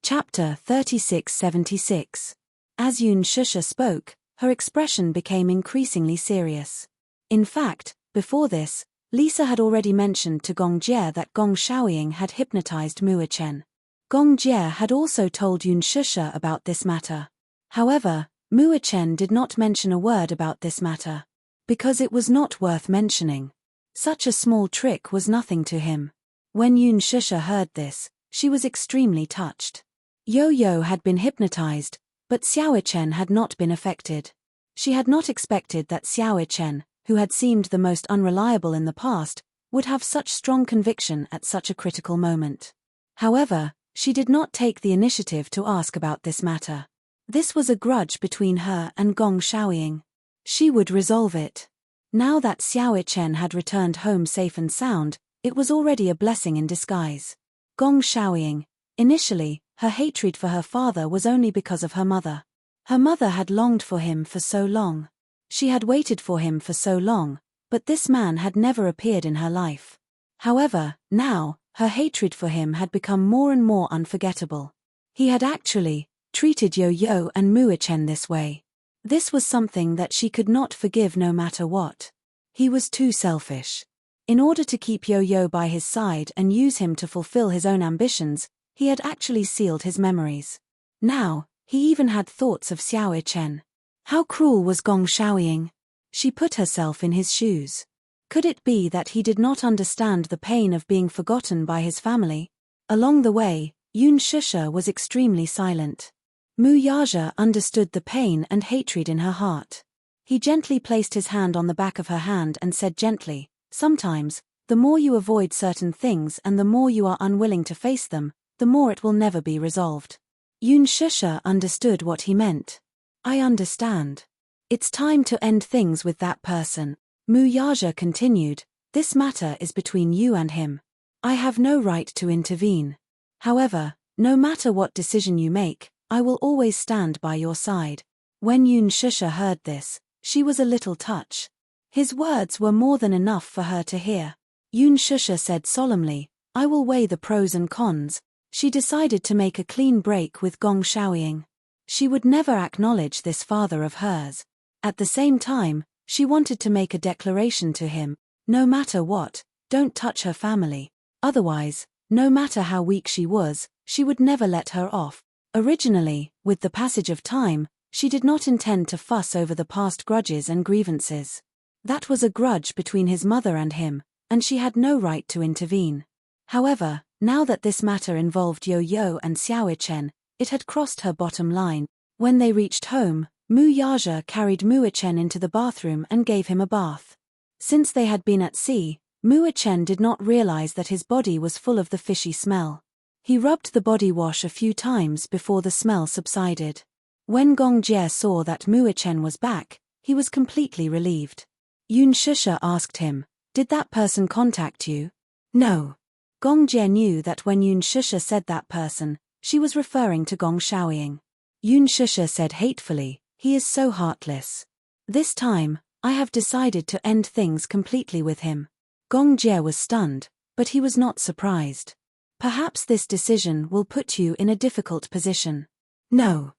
Chapter 3676. As Yun Shusha spoke, her expression became increasingly serious. In fact, before this, Lisa had already mentioned to Gong Jie that Gong Shaoying had hypnotized Muo Chen. Gong Jie had also told Yun Shusha about this matter. However, Muo Chen did not mention a word about this matter, because it was not worth mentioning. Such a small trick was nothing to him. When Yun Shusha heard this, she was extremely touched. Yo-Yo had been hypnotized, but Xiao Chen had not been affected. She had not expected that Xiao Chen, who had seemed the most unreliable in the past, would have such strong conviction at such a critical moment. However, she did not take the initiative to ask about this matter. This was a grudge between her and Gong Shaoying. She would resolve it. Now that Xiao Chen had returned home safe and sound, it was already a blessing in disguise. Gong Shaoying, initially, her hatred for her father was only because of her mother. Her mother had longed for him for so long. She had waited for him for so long, but this man had never appeared in her life. However, now, her hatred for him had become more and more unforgettable. He had actually treated Yo-Yo and Muo Chen this way. This was something that she could not forgive no matter what. He was too selfish. In order to keep Yo-Yo by his side and use him to fulfill his own ambitions, he had actually sealed his memories. Now, he even had thoughts of Xiao Chen. How cruel was Gong Shaoying? She put herself in his shoes. Could it be that he did not understand the pain of being forgotten by his family? Along the way, Yun Shusha was extremely silent. Mu Yaja understood the pain and hatred in her heart. He gently placed his hand on the back of her hand and said gently, "Sometimes, the more you avoid certain things and the more you are unwilling to face them, the more it will never be resolved." Yun Shusha understood what he meant. "I understand. It's time to end things with that person." Mu Yaja continued, "This matter is between you and him. I have no right to intervene. However, no matter what decision you make, I will always stand by your side." When Yun Shusha heard this, she was a little touched. His words were more than enough for her to hear. Yun Shusha said solemnly, "I will weigh the pros and cons." She decided to make a clean break with Gong Shaoying. She would never acknowledge this father of hers. At the same time, she wanted to make a declaration to him, no matter what, don't touch her family. Otherwise, no matter how weak she was, she would never let her off. Originally, with the passage of time, she did not intend to fuss over the past grudges and grievances. That was a grudge between his mother and him, and she had no right to intervene. However, now that this matter involved Yo-Yo and Xiao Chen, it had crossed her bottom line. When they reached home, Mu Yaja carried Muo Chen into the bathroom and gave him a bath. Since they had been at sea, Muo Chen did not realize that his body was full of the fishy smell. He rubbed the body wash a few times before the smell subsided. When Gong Jie saw that Muo Chen was back, he was completely relieved. Yun Shusha asked him, "Did that person contact you?" "No." Gong Jie knew that when Yun Shusha said that person, she was referring to Gong Shaoying. Yun Shusha said hatefully, "He is so heartless. This time, I have decided to end things completely with him." Gong Jie was stunned, but he was not surprised. "Perhaps this decision will put you in a difficult position." "No."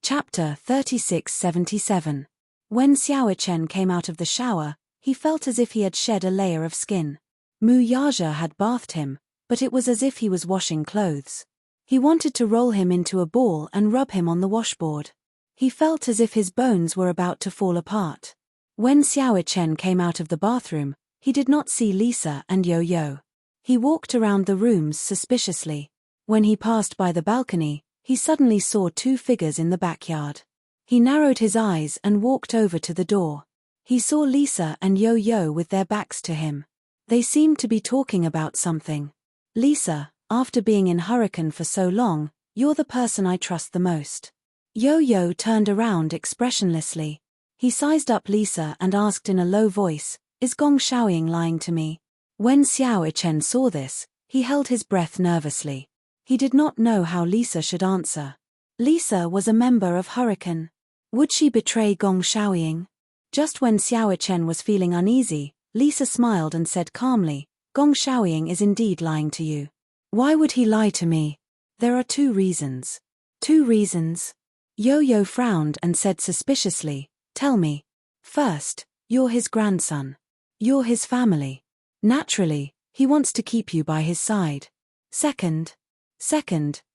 Chapter 3677. When Xiao Chen came out of the shower, he felt as if he had shed a layer of skin. Mu Yaja had bathed him, but it was as if he was washing clothes. He wanted to roll him into a ball and rub him on the washboard. He felt as if his bones were about to fall apart. When Xiao Chen came out of the bathroom, he did not see Lisa and Yo-Yo. He walked around the rooms suspiciously. When he passed by the balcony, he suddenly saw two figures in the backyard. He narrowed his eyes and walked over to the door. He saw Lisa and Yo-Yo with their backs to him. They seemed to be talking about something. "Lisa, after being in Hurricane for so long, you're the person I trust the most." Yo-Yo turned around expressionlessly. He sized up Lisa and asked in a low voice, "Is Gong Shaoying lying to me?" When Xiao Chen saw this, he held his breath nervously. He did not know how Lisa should answer. Lisa was a member of Hurricane. Would she betray Gong Shaoying? Just when Xiao Chen was feeling uneasy, Lisa smiled and said calmly, "Gong Shaoying is indeed lying to you." "Why would he lie to me?" There are 2 reasons. 2 reasons? Yo-Yo frowned and said suspiciously, tell me. First, you're his grandson. You're his family. Naturally, he wants to keep you by his side. Second,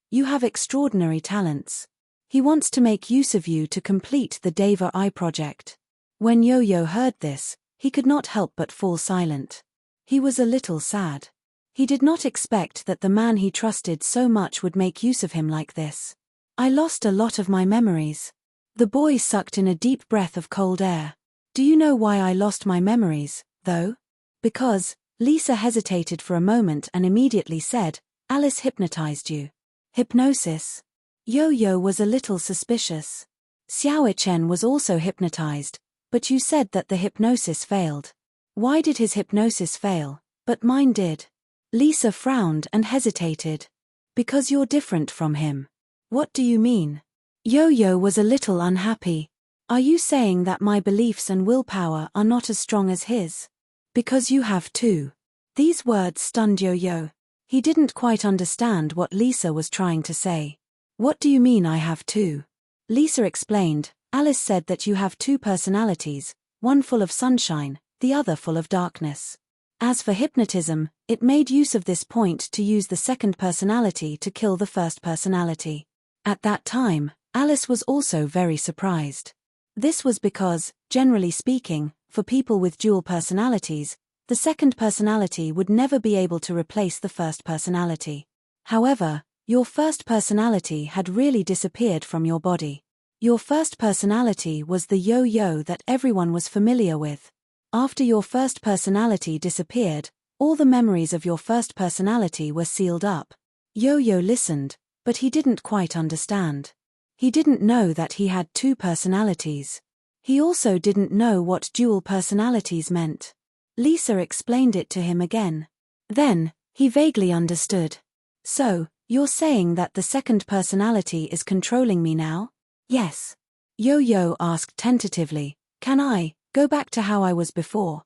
you have extraordinary talents. He wants to make use of you to complete the Deva Eye project. When Yo-Yo heard this, he could not help but fall silent. He was a little sad. He did not expect that the man he trusted so much would make use of him like this. I lost a lot of my memories. The boy sucked in a deep breath of cold air. Do you know why I lost my memories, though? Because, Lisa hesitated for a moment and immediately said, Alice hypnotized you. Hypnosis? Yo-Yo was a little suspicious. Xiao Chen was also hypnotized, but you said that the hypnosis failed. Why did his hypnosis fail, but mine did? Lisa frowned and hesitated. Because you're different from him. What do you mean? Yo-Yo was a little unhappy. Are you saying that my beliefs and willpower are not as strong as his? Because you have too. These words stunned Yo-Yo. He didn't quite understand what Lisa was trying to say. What do you mean I have two? Lisa explained, Alice said that you have 2 personalities, one full of sunshine, the other full of darkness. As for hypnotism, it made use of this point to use the second personality to kill the first personality. At that time, Alice was also very surprised. This was because, generally speaking, for people with dual personalities, the second personality would never be able to replace the first personality. However, your first personality had really disappeared from your body. Your first personality was the Yo-Yo that everyone was familiar with. After your first personality disappeared, all the memories of your first personality were sealed up. Yo-Yo listened, but he didn't quite understand. He didn't know that he had 2 personalities. He also didn't know what dual personalities meant. Lisa explained it to him again. Then, he vaguely understood. So, you're saying that the second personality is controlling me now? Yes. Yo-Yo asked tentatively, can I go back to how I was before?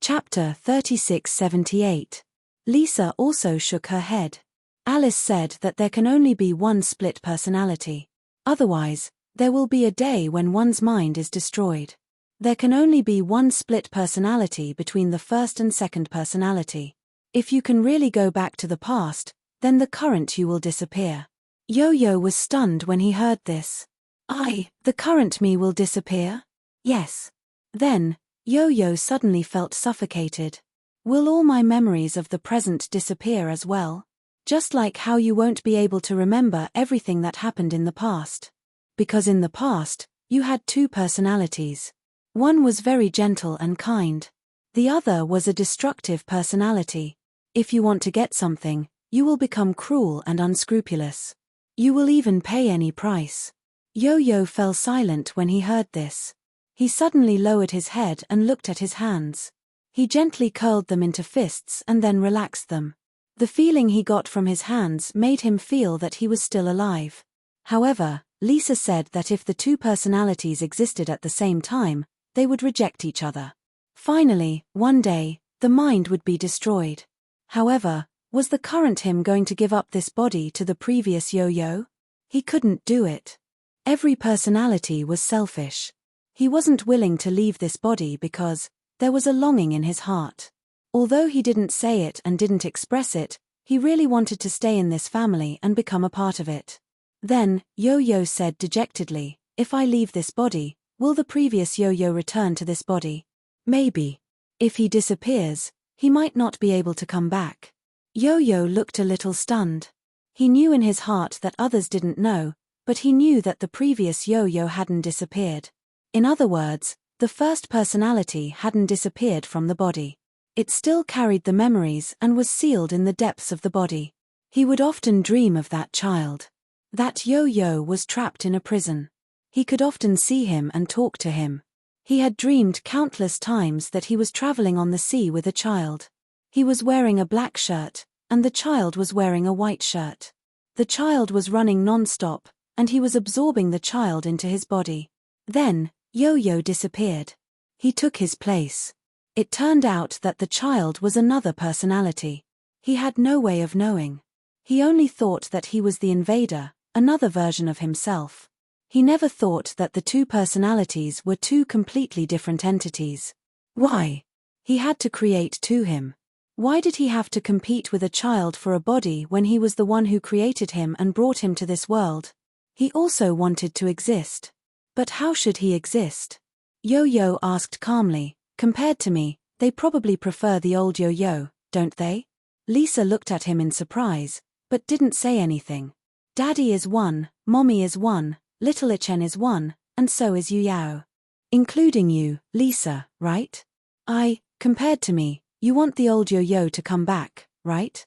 Chapter 3678. Lisa also shook her head. Alice said that there can only be one split personality. Otherwise, there will be a day when one's mind is destroyed. There can only be one split personality between the first and second personality. If you can really go back to the past, then the current you will disappear. Yo-Yo was stunned when he heard this. The current me will disappear? Yes. Then, Yo-Yo suddenly felt suffocated. Will all my memories of the present disappear as well? Just like how you won't be able to remember everything that happened in the past. Because in the past, you had 2 personalities. One was very gentle and kind. The other was a destructive personality. If you want to get something, you will become cruel and unscrupulous. You will even pay any price. Yo-Yo fell silent when he heard this. He suddenly lowered his head and looked at his hands. He gently curled them into fists and then relaxed them. The feeling he got from his hands made him feel that he was still alive. However, Lisa said that if the 2 personalities existed at the same time, they would reject each other. Finally, one day, the mind would be destroyed. However, was the current him going to give up this body to the previous Yo-Yo? He couldn't do it. Every personality was selfish. He wasn't willing to leave this body because there was a longing in his heart. Although he didn't say it and didn't express it, he really wanted to stay in this family and become a part of it. Then, Yo-Yo said dejectedly, if I leave this body, will the previous Yo-Yo return to this body? Maybe. If he disappears, he might not be able to come back. Yo-Yo looked a little stunned. He knew in his heart that others didn't know, but he knew that the previous Yo-Yo hadn't disappeared. In other words, the first personality hadn't disappeared from the body. It still carried the memories and was sealed in the depths of the body. He would often dream of that child. That Yo-Yo was trapped in a prison. He could often see him and talk to him. He had dreamed countless times that he was traveling on the sea with a child. He was wearing a black shirt, and the child was wearing a white shirt. The child was running non-stop, and he was absorbing the child into his body. Then, Yo-Yo disappeared. He took his place. It turned out that the child was another personality. He had no way of knowing. He only thought that he was the invader, another version of himself. He never thought that the two personalities were two completely different entities. Why? He had to create him. Why did he have to compete with a child for a body when he was the one who created him and brought him to this world? He also wanted to exist. But how should he exist? Yo-Yo asked calmly. Compared to me, they probably prefer the old Yo-Yo, don't they? Lisa looked at him in surprise, but didn't say anything. Daddy is one, Mommy is one, Little Ichen is one, and so is Yu-Yao. Including you, Lisa, right? Compared to me, you want the old Yo-Yo to come back, right?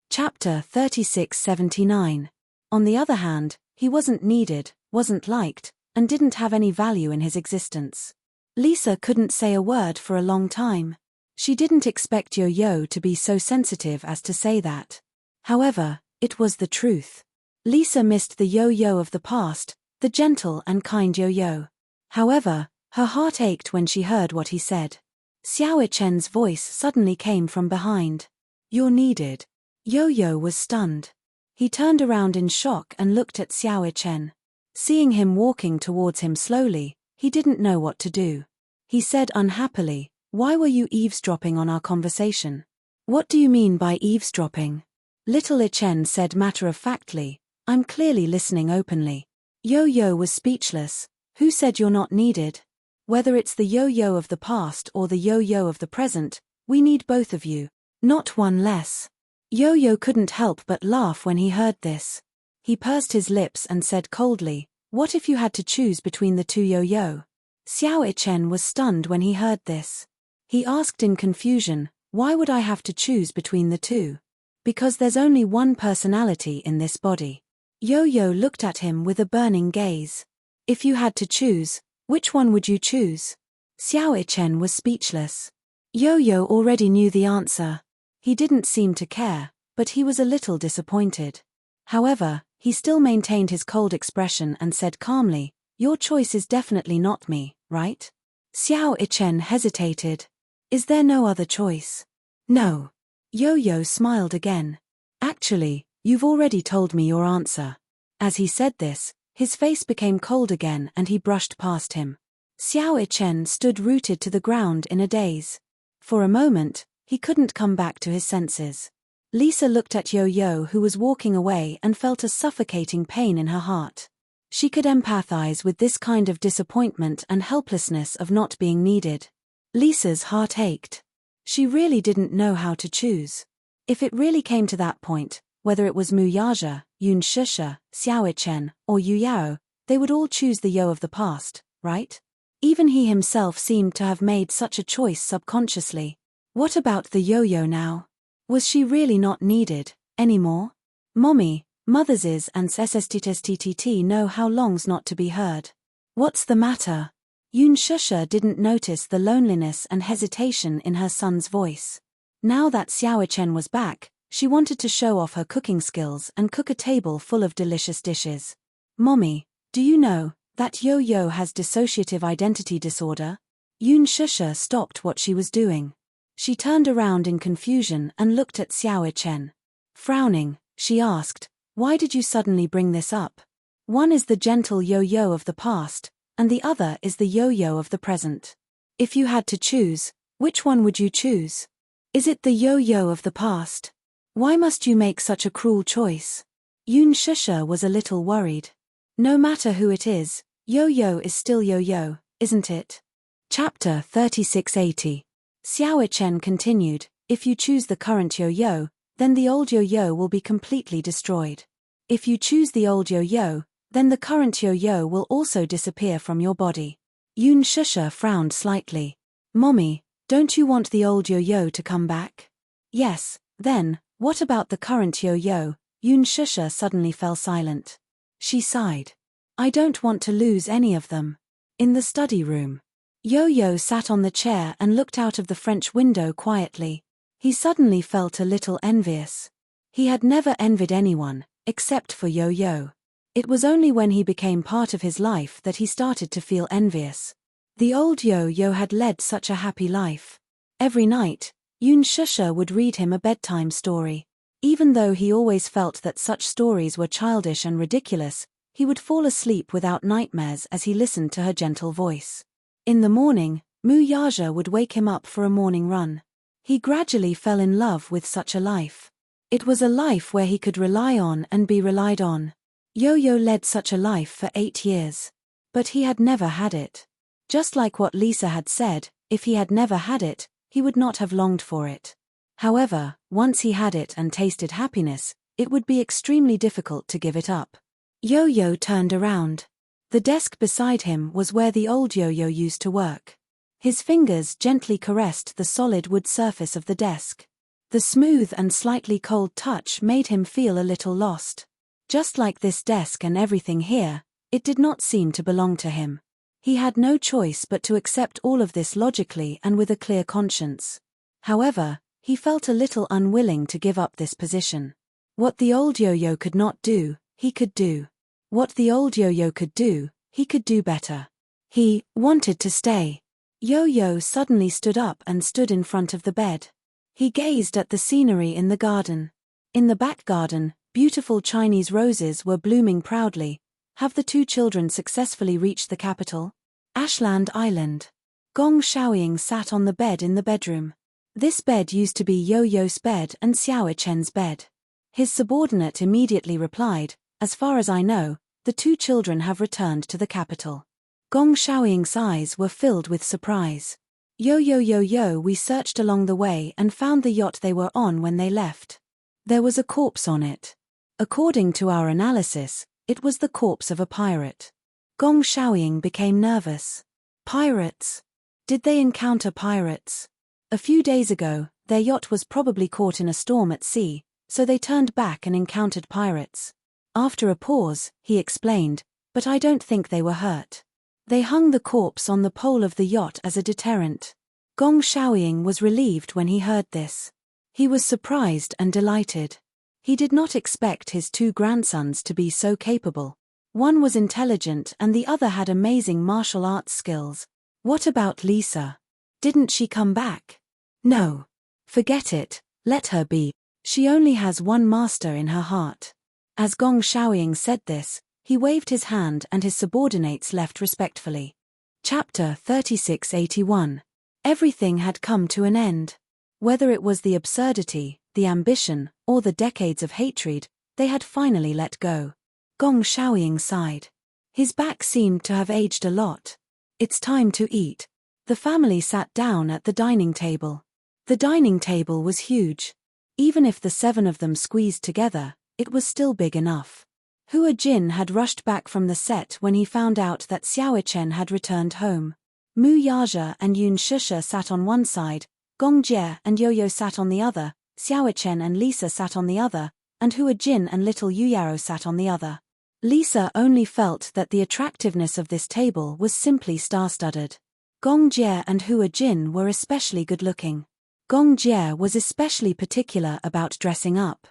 Chapter 3679. On the other hand, he wasn't needed, wasn't liked, and didn't have any value in his existence. Lisa couldn't say a word for a long time. She didn't expect Yo-Yo to be so sensitive as to say that. However, it was the truth. Lisa missed the Yo-Yo of the past, the gentle and kind Yo-Yo. However, her heart ached when she heard what he said. Xiao Chen's voice suddenly came from behind. You're needed. Yo-Yo was stunned. He turned around in shock and looked at Xiao Chen. Seeing him walking towards him slowly, he didn't know what to do. He said unhappily, "Why were you eavesdropping on our conversation?" "What do you mean by eavesdropping?" Little Chen said matter-of-factly, "I'm clearly listening openly." Yo-Yo was speechless. Who said you're not needed? Whether it's the Yo-Yo of the past or the Yo-Yo of the present, we need both of you. Not one less. Yo-Yo couldn't help but laugh when he heard this. He pursed his lips and said coldly, "What if you had to choose between the two Yo-Yo?" Xiao Chen was stunned when he heard this. He asked in confusion, "Why would I have to choose between the two?" "Because there's only one personality in this body." Yo-Yo looked at him with a burning gaze. "If you had to choose, which one would you choose?" Xiao Chen was speechless. Yo-Yo already knew the answer. He didn't seem to care, but he was a little disappointed. However, he still maintained his cold expression and said calmly, "Your choice is definitely not me, right?" Xiao Chen hesitated. "Is there no other choice?" "No." Yo-Yo smiled again. "Actually, you've already told me your answer." As he said this, his face became cold again and he brushed past him. Xiao Chen stood rooted to the ground in a daze. For a moment, he couldn't come back to his senses. Lisa looked at Yo-Yo who was walking away and felt a suffocating pain in her heart. She could empathize with this kind of disappointment and helplessness of not being needed. Lisa's heart ached. She really didn't know how to choose. If it really came to that point, whether it was Mu Yaja, Yun Shusha, Xiao Chen, or Yu Yao, they would all choose the Yo of the past, right? Even he himself seemed to have made such a choice subconsciously. What about the Yo-Yo now? Was she really not needed anymore? Mommy, Mothers and SSTTT know how long's not to be heard. What's the matter? Yun Shusha didn't notice the loneliness and hesitation in her son's voice. Now that Xiao Chen was back, she wanted to show off her cooking skills and cook a table full of delicious dishes. Mommy, do you know that Yo-Yo has dissociative identity disorder? Yun Shusha stopped what she was doing. She turned around in confusion and looked at Xiao Chen. Frowning, she asked, "Why did you suddenly bring this up? One is the gentle Yo-Yo of the past, and the other is the Yo-Yo of the present. If you had to choose, which one would you choose? Is it the Yo-Yo of the past? Why must you make such a cruel choice?" Yun Shusha was a little worried. No matter who it is, Yo-Yo is still Yo-Yo, isn't it? Chapter 3680. Xiao Chen continued, "If you choose the current Yo-Yo, then the old Yo-Yo will be completely destroyed. If you choose the old Yo-Yo, then the current Yo-Yo will also disappear from your body." Yun Shusha frowned slightly. "Mommy, don't you want the old Yo-Yo to come back?" "Yes, then, what about the current Yo-Yo?" Yun Shusha suddenly fell silent. She sighed. "I don't want to lose any of them." In the study room, Yo-Yo sat on the chair and looked out of the French window quietly. He suddenly felt a little envious. He had never envied anyone, except for Yo-Yo. It was only when he became part of his life that he started to feel envious. The old Yo-Yo had led such a happy life. Every night, Yun Shusha would read him a bedtime story. Even though he always felt that such stories were childish and ridiculous, he would fall asleep without nightmares as he listened to her gentle voice. In the morning, Mu Yaja would wake him up for a morning run. He gradually fell in love with such a life. It was a life where he could rely on and be relied on. Yo-Yo led such a life for 8 years. But he had never had it. Just like what Lisa had said, if he had never had it, he would not have longed for it. However, once he had it and tasted happiness, it would be extremely difficult to give it up. Yo-Yo turned around. The desk beside him was where the old Yo-Yo used to work. His fingers gently caressed the solid wood surface of the desk. The smooth and slightly cold touch made him feel a little lost. Just like this desk and everything here, it did not seem to belong to him. He had no choice but to accept all of this logically and with a clear conscience. However, he felt a little unwilling to give up this position. What the old Yo-Yo could not do, he could do. What the old Yo-Yo could do, he could do better. He wanted to stay. Yo-Yo suddenly stood up and stood in front of the bed. He gazed at the scenery in the garden. In the back garden, beautiful Chinese roses were blooming proudly. Have the two children successfully reached the capital? Ashland Island. Gong Xiaoying sat on the bed in the bedroom. This bed used to be Yo-Yo's bed and Xiao Chen's bed. His subordinate immediately replied, "As far as I know, the two children have returned to the capital." Gong Xiaoying's eyes were filled with surprise. Yo-Yo, we searched along the way and found the yacht they were on when they left. There was a corpse on it. According to our analysis, it was the corpse of a pirate. Gong Xiaoying became nervous. Pirates? Did they encounter pirates? A few days ago, their yacht was probably caught in a storm at sea, so they turned back and encountered pirates. After a pause, he explained, "But I don't think they were hurt. They hung the corpse on the pole of the yacht as a deterrent." Gong Xiaoying was relieved when he heard this. He was surprised and delighted. He did not expect his two grandsons to be so capable. One was intelligent and the other had amazing martial arts skills. What about Lisa? Didn't she come back? No. Forget it, let her be. She only has one master in her heart. As Gong Xiaoying said this, he waved his hand and his subordinates left respectfully. Chapter 3681. Everything had come to an end. Whether it was the absurdity, the ambition, or the decades of hatred, they had finally let go. Gong Xiaoying sighed. His back seemed to have aged a lot. It's time to eat. The family sat down at the dining table. The dining table was huge. Even if the 7 of them squeezed together, it was still big enough. Hua Jin had rushed back from the set when he found out that Xiao Chen had returned home. Mu Yaja and Yun Shusha sat on one side, Gong Jie and Yo-Yo sat on the other, Xiao Chen and Lisa sat on the other, and Hua Jin and little Yuyaro sat on the other. Lisa only felt that the attractiveness of this table was simply star-studded. Gong Jie and Hua Jin were especially good-looking. Gong Jie was especially particular about dressing up.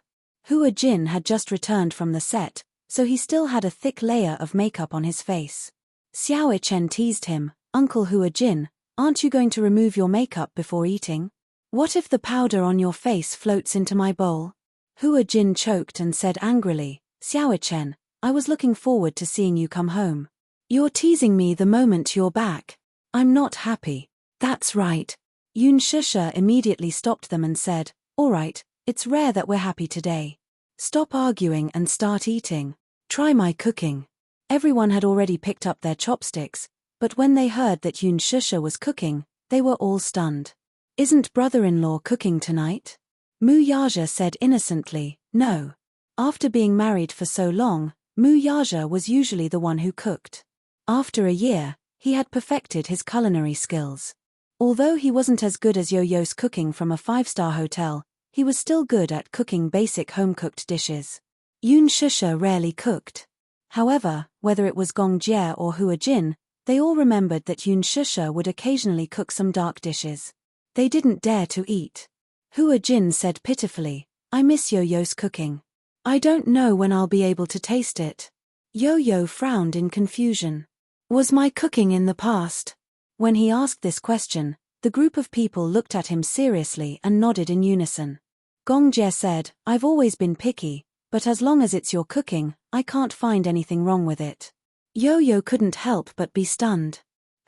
Hua Jin had just returned from the set, so he still had a thick layer of makeup on his face. Xiao Chen teased him, "Uncle Hua Jin, aren't you going to remove your makeup before eating? What if the powder on your face floats into my bowl?" Hua Jin choked and said angrily, "Xiao Chen, I was looking forward to seeing you come home. You're teasing me the moment you're back. I'm not happy." "That's right." Yun Shusha immediately stopped them and said, "All right, it's rare that we're happy today. Stop arguing and start eating. Try my cooking." Everyone had already picked up their chopsticks, but when they heard that Yun Shusha was cooking, they were all stunned. "Isn't brother-in-law cooking tonight?" Mu Yaja said innocently, "No." After being married for so long, Mu Yaja was usually the one who cooked. After a year, he had perfected his culinary skills. Although he wasn't as good as Yo-Yo's cooking from a 5-star hotel, he was still good at cooking basic home-cooked dishes. Yun Shusha rarely cooked. However, whether it was Gong Jie or Hua Jin, they all remembered that Yun Shusha would occasionally cook some dark dishes. They didn't dare to eat. Hua Jin said pitifully, "I miss Yo-Yo's cooking. I don't know when I'll be able to taste it." Yo-Yo frowned in confusion. "Was my cooking in the past?" When he asked this question, the group of people looked at him seriously and nodded in unison. Gong Jie said, I've always been picky, but as long as it's your cooking, I can't find anything wrong with it. Yo-Yo couldn't help but be stunned.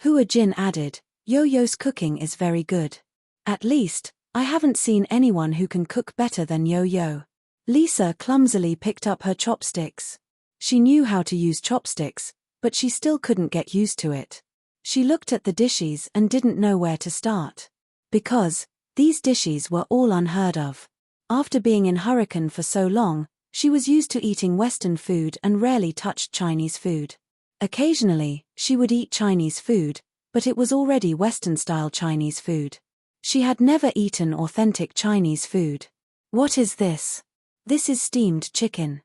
Hua Jin added, Yo-Yo's cooking is very good. At least, I haven't seen anyone who can cook better than Yo-Yo. Lisa clumsily picked up her chopsticks. She knew how to use chopsticks, but she still couldn't get used to it. She looked at the dishes and didn't know where to start. Because these dishes were all unheard of. After being in Hurricane for so long, she was used to eating Western food and rarely touched Chinese food. Occasionally, she would eat Chinese food, but it was already Western-style Chinese food. She had never eaten authentic Chinese food. What is this? This is steamed chicken.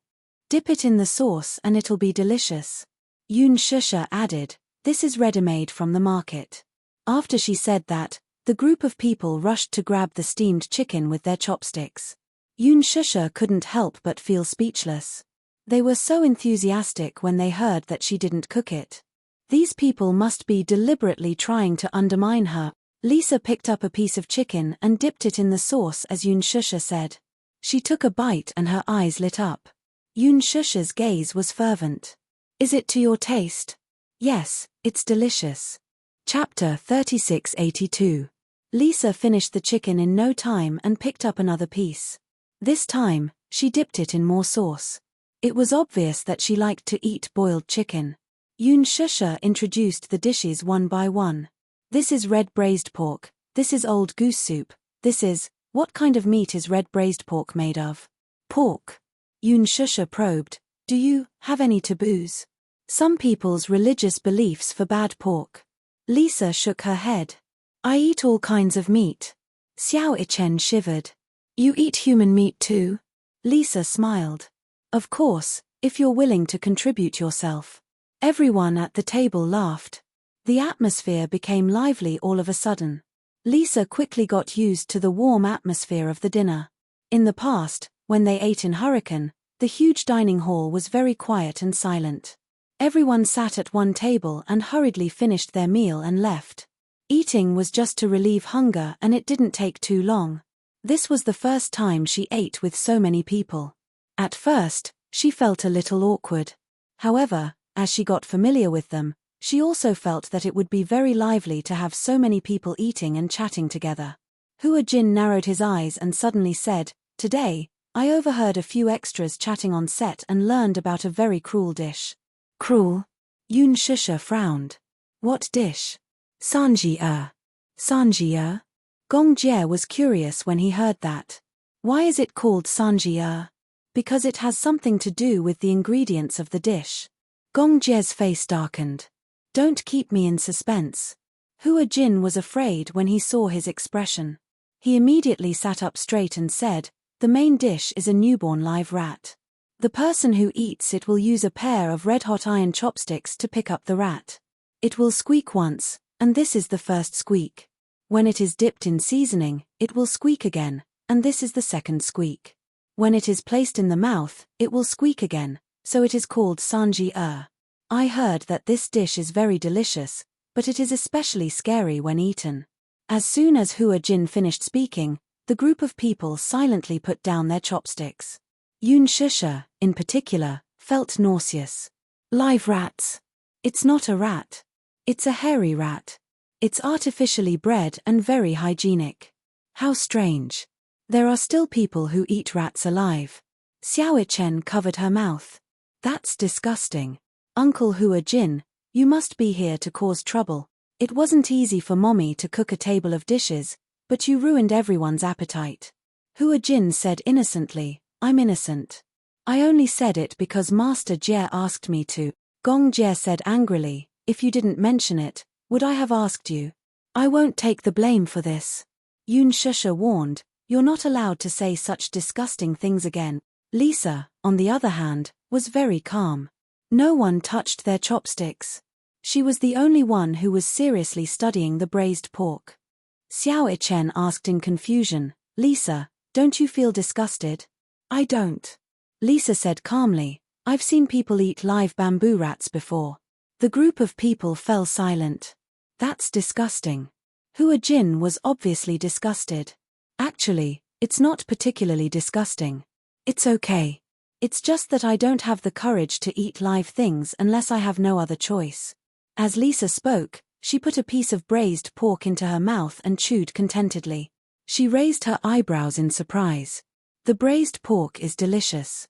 Dip it in the sauce and it'll be delicious. Yun Shusha added, this is ready-made from the market. After she said that, the group of people rushed to grab the steamed chicken with their chopsticks. Yun Shusha couldn't help but feel speechless. They were so enthusiastic when they heard that she didn't cook it. These people must be deliberately trying to undermine her. Lisa picked up a piece of chicken and dipped it in the sauce as Yun Shusha said. She took a bite and her eyes lit up. Yun Shusha's gaze was fervent. Is it to your taste? Yes, it's delicious. Chapter 3682. Lisa finished the chicken in no time and picked up another piece. This time, she dipped it in more sauce. It was obvious that she liked to eat boiled chicken. Yun Shusha introduced the dishes one by one. This is red braised pork, this is old goose soup, this is, what kind of meat is red braised pork made of? Pork. Yun Shusha probed, do you have any taboos? Some people's religious beliefs forbade pork. Lisa shook her head. I eat all kinds of meat. Xiao Ichen shivered. You eat human meat too? Lisa smiled. Of course, if you're willing to contribute yourself. Everyone at the table laughed. The atmosphere became lively all of a sudden. Lisa quickly got used to the warm atmosphere of the dinner. In the past, when they ate in Hurricane, the huge dining hall was very quiet and silent. Everyone sat at one table and hurriedly finished their meal and left. Eating was just to relieve hunger and it didn't take too long. This was the first time she ate with so many people. At first, she felt a little awkward. However, as she got familiar with them, she also felt that it would be very lively to have so many people eating and chatting together. Hua Jin narrowed his eyes and suddenly said, Today, I overheard a few extras chatting on set and learned about a very cruel dish. Cruel? Yun Shusha frowned. What dish? Sanji-er. Sanji-er? Gong Jie was curious when he heard that. Why is it called Sanji-er? Because it has something to do with the ingredients of the dish. Gong Jie's face darkened. Don't keep me in suspense. Hua Jin was afraid when he saw his expression. He immediately sat up straight and said, the main dish is a newborn live rat. The person who eats it will use a pair of red-hot iron chopsticks to pick up the rat. It will squeak once, and this is the first squeak. When it is dipped in seasoning, it will squeak again, and this is the second squeak. When it is placed in the mouth, it will squeak again, so it is called sanji-er. I heard that this dish is very delicious, but it is especially scary when eaten. As soon as Hua Jin finished speaking, the group of people silently put down their chopsticks. Yun Shusha, in particular, felt nauseous. Live rats. It's not a rat. It's a hairy rat. It's artificially bred and very hygienic. How strange. There are still people who eat rats alive. Xiao Ichen covered her mouth. That's disgusting. Uncle Hua Jin, you must be here to cause trouble. It wasn't easy for Mommy to cook a table of dishes, but you ruined everyone's appetite. Hua Jin said innocently, I'm innocent. I only said it because Master Jie asked me to. Gong Jie said angrily, if you didn't mention it, would I have asked you? I won't take the blame for this. Yun Shusha warned, you're not allowed to say such disgusting things again. Lisa, on the other hand, was very calm. No one touched their chopsticks. She was the only one who was seriously studying the braised pork. Xiao Ichen asked in confusion, Lisa, don't you feel disgusted? I don't. Lisa said calmly, I've seen people eat live bamboo rats before. The group of people fell silent. That's disgusting. Hua Jin was obviously disgusted. Actually, It's not particularly disgusting. It's okay. It's just that I don't have the courage to eat live things unless I have no other choice. As Lisa spoke, she put a piece of braised pork into her mouth and chewed contentedly. She raised her eyebrows in surprise. The braised pork is delicious.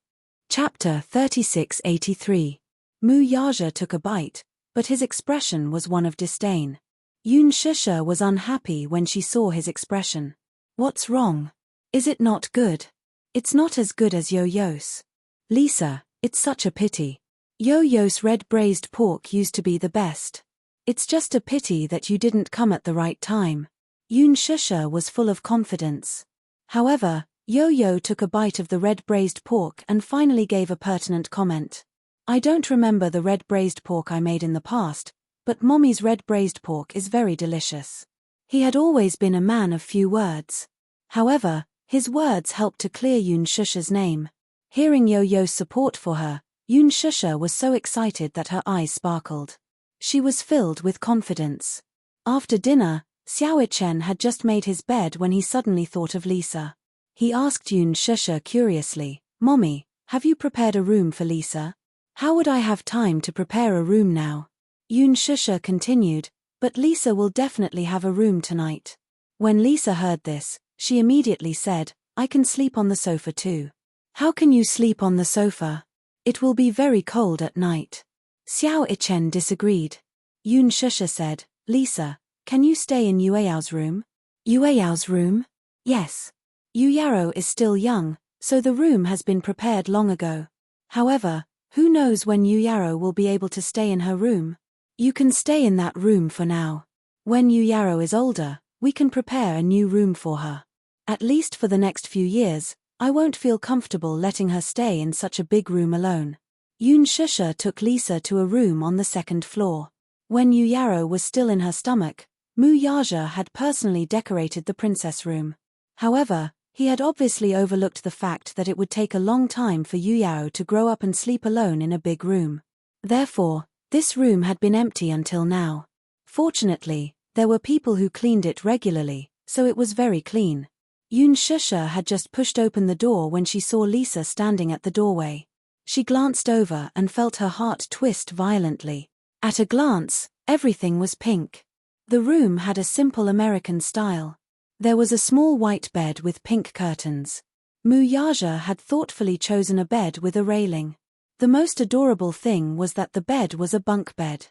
Chapter 3683. Mu Yaja took a bite, but his expression was one of disdain. Yun Shusha was unhappy when she saw his expression. What's wrong? Is it not good? It's not as good as Yo-Yo's. Lisa, it's such a pity. Yo-Yo's red braised pork used to be the best. It's just a pity that you didn't come at the right time. Yun Shusha was full of confidence. However, Yo-Yo took a bite of the red braised pork and finally gave a pertinent comment. I don't remember the red braised pork I made in the past, but Mommy's red braised pork is very delicious. He had always been a man of few words. However, his words helped to clear Yun Shusha's name. Hearing Yo-Yo's support for her, Yun Shusha was so excited that her eyes sparkled. She was filled with confidence. After dinner, Xiao Chen had just made his bed when he suddenly thought of Lisa. He asked Yun Shusha curiously, Mommy, have you prepared a room for Lisa? How would I have time to prepare a room now? Yun Shusha continued, but Lisa will definitely have a room tonight. When Lisa heard this, she immediately said, I can sleep on the sofa too. How can you sleep on the sofa? It will be very cold at night. Xiao Ichen disagreed. Yun Shusha said, Lisa, can you stay in Yueyao's room? Yueyao's room? Yes. Yu Yaro is still young, so the room has been prepared long ago. However, who knows when Yu Yaro will be able to stay in her room? You can stay in that room for now. When Yu Yaro is older, we can prepare a new room for her. At least for the next few years, I won't feel comfortable letting her stay in such a big room alone. Yun Shusha took Lisa to a room on the second floor. When Yu Yaro was still in her stomach, Mu Yaja had personally decorated the princess room. However, he had obviously overlooked the fact that it would take a long time for Yu Yaro to grow up and sleep alone in a big room. Therefore, this room had been empty until now. Fortunately, there were people who cleaned it regularly, so it was very clean. Yun Shusha had just pushed open the door when she saw Lisa standing at the doorway. She glanced over and felt her heart twist violently. At a glance, everything was pink. The room had a simple American style. There was a small white bed with pink curtains. Mu Yaja had thoughtfully chosen a bed with a railing. The most adorable thing was that the bed was a bunk bed.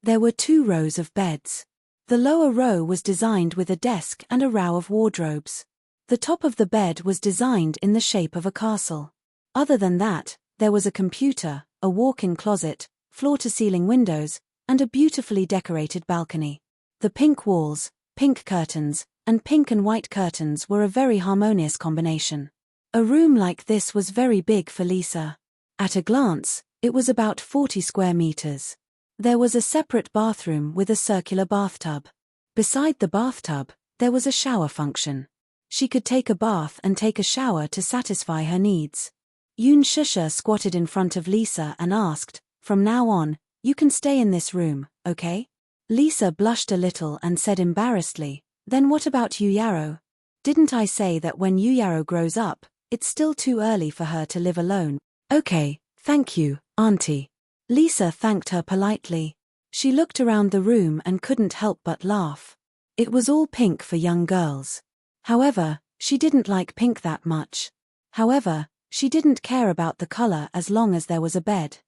There were 2 rows of beds. The lower row was designed with a desk and a row of wardrobes. The top of the bed was designed in the shape of a castle. Other than that, there was a computer, a walk-in closet, floor-to-ceiling windows, and a beautifully decorated balcony. The pink walls, pink curtains, and pink and white curtains were a very harmonious combination. A room like this was very big for Lisa. At a glance, it was about 40 square meters. There was a separate bathroom with a circular bathtub. Beside the bathtub, there was a shower function. She could take a bath and take a shower to satisfy her needs. Yun Shusha squatted in front of Lisa and asked, From now on, you can stay in this room, okay? Lisa blushed a little and said embarrassedly, Then what about Yu Yaro? Didn't I say that when Yu Yaro grows up, it's still too early for her to live alone? Okay, thank you, Auntie. Lisa thanked her politely. She looked around the room and couldn't help but laugh. It was all pink for young girls. However, she didn't like pink that much. However, she didn't care about the color as long as there was a bed.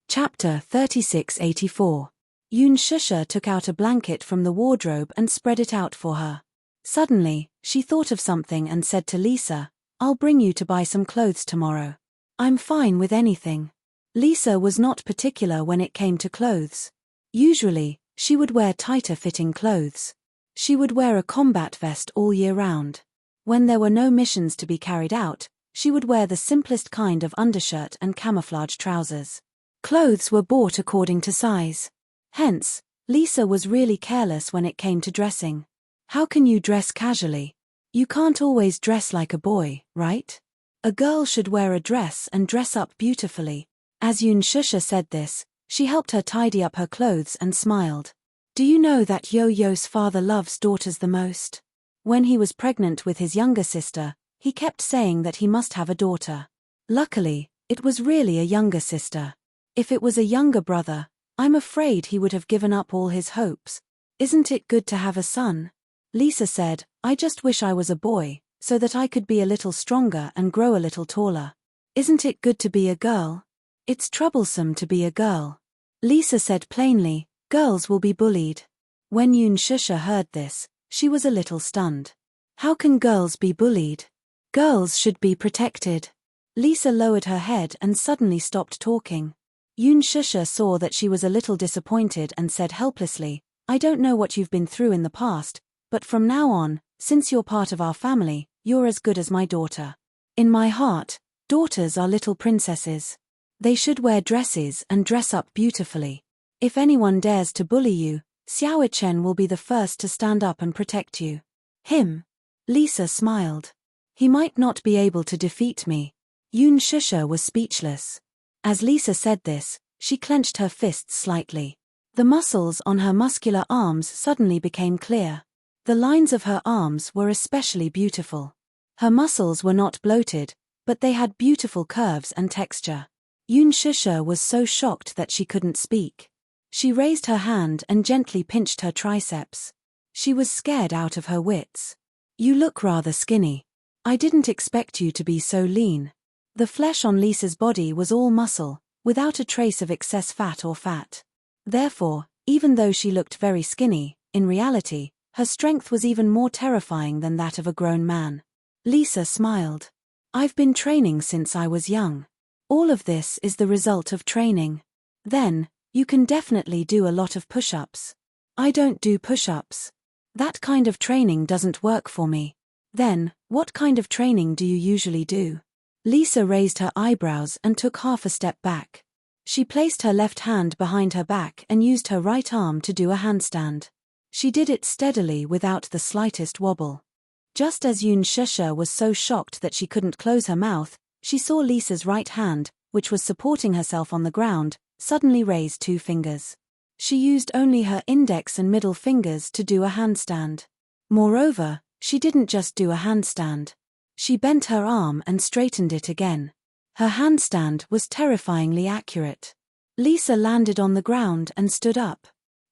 Chapter 3684. Yun Shusha took out a blanket from the wardrobe and spread it out for her. Suddenly, she thought of something and said to Lisa, I'll bring you to buy some clothes tomorrow. I'm fine with anything. Lisa was not particular when it came to clothes. Usually, she would wear tighter-fitting clothes. She would wear a combat vest all year round. When there were no missions to be carried out, she would wear the simplest kind of undershirt and camouflage trousers. Clothes were bought according to size. Hence, Lisa was really careless when it came to dressing. How can you dress casually? You can't always dress like a boy, right? A girl should wear a dress and dress up beautifully. As Yun Shusha said this, she helped her tidy up her clothes and smiled. Do you know that Yo-Yo's father loves daughters the most? When he was pregnant with his younger sister, He kept saying that he must have a daughter. Luckily, it was really a younger sister. If it was a younger brother, I'm afraid he would have given up all his hopes. Isn't it good to have a son? Lisa said, I just wish I was a boy, so that I could be a little stronger and grow a little taller. Isn't it good to be a girl? It's troublesome to be a girl. Lisa said plainly, girls will be bullied. When Yoon Shusha heard this, she was a little stunned. How can girls be bullied? Girls should be protected. Lisa lowered her head and suddenly stopped talking. Yoon Shusha saw that she was a little disappointed and said helplessly, I don't know what you've been through in the past, but from now on, since you're part of our family, you're as good as my daughter. In my heart, daughters are little princesses. They should wear dresses and dress up beautifully. If anyone dares to bully you, Xiao Chen will be the first to stand up and protect you. Him? Lisa smiled. He might not be able to defeat me. Yoon Shusha was speechless. As Lisa said this, she clenched her fists slightly. The muscles on her muscular arms suddenly became clear. The lines of her arms were especially beautiful. Her muscles were not bloated, but they had beautiful curves and texture. Yoon Shusha was so shocked that she couldn't speak. She raised her hand and gently pinched her triceps. She was scared out of her wits. You look rather skinny. I didn't expect you to be so lean. The flesh on Lisa's body was all muscle, without a trace of excess fat or fat. Therefore, even though she looked very skinny, in reality, her strength was even more terrifying than that of a grown man. Lisa smiled. I've been training since I was young. All of this is the result of training. Then, you can definitely do a lot of push-ups. I don't do push-ups. That kind of training doesn't work for me. Then, what kind of training do you usually do? Lisa raised her eyebrows and took half a step back. She placed her left hand behind her back and used her right arm to do a handstand. She did it steadily without the slightest wobble. Just as Yoon Shusha was so shocked that she couldn't close her mouth, she saw Lisa's right hand, which was supporting herself on the ground, suddenly raise 2 fingers. She used only her index and middle fingers to do a handstand. Moreover, she didn't just do a handstand. She bent her arm and straightened it again. Her handstand was terrifyingly accurate. Lisa landed on the ground and stood up.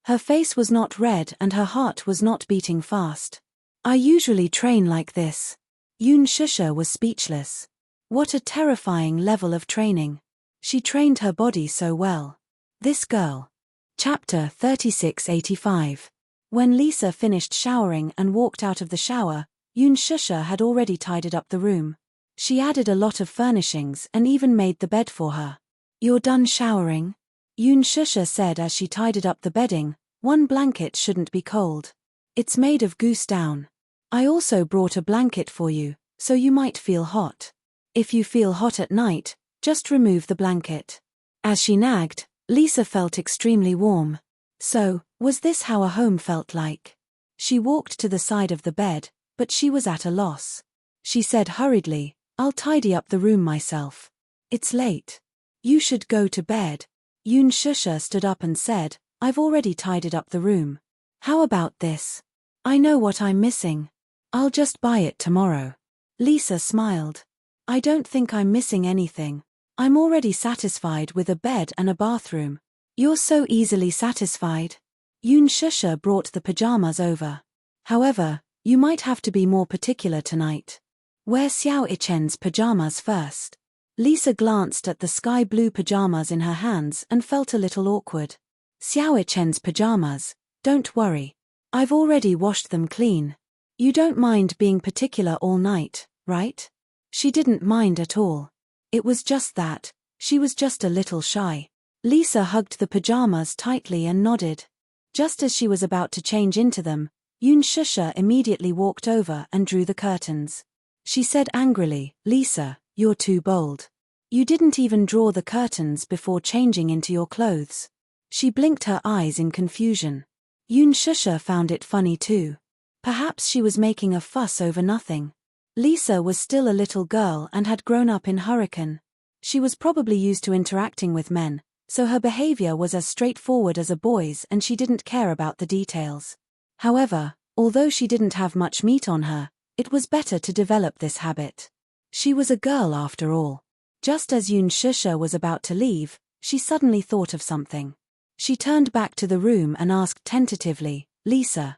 Her face was not red and her heart was not beating fast. I usually train like this. Yoon Shusha was speechless. What a terrifying level of training. She trained her body so well. This girl. Chapter 3685. When Lisa finished showering and walked out of the shower, Yoon Shusha had already tidied up the room. She added a lot of furnishings and even made the bed for her. You're done showering? Yoon Shusha said as she tidied up the bedding. One blanket shouldn't be cold. It's made of goose down. I also brought a blanket for you, so you might feel hot. If you feel hot at night, just remove the blanket. As she nagged, Lisa felt extremely warm. So, was this how a home felt like? She walked to the side of the bed, but she was at a loss. She said hurriedly, I'll tidy up the room myself. It's late. You should go to bed. Yoon Shusha stood up and said, I've already tidied up the room. How about this? I know what I'm missing. I'll just buy it tomorrow. Lisa smiled. I don't think I'm missing anything. I'm already satisfied with a bed and a bathroom. You're so easily satisfied. Yoon Shusha brought the pajamas over. However, you might have to be more particular tonight. Wear Xiao Ichen's pajamas first. Lisa glanced at the sky blue pajamas in her hands and felt a little awkward. Xiao Ichen's pajamas, don't worry. I've already washed them clean. You don't mind being particular all night, right? She didn't mind at all. It was just that, she was just a little shy. Lisa hugged the pajamas tightly and nodded. Just as she was about to change into them, Yoon Shusha immediately walked over and drew the curtains. She said angrily, Lisa, you're too bold. You didn't even draw the curtains before changing into your clothes. She blinked her eyes in confusion. Yoon Shusha found it funny too. Perhaps she was making a fuss over nothing. Lisa was still a little girl and had grown up in Hurricane. She was probably used to interacting with men, so her behavior was as straightforward as a boy's and she didn't care about the details. However, although she didn't have much meat on her, It was better to develop this habit. She was a girl after all. Just as Yun Shusha was about to leave, she suddenly thought of something. She turned back to the room and asked tentatively, Lisa,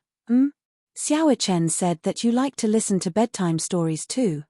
Xiao Chen said that you like to listen to bedtime stories too,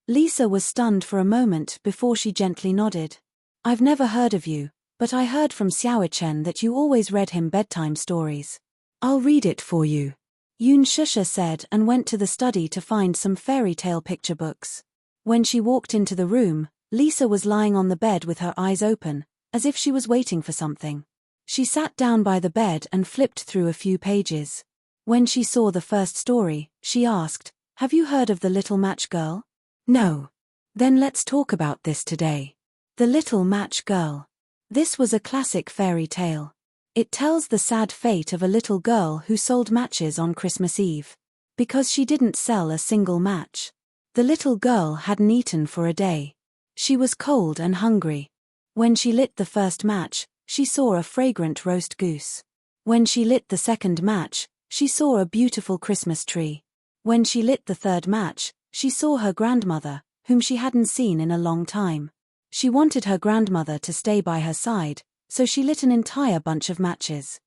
Lisa was stunned for a moment before she gently nodded. I've never heard of you, but I heard from Xiao Chen that you always read him bedtime stories. I'll read it for you, Yun Shusha said and went to the study to find some fairy tale picture books. When she walked into the room, Lisa was lying on the bed with her eyes open, as if she was waiting for something. She sat down by the bed and flipped through a few pages. When she saw the first story, she asked, Have you heard of the Little Match Girl? No. Then let's talk about this today. The Little Match Girl. This was a classic fairy tale. It tells the sad fate of a little girl who sold matches on Christmas Eve. Because she didn't sell a single match, the little girl hadn't eaten for a day. She was cold and hungry. When she lit the first match, she saw a fragrant roast goose. When she lit the second match, she saw a beautiful Christmas tree. When she lit the third match, she saw her grandmother, whom she hadn't seen in a long time. She wanted her grandmother to stay by her side, so she lit an entire bunch of matches.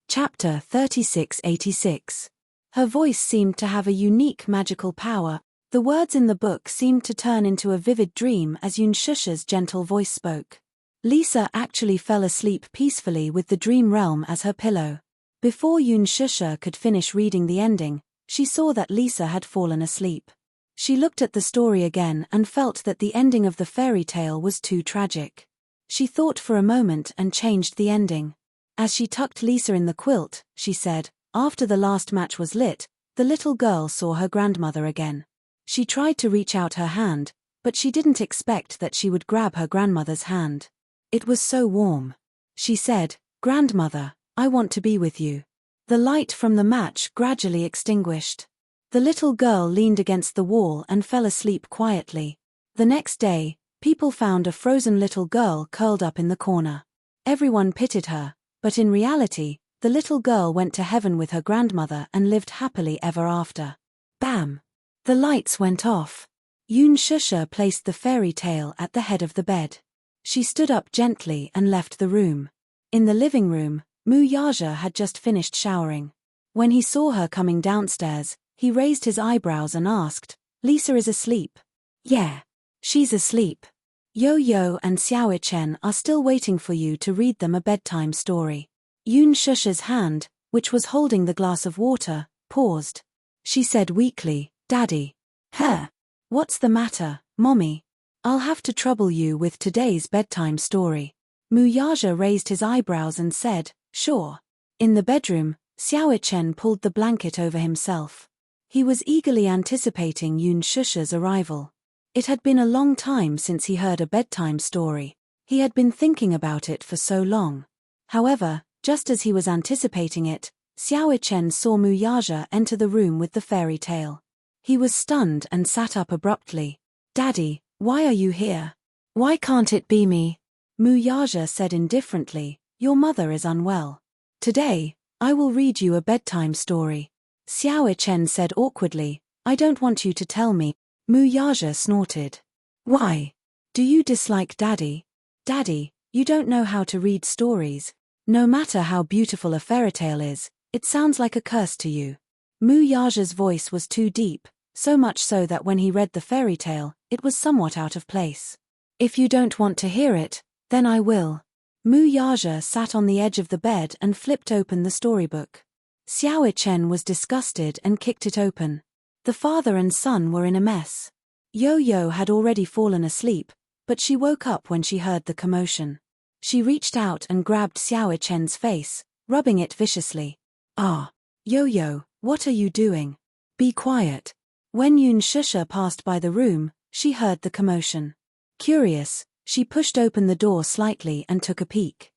Chapter 3686. Her voice seemed to have a unique magical power. The words in the book seemed to turn into a vivid dream as Yun Shusha's gentle voice spoke. Lisa actually fell asleep peacefully with the dream realm as her pillow. Before Yun Shusha could finish reading the ending, she saw that Lisa had fallen asleep. She looked at the story again and felt that the ending of the fairy tale was too tragic. She thought for a moment and changed the ending. As she tucked Lisa in the quilt, she said, After the last match was lit, the little girl saw her grandmother again. She tried to reach out her hand, but she didn't expect that she would grab her grandmother's hand. It was so warm. She said, Grandmother, I want to be with you. The light from the match gradually extinguished. The little girl leaned against the wall and fell asleep quietly. The next day, people found a frozen little girl curled up in the corner. Everyone pitied her, but in reality, the little girl went to heaven with her grandmother and lived happily ever after. Bam! The lights went off. Yun Shusha placed the fairy tale at the head of the bed. She stood up gently and left the room. In the living room, Mu Yaja had just finished showering. When he saw her coming downstairs, he raised his eyebrows and asked, Lisa is asleep? Yeah. She's asleep. Yo-Yo and Xiao Chen are still waiting for you to read them a bedtime story. Yun Shusha's hand, which was holding the glass of water, paused. She said weakly, Daddy. Huh? What's the matter, Mommy? I'll have to trouble you with today's bedtime story. Mu Yaja raised his eyebrows and said, Sure. In the bedroom, Xiao Chen pulled the blanket over himself. He was eagerly anticipating Yun Shusha's arrival. It had been a long time since he heard a bedtime story. He had been thinking about it for so long. However, just as he was anticipating it, Xiao Chen saw Mu Yaja enter the room with the fairy tale. He was stunned and sat up abruptly. Daddy, why are you here? Why can't it be me? Mu Yaja said indifferently, Your mother is unwell. Today, I will read you a bedtime story. Xiao Chen said awkwardly, I don't want you to tell me. Mu Yaja snorted. Why? Do you dislike Daddy? Daddy, you don't know how to read stories. No matter how beautiful a fairy tale is, it sounds like a curse to you. Mu Yaja's voice was too deep, so much so that when he read the fairy tale, it was somewhat out of place. If you don't want to hear it, then I will. Mu Yaja sat on the edge of the bed and flipped open the storybook. Xiao Chen was disgusted and kicked it open. The father and son were in a mess. Yo-Yo had already fallen asleep, but she woke up when she heard the commotion. She reached out and grabbed Xiao Chen's face, rubbing it viciously. Ah! Yo-Yo, what are you doing? Be quiet. When Yun Shusha passed by the room, she heard the commotion. Curious, she pushed open the door slightly and took a peek.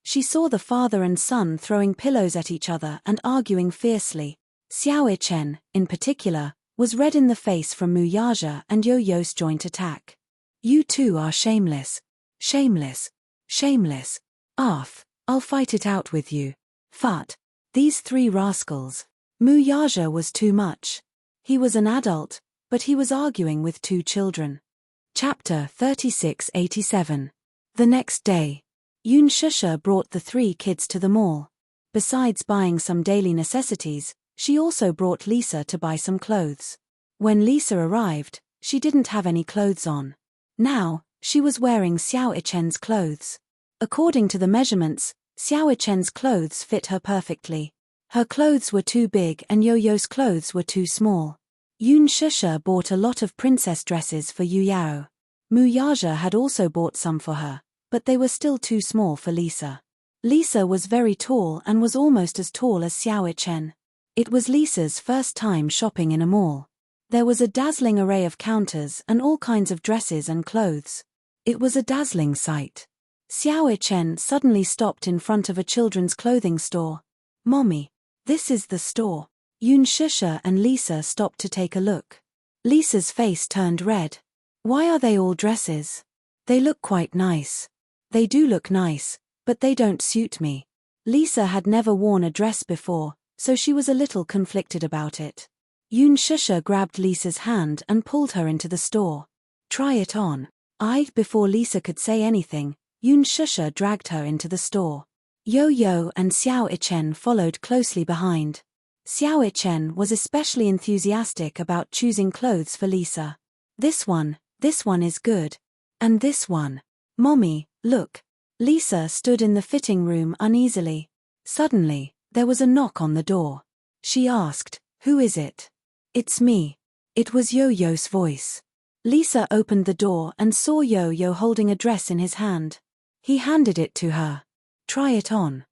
She saw the father and son throwing pillows at each other and arguing fiercely. Xiao Chen, in particular, was red in the face from Mu Yaja and Yo-Yo's joint attack. You two are shameless. Shameless. Shameless. Arf, I'll fight it out with you. Fat. These three rascals. Mu Yaja was too much. He was an adult, but he was arguing with two children. Chapter 3687. The next day, Yoon Shusha brought the three kids to the mall. Besides buying some daily necessities, she also brought Lisa to buy some clothes. When Lisa arrived, she didn't have any clothes on. Now, she was wearing Xiao Ichen's clothes. According to the measurements, Xiao Ichen's clothes fit her perfectly. Her clothes were too big and Yo-Yo's clothes were too small. Yoon Shusha bought a lot of princess dresses for Yu Yao. Mu Yaja had also bought some for her, but they were still too small for Lisa. Lisa was very tall and was almost as tall as Xiao Ichen. It was Lisa's first time shopping in a mall. There was a dazzling array of counters and all kinds of dresses and clothes. It was a dazzling sight. Xiao Ichen suddenly stopped in front of a children's clothing store. "Mommy, this is the store." Yoon Shusha and Lisa stopped to take a look. Lisa's face turned red. "Why are they all dresses? They look quite nice." "They do look nice, but they don't suit me." Lisa had never worn a dress before, so she was a little conflicted about it. Yoon Shusha grabbed Lisa's hand and pulled her into the store. "Try it on." Before Lisa could say anything, Yoon Shusha dragged her into the store. Yo-Yo and Xiao Ichen followed closely behind. Xiao Ichen was especially enthusiastic about choosing clothes for Lisa. This one is good. And this one. Mommy, look." Lisa stood in the fitting room uneasily. Suddenly, there was a knock on the door. She asked, "Who is it?" "It's me." It was Yo-Yo's voice. Lisa opened the door and saw Yo-Yo holding a dress in his hand. He handed it to her. "Try it on."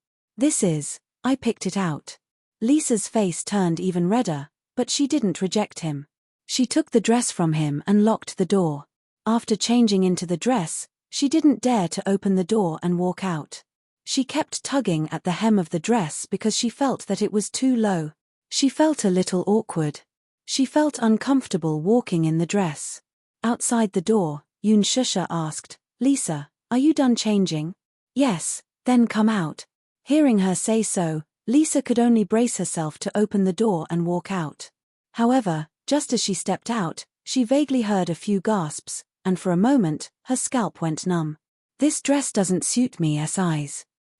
I picked it out." Lisa's face turned even redder, but she didn't reject him. She took the dress from him and locked the door. After changing into the dress, she didn't dare to open the door and walk out. She kept tugging at the hem of the dress because she felt that it was too low. She felt a little awkward. She felt uncomfortable walking in the dress. Outside the door, Yoon Shusha asked, "Lisa, are you done changing?" "Yes." "Then come out." Hearing her say so, Lisa could only brace herself to open the door and walk out. However, just as she stepped out, she vaguely heard a few gasps, and for a moment, her scalp went numb. "This dress doesn't suit me."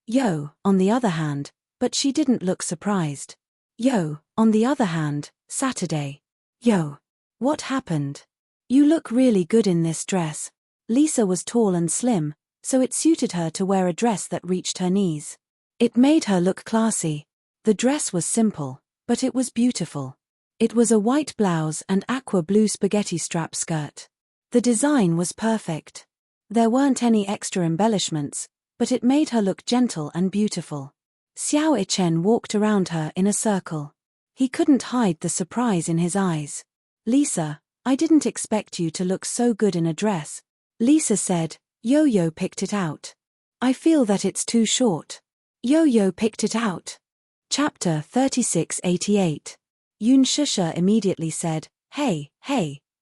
Yo, on the other hand, but she didn't look surprised. Yo, on the other hand, Saturday. "Yo, what happened? You look really good in this dress." Lisa was tall and slim, so it suited her to wear a dress that reached her knees. It made her look classy. The dress was simple, but it was beautiful. It was a white blouse and aqua blue spaghetti strap skirt. The design was perfect. There weren't any extra embellishments, but it made her look gentle and beautiful. Xiao Ichen walked around her in a circle. He couldn't hide the surprise in his eyes. "Lisa, I didn't expect you to look so good in a dress." Lisa said. Yo-Yo picked it out. "I feel that it's too short." Yo-Yo picked it out. Chapter 3688. Yoon Shusha immediately said, Hey,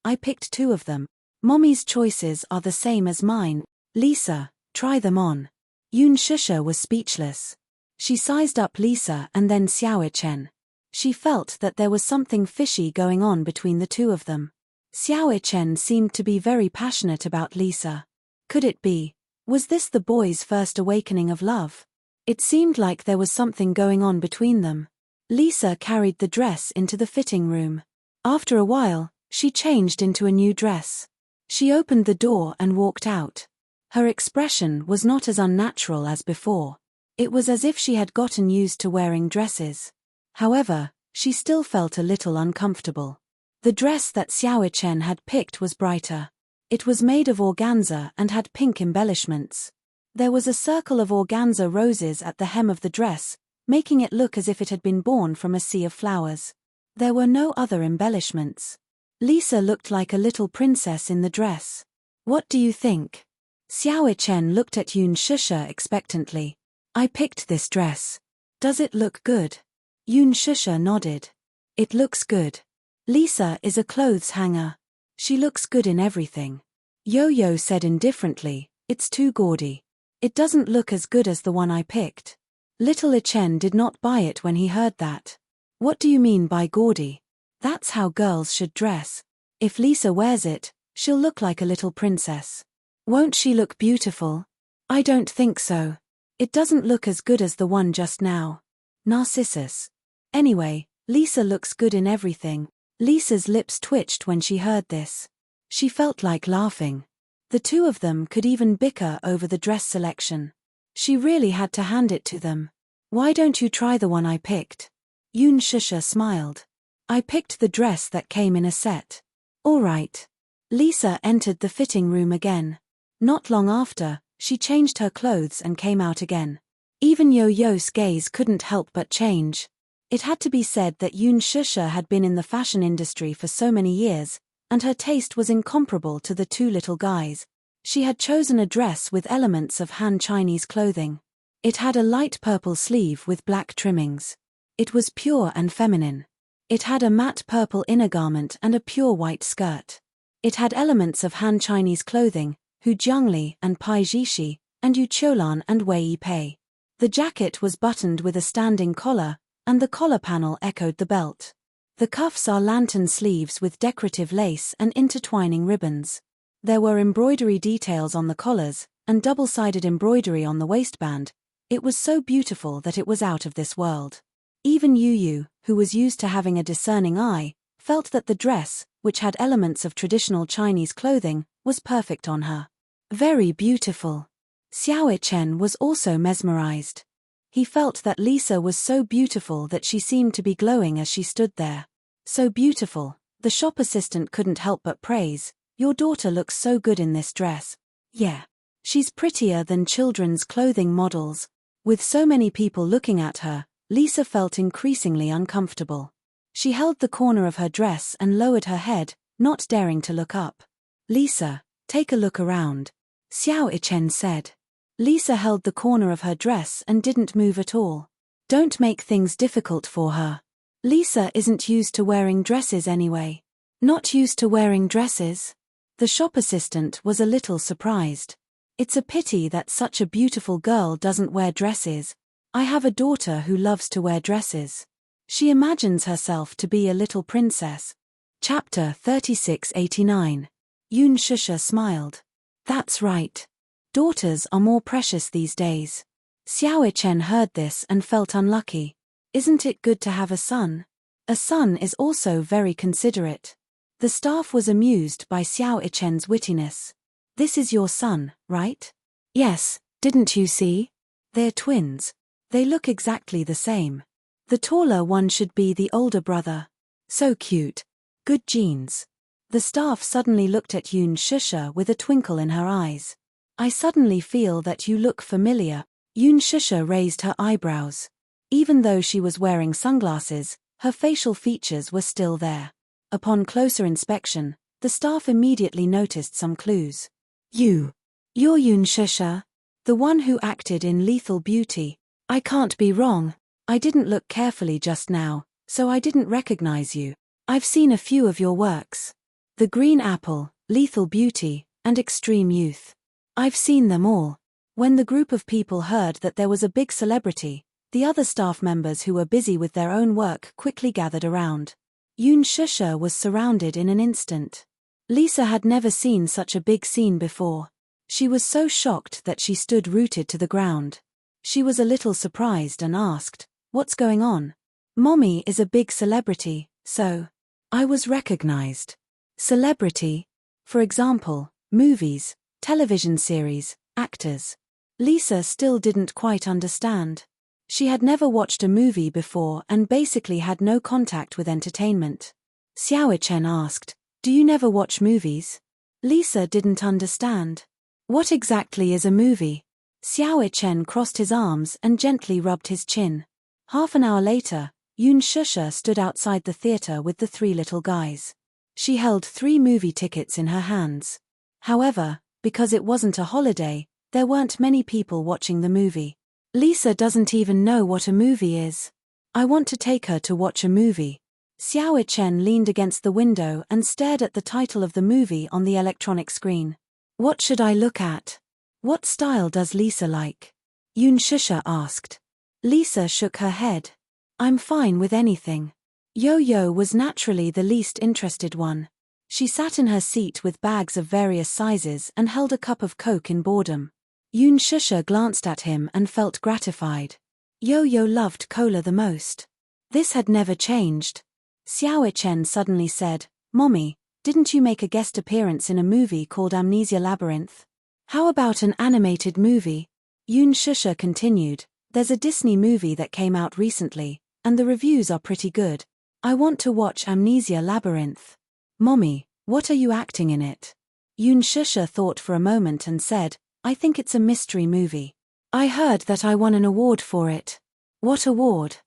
I picked two of them. Mommy's choices are the same as mine. Lisa, try them on." Yoon Shusha was speechless. She sized up Lisa and then Xiao Ichen. She felt that there was something fishy going on between the two of them. Xiao Ichen seemed to be very passionate about Lisa. Could it be? Was this the boy's first awakening of love? It seemed like there was something going on between them. Lisa carried the dress into the fitting room. After a while, she changed into a new dress. She opened the door and walked out. Her expression was not as unnatural as before. It was as if she had gotten used to wearing dresses. However, she still felt a little uncomfortable. The dress that Xiao Ichen had picked was brighter. It was made of organza and had pink embellishments. There was a circle of organza roses at the hem of the dress, making it look as if it had been born from a sea of flowers. There were no other embellishments. Lisa looked like a little princess in the dress. "What do you think?" Xiao Ichen looked at Yoon Shusha expectantly. "I picked this dress. Does it look good?" Yoon Shusha nodded. "It looks good. Lisa is a clothes hanger. She looks good in everything." Yo-Yo said indifferently, "It's too gaudy. It doesn't look as good as the one I picked." Little Ichen did not buy it when he heard that. "What do you mean by gaudy?" That's how girls should dress. If Lisa wears it, she'll look like a little princess. Won't she look beautiful? I don't think so. It doesn't look as good as the one just now. Narcissus. Anyway, Lisa looks good in everything. Lisa's lips twitched when she heard this. She felt like laughing. The two of them could even bicker over the dress selection. She really had to hand it to them. Why don't you try the one I picked? Yoon Shusha smiled. I picked the dress that came in a set. All right. Lisa entered the fitting room again. Not long after, she changed her clothes and came out again. Even Yo-Yo's gaze couldn't help but change. It had to be said that Yoon Shusha had been in the fashion industry for so many years, and her taste was incomparable to the two little guys. She had chosen a dress with elements of Han Chinese clothing. It had a light purple sleeve with black trimmings. It was pure and feminine. It had a matte purple inner garment and a pure white skirt. It had elements of Han Chinese clothing, Hu Jiangli and Pai Jishi, and Yu Cholan and Wei Yipei. The jacket was buttoned with a standing collar, and the collar panel echoed the belt. The cuffs are lantern sleeves with decorative lace and intertwining ribbons. There were embroidery details on the collars, and double-sided embroidery on the waistband. It was so beautiful that it was out of this world. Even Yu, who was used to having a discerning eye, felt that the dress, which had elements of traditional Chinese clothing, was perfect on her. Very beautiful. Xiao Chen was also mesmerized. He felt that Lisa was so beautiful that she seemed to be glowing as she stood there. So beautiful, the shop assistant couldn't help but praise. Your daughter looks so good in this dress. Yeah. She's prettier than children's clothing models. With so many people looking at her, Lisa felt increasingly uncomfortable. She held the corner of her dress and lowered her head, not daring to look up. Lisa, take a look around. Xiao Ichen said. Lisa held the corner of her dress and didn't move at all. Don't make things difficult for her. Lisa isn't used to wearing dresses anyway. Not used to wearing dresses? The shop assistant was a little surprised. It's a pity that such a beautiful girl doesn't wear dresses. I have a daughter who loves to wear dresses. She imagines herself to be a little princess. Chapter 3689. Yoon Shusha smiled. That's right. Daughters are more precious these days. Xiao Chen heard this and felt unlucky. Isn't it good to have a son? A son is also very considerate. The staff was amused by Xiao Chen's wittiness. This is your son, right? Yes, didn't you see? They're twins. They look exactly the same. The taller one should be the older brother. So cute. Good genes. The staff suddenly looked at Yoon Shusha with a twinkle in her eyes. I suddenly feel that you look familiar. Yoon Shusha raised her eyebrows. Even though she was wearing sunglasses, her facial features were still there. Upon closer inspection, the staff immediately noticed some clues. You're Yoon Shusha, the one who acted in Lethal Beauty. I can't be wrong. I didn't look carefully just now, so I didn't recognize you. I've seen a few of your works. The Green Apple, Lethal Beauty, and Extreme Youth. I've seen them all. When the group of people heard that there was a big celebrity, the other staff members who were busy with their own work quickly gathered around. Yoon Shusha was surrounded in an instant. Lisa had never seen such a big scene before. She was so shocked that she stood rooted to the ground. She was a little surprised and asked, "What's going on?" "Mommy is a big celebrity, so I was recognized." Celebrity? For example, movies, television series, actors. Lisa still didn't quite understand. She had never watched a movie before and basically had no contact with entertainment. Xiao Chen asked, "Do you never watch movies?" Lisa didn't understand. What exactly is a movie? Xiao Chen crossed his arms and gently rubbed his chin. Half an hour later, Yoon Shusha stood outside the theater with the three little guys. She held 3 movie tickets in her hands. However, because it wasn't a holiday, there weren't many people watching the movie. Lisa doesn't even know what a movie is. I want to take her to watch a movie. Xiao Chen leaned against the window and stared at the title of the movie on the electronic screen. What should I look at? What style does Lisa like? Yoon Shusha asked. Lisa shook her head. I'm fine with anything. Yo-Yo was naturally the least interested one. She sat in her seat with bags of various sizes and held a cup of Coke in boredom. Yoon Shusha glanced at him and felt gratified. Yo-Yo loved cola the most. This had never changed. Xiao Chen suddenly said, "Mommy, didn't you make a guest appearance in a movie called Amnesia Labyrinth? How about an animated movie?" Yoon Shusha continued, "There's a Disney movie that came out recently, and the reviews are pretty good. I want to watch Amnesia Labyrinth." "Mommy, what are you acting in it?" Yoon Shusha thought for a moment and said, "I think it's a mystery movie. I heard that I won an award for it." "What award?"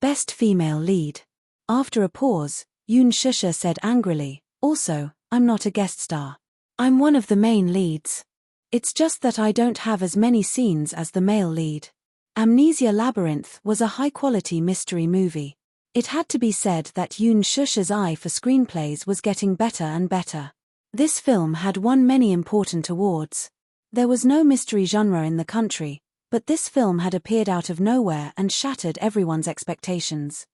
"Best Female Lead." After a pause, Yoon Shusha said angrily, "Also, I'm not a guest star. I'm one of the main leads. It's just that I don't have as many scenes as the male lead." Amnesia Labyrinth was a high-quality mystery movie. It had to be said that Yoon Shusha's eye for screenplays was getting better and better. This film had won many important awards. There was no mystery genre in the country, but this film had appeared out of nowhere and shattered everyone's expectations.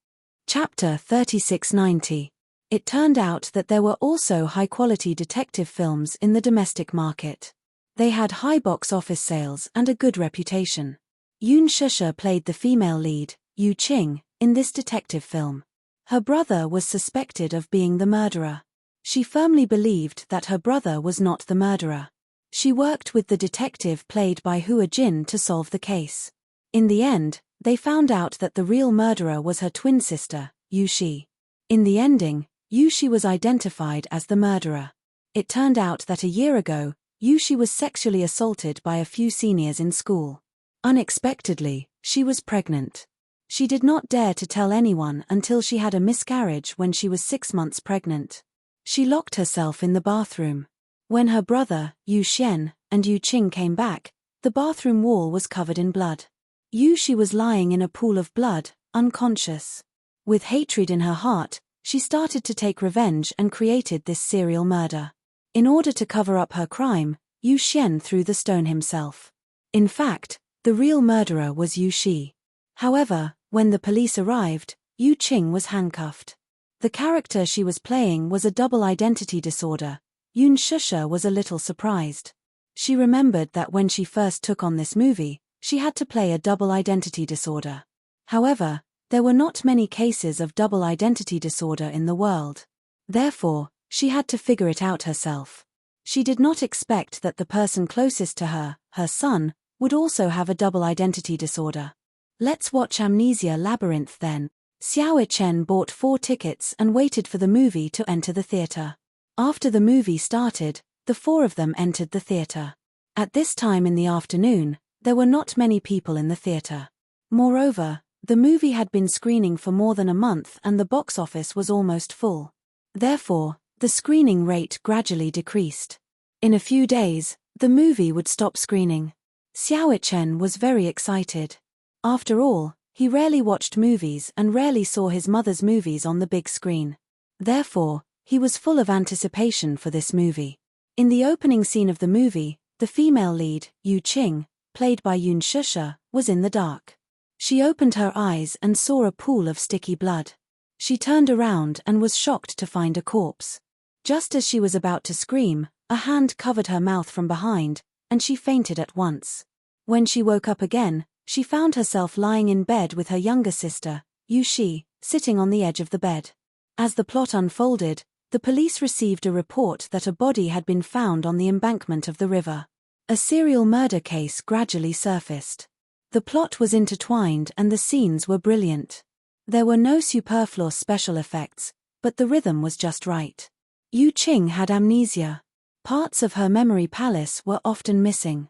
Chapter 3690. It turned out that there were also high-quality detective films in the domestic market. They had high box office sales and a good reputation. Yoon Shusha played the female lead, Yu Ching, in this detective film. Her brother was suspected of being the murderer. She firmly believed that her brother was not the murderer. She worked with the detective played by Hua Jin to solve the case. In the end, they found out that the real murderer was her twin sister, Yu Shi. In the ending, Yu Shi was identified as the murderer. It turned out that a year ago, Yu Shi was sexually assaulted by a few seniors in school. Unexpectedly, she was pregnant. She did not dare to tell anyone until she had a miscarriage when she was 6 months pregnant. She locked herself in the bathroom. When her brother, Yu Xian, and Yu Qing came back, the bathroom wall was covered in blood. Yu Shi was lying in a pool of blood, unconscious. With hatred in her heart, she started to take revenge and created this serial murder. In order to cover up her crime, Yu Xian threw the stone himself. In fact, the real murderer was Yu Shi. However, when the police arrived, Yu Qing was handcuffed. The character she was playing was a double identity disorder. Yoon Shusha was a little surprised. She remembered that when she first took on this movie, she had to play a double identity disorder. However, there were not many cases of double identity disorder in the world. Therefore, she had to figure it out herself. She did not expect that the person closest to her, her son, would also have a double identity disorder. "Let's watch Amnesia Labyrinth then." Xiao Chen bought 4 tickets and waited for the movie to enter the theater. After the movie started, the 4 of them entered the theater. At this time in the afternoon, there were not many people in the theater. Moreover, the movie had been screening for more than a month and the box office was almost full. Therefore, the screening rate gradually decreased. In a few days, the movie would stop screening. Xiao Chen was very excited. After all, he rarely watched movies and rarely saw his mother's movies on the big screen. Therefore, he was full of anticipation for this movie. In the opening scene of the movie, the female lead, Yu Qing, played by Yoon Shusha, was in the dark. She opened her eyes and saw a pool of sticky blood. She turned around and was shocked to find a corpse. Just as she was about to scream, a hand covered her mouth from behind, and she fainted at once. When she woke up again, she found herself lying in bed with her younger sister, Yu Shi, sitting on the edge of the bed. As the plot unfolded, the police received a report that a body had been found on the embankment of the river. A serial murder case gradually surfaced. The plot was intertwined and the scenes were brilliant. There were no superfluous special effects, but the rhythm was just right. Yu Qing had amnesia. Parts of her memory palace were often missing.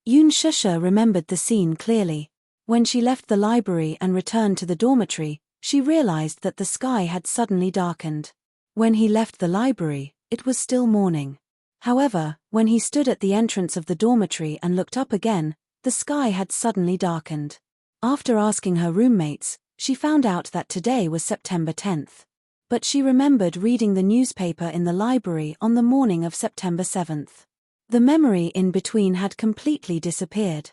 Yoon Shusha remembered the scene clearly. When she left the library and returned to the dormitory, she realized that the sky had suddenly darkened. When he left the library, it was still morning. However, when he stood at the entrance of the dormitory and looked up again, the sky had suddenly darkened. After asking her roommates, she found out that today was September 10th. But she remembered reading the newspaper in the library on the morning of September 7th. The memory in between had completely disappeared.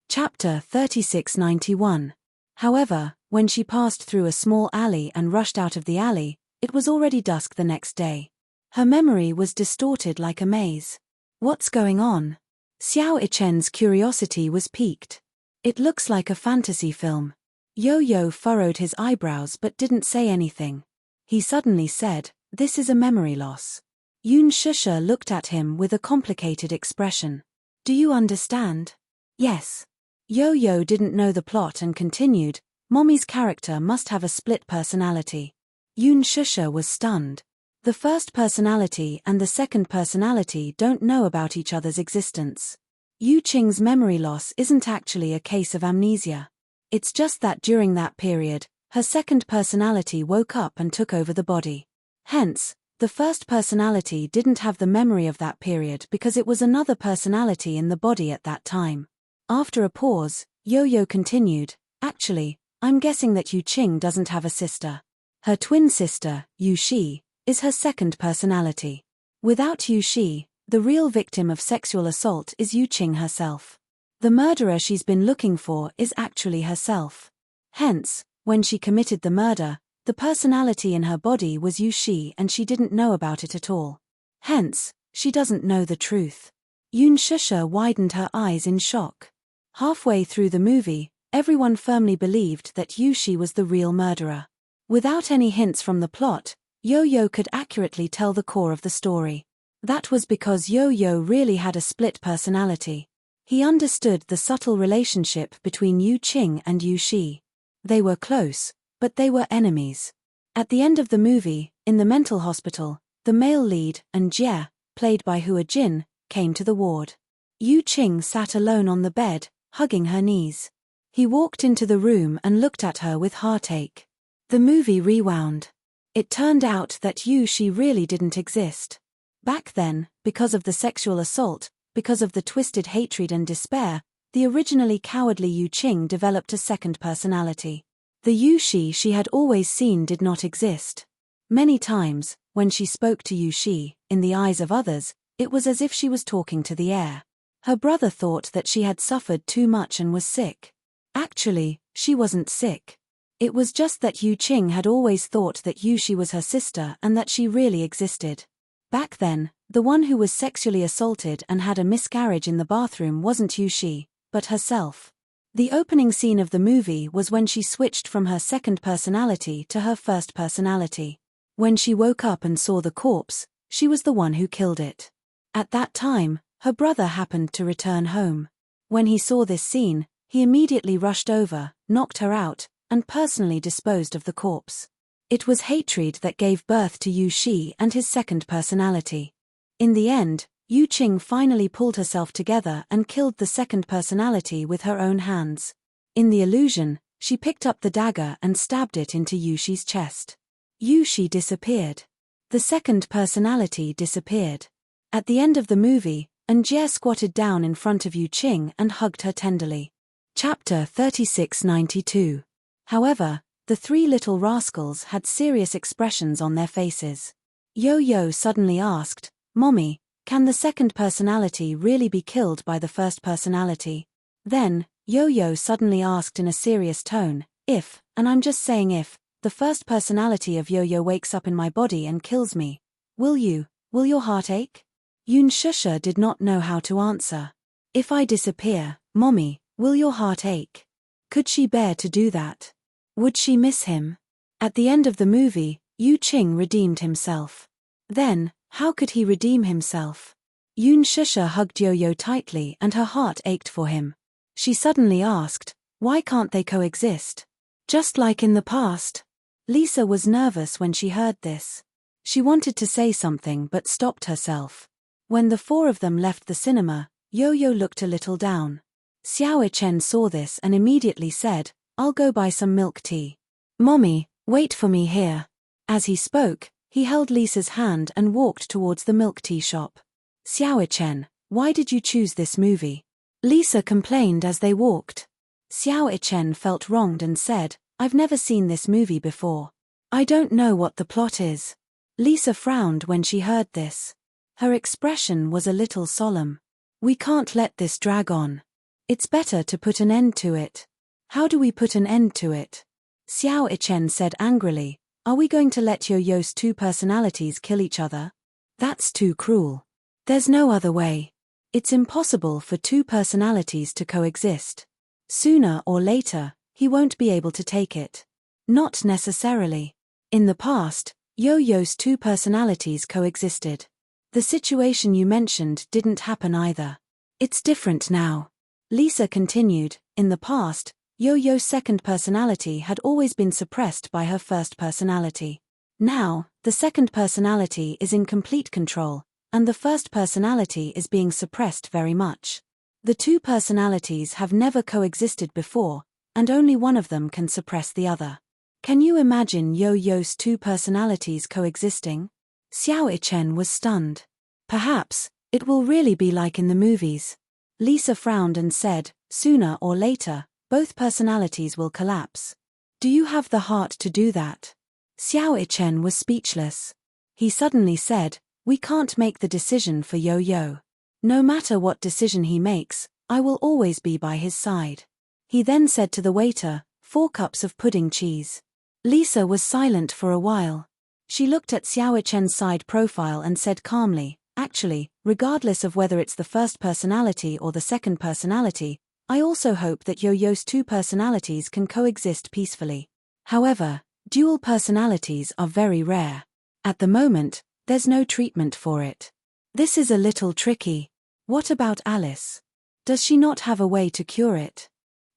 Chapter 3691. However, when she passed through a small alley and rushed out of the alley, it was already dusk the next day. Her memory was distorted like a maze. What's going on? Xiao Ichen's curiosity was piqued. It looks like a fantasy film. Yo-Yo furrowed his eyebrows but didn't say anything. He suddenly said, "This is a memory loss." Yun Shusha looked at him with a complicated expression. "Do you understand?" "Yes." Yo-Yo didn't know the plot and continued, "Mommy's character must have a split personality." Yun Shusha was stunned. The first personality and the second personality don't know about each other's existence. Yu Qing's memory loss isn't actually a case of amnesia. It's just that during that period, her second personality woke up and took over the body. Hence, the first personality didn't have the memory of that period because it was another personality in the body at that time. After a pause, Yo-Yo continued, "Actually, I'm guessing that Yu Qing doesn't have a sister. Her twin sister, Yu Shi, is her second personality. Without Yu Shi, the real victim of sexual assault is Yu Qing herself. The murderer she's been looking for is actually herself. Hence, when she committed the murder, the personality in her body was Yu Shi and she didn't know about it at all. Hence, she doesn't know the truth." Yun Shusha widened her eyes in shock. Halfway through the movie, everyone firmly believed that Yu Shi was the real murderer. Without any hints from the plot, Yo-Yo could accurately tell the core of the story. That was because Yo-Yo really had a split personality. He understood the subtle relationship between Yu Qing and Yu Shi. They were close, but they were enemies. At the end of the movie, in the mental hospital, the male lead, Jie, played by Hua Jin, came to the ward. Yu Qing sat alone on the bed, hugging her knees. He walked into the room and looked at her with heartache. The movie rewound. It turned out that Yu Shi really didn't exist. Back then, because of the sexual assault, because of the twisted hatred and despair, the originally cowardly Yu Qing developed a second personality. The Yu Shi she had always seen did not exist. Many times, when she spoke to Yu Shi, in the eyes of others, it was as if she was talking to the air. Her brother thought that she had suffered too much and was sick. Actually, she wasn't sick. It was just that Yu Qing had always thought that Yu Shi was her sister and that she really existed. Back then, the one who was sexually assaulted and had a miscarriage in the bathroom wasn't Yu Shi, but herself. The opening scene of the movie was when she switched from her second personality to her first personality. When she woke up and saw the corpse, she was the one who killed it. At that time, her brother happened to return home. When he saw this scene, he immediately rushed over, knocked her out, and personally disposed of the corpse. It was hatred that gave birth to Yu Shi and his second personality. In the end, Yu Qing finally pulled herself together and killed the second personality with her own hands. In the illusion, she picked up the dagger and stabbed it into Yu Shi's chest. Yu Shi disappeared. The second personality disappeared. At the end of the movie, Jie squatted down in front of Yu Qing and hugged her tenderly. Chapter 3692. However, the three little rascals had serious expressions on their faces. Yo-Yo suddenly asked, "Mommy, can the second personality really be killed by the first personality?" Then, Yo-Yo suddenly asked in a serious tone, "If, and I'm just saying if, the first personality of Yo-Yo wakes up in my body and kills me, will your heart ache?" Yun Shusha did not know how to answer. "If I disappear, Mommy, will your heart ache?" Could she bear to do that? Would she miss him? At the end of the movie, Yu Qing redeemed himself. Then, how could he redeem himself? Yun Shusha hugged Yo-Yo tightly and her heart ached for him. She suddenly asked, "Why can't they coexist? Just like in the past?" Lisa was nervous when she heard this. She wanted to say something but stopped herself. When the four of them left the cinema, Yo-Yo looked a little down. Xiao Chen saw this and immediately said, "I'll go buy some milk tea. Mommy, wait for me here." As he spoke, he held Lisa's hand and walked towards the milk tea shop. "Xiao Chen, why did you choose this movie?" Lisa complained as they walked. Xiao Chen felt wronged and said, "I've never seen this movie before. I don't know what the plot is." Lisa frowned when she heard this. Her expression was a little solemn. "We can't let this drag on. It's better to put an end to it." How do we put an end to it? Xiao Ichen said angrily. Are we going to let Yo-Yo's two personalities kill each other? That's too cruel. There's no other way. It's impossible for two personalities to coexist. Sooner or later, he won't be able to take it. Not necessarily. In the past, Yo-Yo's two personalities coexisted. The situation you mentioned didn't happen either. It's different now. Lisa continued. In the past, Yo-Yo's second personality had always been suppressed by her first personality. Now, the second personality is in complete control, and the first personality is being suppressed very much. The two personalities have never coexisted before, and only one of them can suppress the other. Can you imagine Yo-Yo's two personalities coexisting? Xiao Ichen was stunned. Perhaps, it will really be like in the movies. Lisa frowned and said, sooner or later, both personalities will collapse. Do you have the heart to do that? Xiao Ichen was speechless. He suddenly said, we can't make the decision for Yo-Yo. No matter what decision he makes, I will always be by his side. He then said to the waiter, 4 cups of pudding cheese. Lisa was silent for a while. She looked at Xiao Ichen's side profile and said calmly, actually, regardless of whether it's the first personality or the second personality, I also hope that Yo-Yo's two personalities can coexist peacefully. However, dual personalities are very rare. At the moment, there's no treatment for it. This is a little tricky. What about Alice? Does she not have a way to cure it?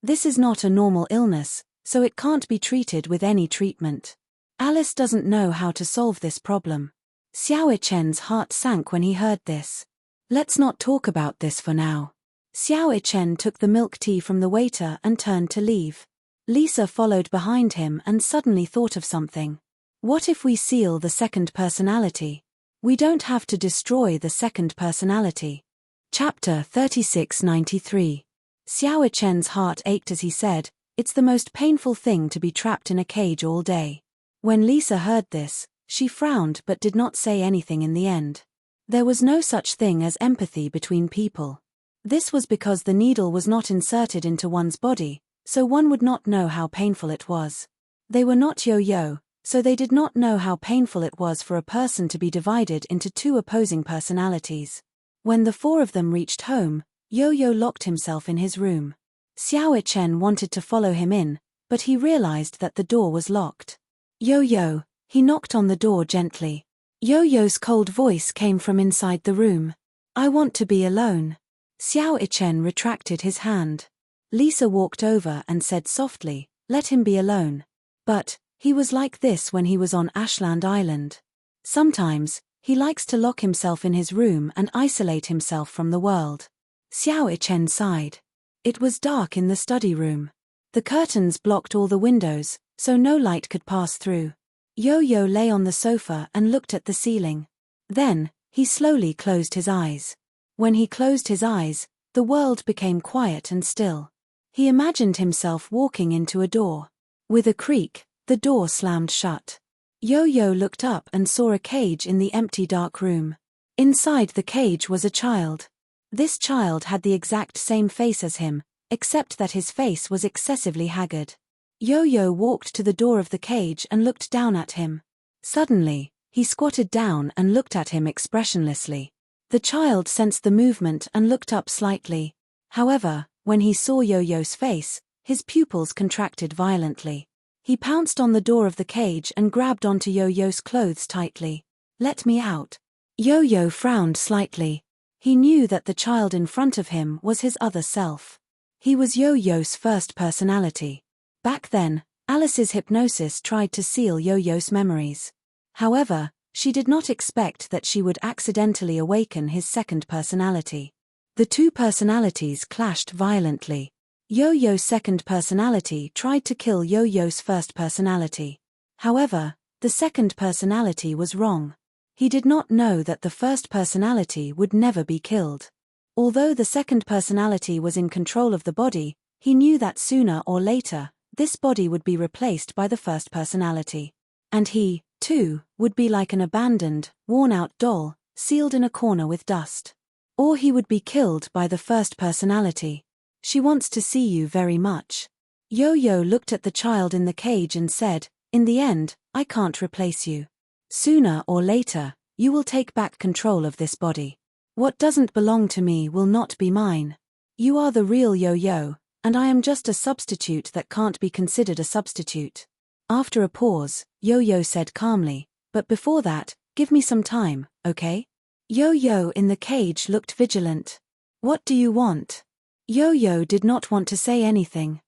This is not a normal illness, so it can't be treated with any treatment. Alice doesn't know how to solve this problem. Xiao Ichen's heart sank when he heard this. Let's not talk about this for now. Xiao Ichen took the milk tea from the waiter and turned to leave. Lisa followed behind him and suddenly thought of something. What if we seal the second personality? We don't have to destroy the second personality. Chapter 3693. Xiao Ichen's heart ached as he said, it's the most painful thing to be trapped in a cage all day. When Lisa heard this, she frowned but did not say anything in the end. There was no such thing as empathy between people. This was because the needle was not inserted into one's body, so one would not know how painful it was. They were not Yo-Yo, so they did not know how painful it was for a person to be divided into two opposing personalities. When the 4 of them reached home, Yo-Yo locked himself in his room. Xiao Ichen wanted to follow him in, but he realized that the door was locked. Yo-Yo, he knocked on the door gently. Yo-Yo's cold voice came from inside the room. I want to be alone. Xiao Ichen retracted his hand. Lisa walked over and said softly, let him be alone. But, he was like this when he was on Ashland Island. Sometimes, he likes to lock himself in his room and isolate himself from the world. Xiao Ichen sighed. It was dark in the study room. The curtains blocked all the windows, so no light could pass through. Yo-Yo lay on the sofa and looked at the ceiling. Then, he slowly closed his eyes. When he closed his eyes, the world became quiet and still. He imagined himself walking into a door. With a creak, the door slammed shut. Yo-Yo looked up and saw a cage in the empty dark room. Inside the cage was a child. This child had the exact same face as him, except that his face was excessively haggard. Yo-Yo walked to the door of the cage and looked down at him. Suddenly, he squatted down and looked at him expressionlessly. The child sensed the movement and looked up slightly. However, when he saw Yo-Yo's face, his pupils contracted violently. He pounced on the door of the cage and grabbed onto Yo-Yo's clothes tightly. Let me out. Yo-Yo frowned slightly. He knew that the child in front of him was his other self. He was Yo-Yo's first personality. Back then, Alice's hypnosis tried to seal Yo-Yo's memories. However, she did not expect that she would accidentally awaken his second personality. The two personalities clashed violently. Yo-Yo's second personality tried to kill Yo-Yo's first personality. However, the second personality was wrong. He did not know that the first personality would never be killed. Although the second personality was in control of the body, he knew that sooner or later, this body would be replaced by the first personality. And he, too, would be like an abandoned, worn-out doll, sealed in a corner with dust. Or he would be killed by the first personality. She wants to see you very much. Yo-Yo looked at the child in the cage and said, "In the end, I can't replace you. Sooner or later, you will take back control of this body. What doesn't belong to me will not be mine. You are the real Yo-Yo, and I am just a substitute that can't be considered a substitute." After a pause, Yo-Yo said calmly, "But before that, give me some time, okay?" Yo-Yo in the cage looked vigilant. "What do you want?" Yo-Yo did not want to say anything.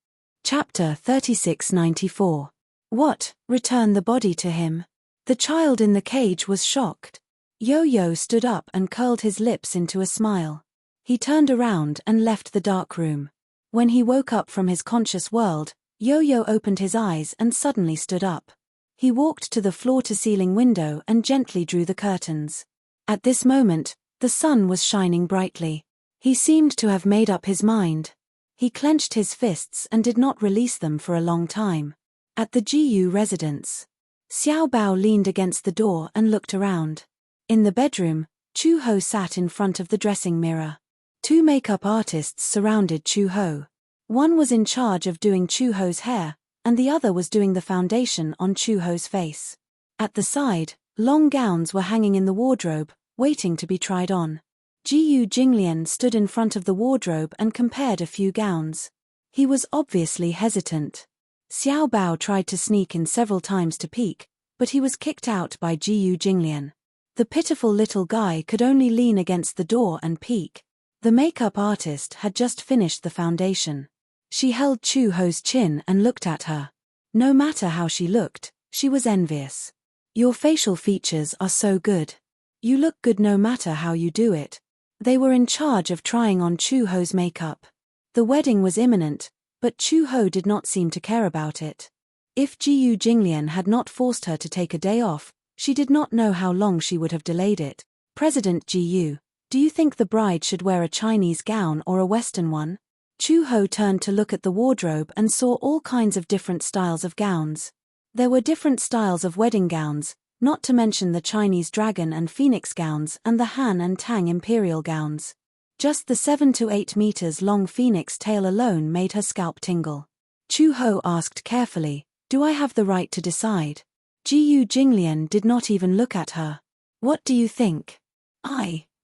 Chapter 3694. "What, return the body to him?" The child in the cage was shocked. Yo-Yo stood up and curled his lips into a smile. He turned around and left the dark room. When he woke up from his conscious world, Yo-Yo opened his eyes and suddenly stood up. He walked to the floor-to-ceiling window and gently drew the curtains. At this moment, the sun was shining brightly. He seemed to have made up his mind. He clenched his fists and did not release them for a long time. At the GU residence, Xiao Bao leaned against the door and looked around. In the bedroom, Chu Ho sat in front of the dressing mirror. Two makeup artists surrounded Chu Ho. One was in charge of doing Chu Ho's hair, and the other was doing the foundation on Chu Ho's face. At the side, long gowns were hanging in the wardrobe, waiting to be tried on. Gu Jinglian stood in front of the wardrobe and compared a few gowns. He was obviously hesitant. Xiao Bao tried to sneak in several times to peek, but he was kicked out by Gu Jinglian. The pitiful little guy could only lean against the door and peek. The makeup artist had just finished the foundation. She held Chu Ho's chin and looked at her. No matter how she looked, she was envious. "Your facial features are so good. You look good no matter how you do it." They were in charge of trying on Chu Ho's makeup. The wedding was imminent, but Chu Ho did not seem to care about it. If Gu Jinglian had not forced her to take a day off, she did not know how long she would have delayed it. "President Gu, do you think the bride should wear a Chinese gown or a Western one?" Chu Ho turned to look at the wardrobe and saw all kinds of different styles of gowns. There were different styles of wedding gowns, not to mention the Chinese dragon and phoenix gowns and the Han and Tang imperial gowns. Just the 7 to 8 meters long phoenix tail alone made her scalp tingle. Chu Ho asked carefully, "Do I have the right to decide?" Gu Jinglian did not even look at her. "What do you think?"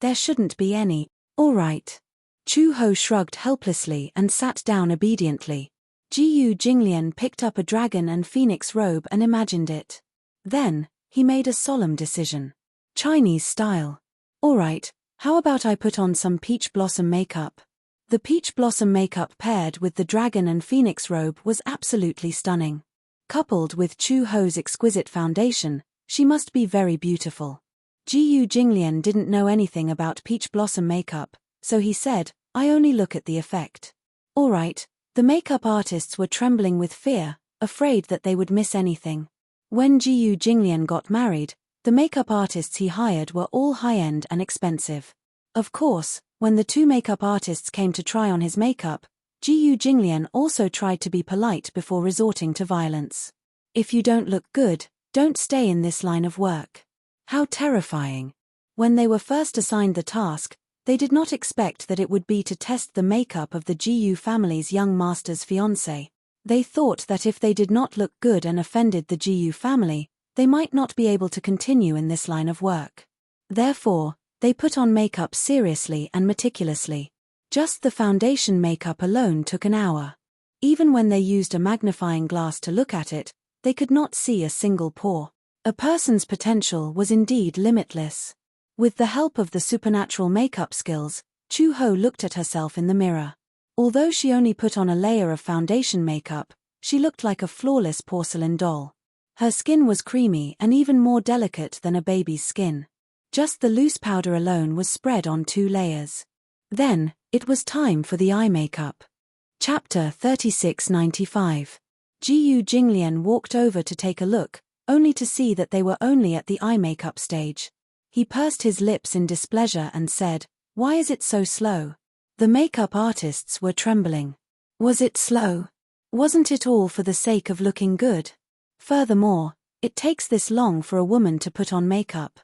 There shouldn't be any." "All right." Chu Ho shrugged helplessly and sat down obediently. Gu Jinglian picked up a dragon and phoenix robe and imagined it. Then, he made a solemn decision. "Chinese style. All right, how about I put on some peach blossom makeup?" The peach blossom makeup paired with the dragon and phoenix robe was absolutely stunning. Coupled with Chu Ho's exquisite foundation, she must be very beautiful. Gu Jinglian didn't know anything about peach blossom makeup, so he said, "I only look at the effect." All right, the makeup artists were trembling with fear, afraid that they would miss anything. When Gu Jinglian got married, the makeup artists he hired were all high-end and expensive. Of course, when the two makeup artists came to try on his makeup, Gu Jinglian also tried to be polite before resorting to violence. "If you don't look good, don't stay in this line of work." How terrifying. When they were first assigned the task, they did not expect that it would be to test the makeup of the Gu family's young master's fiancé. They thought that if they did not look good and offended the Gu family, they might not be able to continue in this line of work. Therefore, they put on makeup seriously and meticulously. Just the foundation makeup alone took an hour. Even when they used a magnifying glass to look at it, they could not see a single pore. A person's potential was indeed limitless. With the help of the supernatural makeup skills, Chu Ho looked at herself in the mirror. Although she only put on a layer of foundation makeup, she looked like a flawless porcelain doll. Her skin was creamy and even more delicate than a baby's skin. Just the loose powder alone was spread on 2 layers. Then, it was time for the eye makeup. Chapter 3695. Gu Jinglian walked over to take a look, only to see that they were only at the eye makeup stage. He pursed his lips in displeasure and said, "Why is it so slow?" The makeup artists were trembling. Was it slow? Wasn't it all for the sake of looking good? Furthermore, it takes this long for a woman to put on makeup.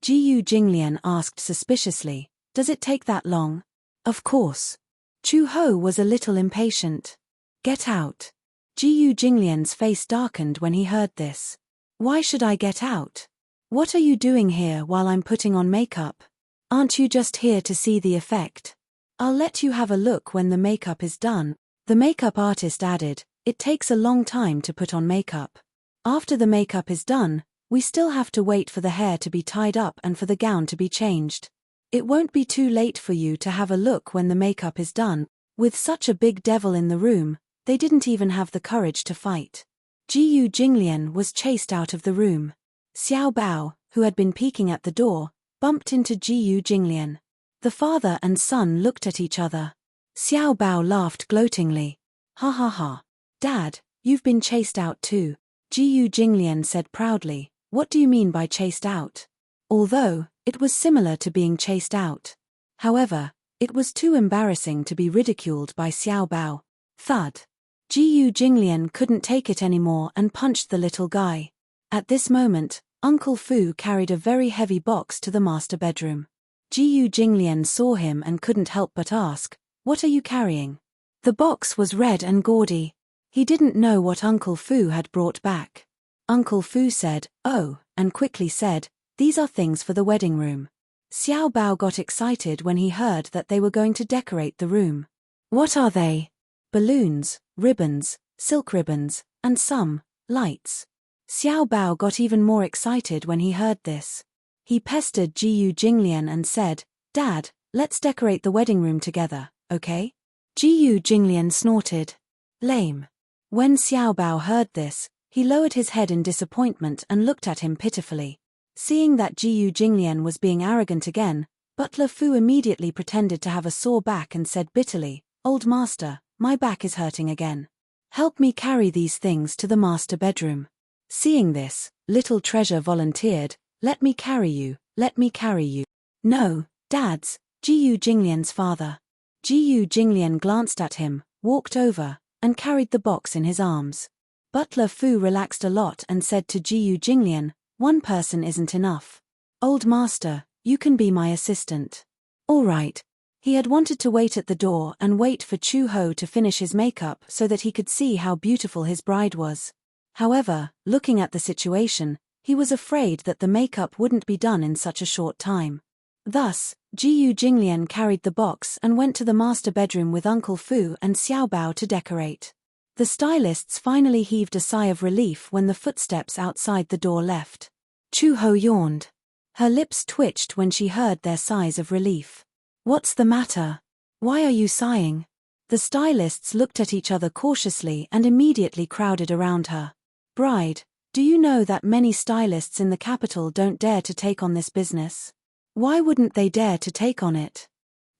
Gu Jinglian asked suspiciously, "Does it take that long?" "Of course." Chu Ho was a little impatient. "Get out." Ji Jinglian's face darkened when he heard this. Why should I get out? What are you doing here while I'm putting on makeup? Aren't you just here to see the effect? I'll let you have a look when the makeup is done. The makeup artist added, it takes a long time to put on makeup. After the makeup is done, we still have to wait for the hair to be tied up and for the gown to be changed. It won't be too late for you to have a look when the makeup is done. With such a big devil in the room, they didn't even have the courage to fight. Ji Jinglian was chased out of the room. Xiao Bao, who had been peeking at the door, bumped into Ji Jinglian. The father and son looked at each other. Xiao Bao laughed gloatingly. Ha ha ha. Dad, you've been chased out too. Ji Jinglian said proudly, what do you mean by chased out? Although, it was similar to being chased out. However, it was too embarrassing to be ridiculed by Xiao Bao. Thud. Ji Jinglian couldn't take it anymore and punched the little guy. At this moment, Uncle Fu carried a very heavy box to the master bedroom. Ji Jinglian saw him and couldn't help but ask, what are you carrying? The box was red and gaudy. He didn't know what Uncle Fu had brought back. Uncle Fu said, oh, and quickly said, these are things for the wedding room. Xiao Bao got excited when he heard that they were going to decorate the room. What are they? Balloons, ribbons, silk ribbons, and some lights. Xiao Bao got even more excited when he heard this. He pestered Ji Jinglian and said, Dad, let's decorate the wedding room together, okay? Ji Jinglian snorted. Lame. When Xiao Bao heard this, he lowered his head in disappointment and looked at him pitifully. Seeing that Ji Jinglian was being arrogant again, Butler Fu immediately pretended to have a sore back and said bitterly, Old master, my back is hurting again. Help me carry these things to the master bedroom. Seeing this, Little Treasure volunteered, let me carry you, let me carry you. No, Dad's, Ji Jinglian's father. Ji Jinglian glanced at him, walked over, and carried the box in his arms. Butler Fu relaxed a lot and said to Ji Jinglian, one person isn't enough. Old master, you can be my assistant. All right. He had wanted to wait at the door and wait for Chu Ho to finish his makeup so that he could see how beautiful his bride was. However, looking at the situation, he was afraid that the makeup wouldn't be done in such a short time. Thus, Ji Jinglian carried the box and went to the master bedroom with Uncle Fu and Xiao Bao to decorate. The stylists finally heaved a sigh of relief when the footsteps outside the door left. Chu Ho yawned. Her lips twitched when she heard their sighs of relief. What's the matter? Why are you sighing? The stylists looked at each other cautiously and immediately crowded around her. Bride, do you know that many stylists in the capital don't dare to take on this business? Why wouldn't they dare to take on it?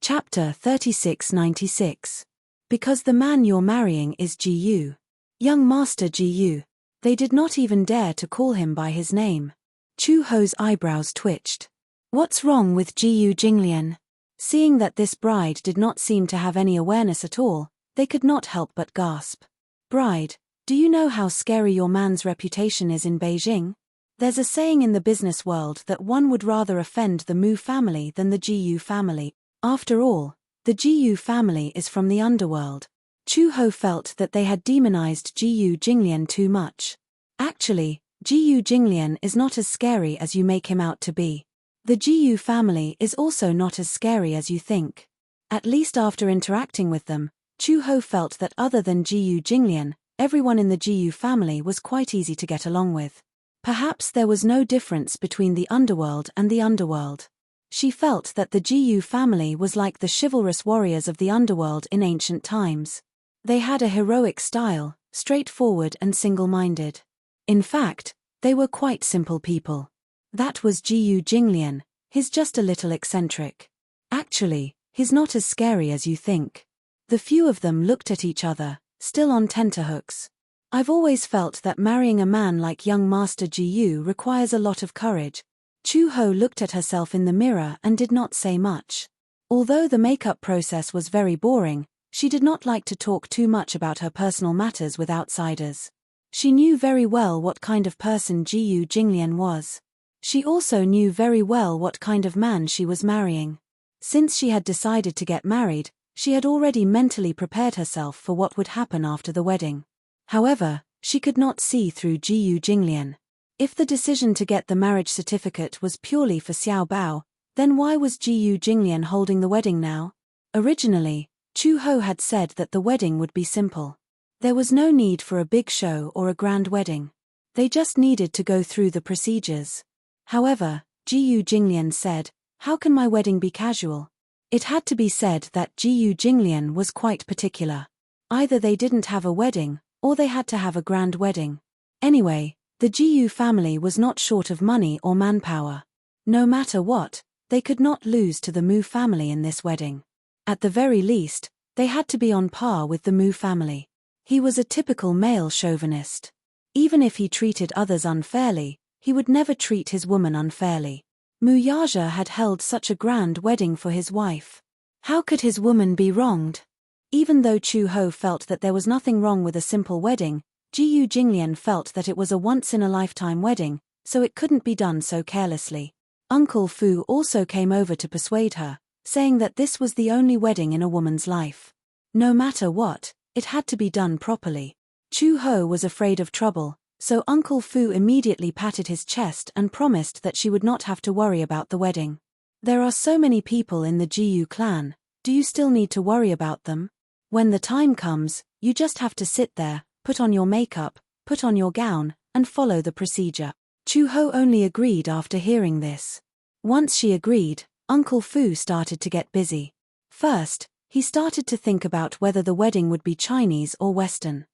Chapter 3696. Because the man you're marrying is Ji. Young Master Ji. They did not even dare to call him by his name. Chu Ho's eyebrows twitched. What's wrong with Ji Jinglian? Seeing that this bride did not seem to have any awareness at all, they could not help but gasp. Bride, do you know how scary your man's reputation is in Beijing? There's a saying in the business world that one would rather offend the Mu family than the Ji family. After all, the Ji family is from the underworld. Chu Ho felt that they had demonized Ji Jinglian too much. Actually, Ji Jinglian is not as scary as you make him out to be. The Ji family is also not as scary as you think. At least after interacting with them, Chu Ho felt that other than Ji Jinglian, everyone in the Ji family was quite easy to get along with. Perhaps there was no difference between the underworld and the underworld. She felt that the Ji family was like the chivalrous warriors of the underworld in ancient times. They had a heroic style, straightforward and single-minded. In fact, they were quite simple people. That was Ji Jinglian, he's just a little eccentric. Actually, he's not as scary as you think. The few of them looked at each other, still on tenterhooks. I've always felt that marrying a man like young Master Ji requires a lot of courage. Chu Ho looked at herself in the mirror and did not say much. Although the makeup process was very boring, she did not like to talk too much about her personal matters with outsiders. She knew very well what kind of person Ji Jinglian was. She also knew very well what kind of man she was marrying. Since she had decided to get married, she had already mentally prepared herself for what would happen after the wedding. However, she could not see through Jiyu Jinglian. If the decision to get the marriage certificate was purely for Xiao Bao, then why was Jiyu Jinglian holding the wedding now? Originally, Chu Ho had said that the wedding would be simple. There was no need for a big show or a grand wedding. They just needed to go through the procedures. However, Jiyu Jinglian said, "How can my wedding be casual?" It had to be said that Jiyu Jinglian was quite particular. Either they didn't have a wedding, or they had to have a grand wedding. Anyway, the Jiyu family was not short of money or manpower. No matter what, they could not lose to the Mu family in this wedding. At the very least, they had to be on par with the Mu family. He was a typical male chauvinist. Even if he treated others unfairly, he would never treat his woman unfairly. Mu Yaja had held such a grand wedding for his wife. How could his woman be wronged? Even though Chu Ho felt that there was nothing wrong with a simple wedding, Jiyu Jinglian felt that it was a once-in-a-lifetime wedding, so it couldn't be done so carelessly. Uncle Fu also came over to persuade her, saying that this was the only wedding in a woman's life. No matter what, it had to be done properly. Chu Ho was afraid of trouble, so Uncle Fu immediately patted his chest and promised that she would not have to worry about the wedding. There are so many people in the Jiyu clan, do you still need to worry about them? When the time comes, you just have to sit there, put on your makeup, put on your gown, and follow the procedure. Chu Ho only agreed after hearing this. Once she agreed, Uncle Fu started to get busy. First, he started to think about whether the wedding would be Chinese or Western.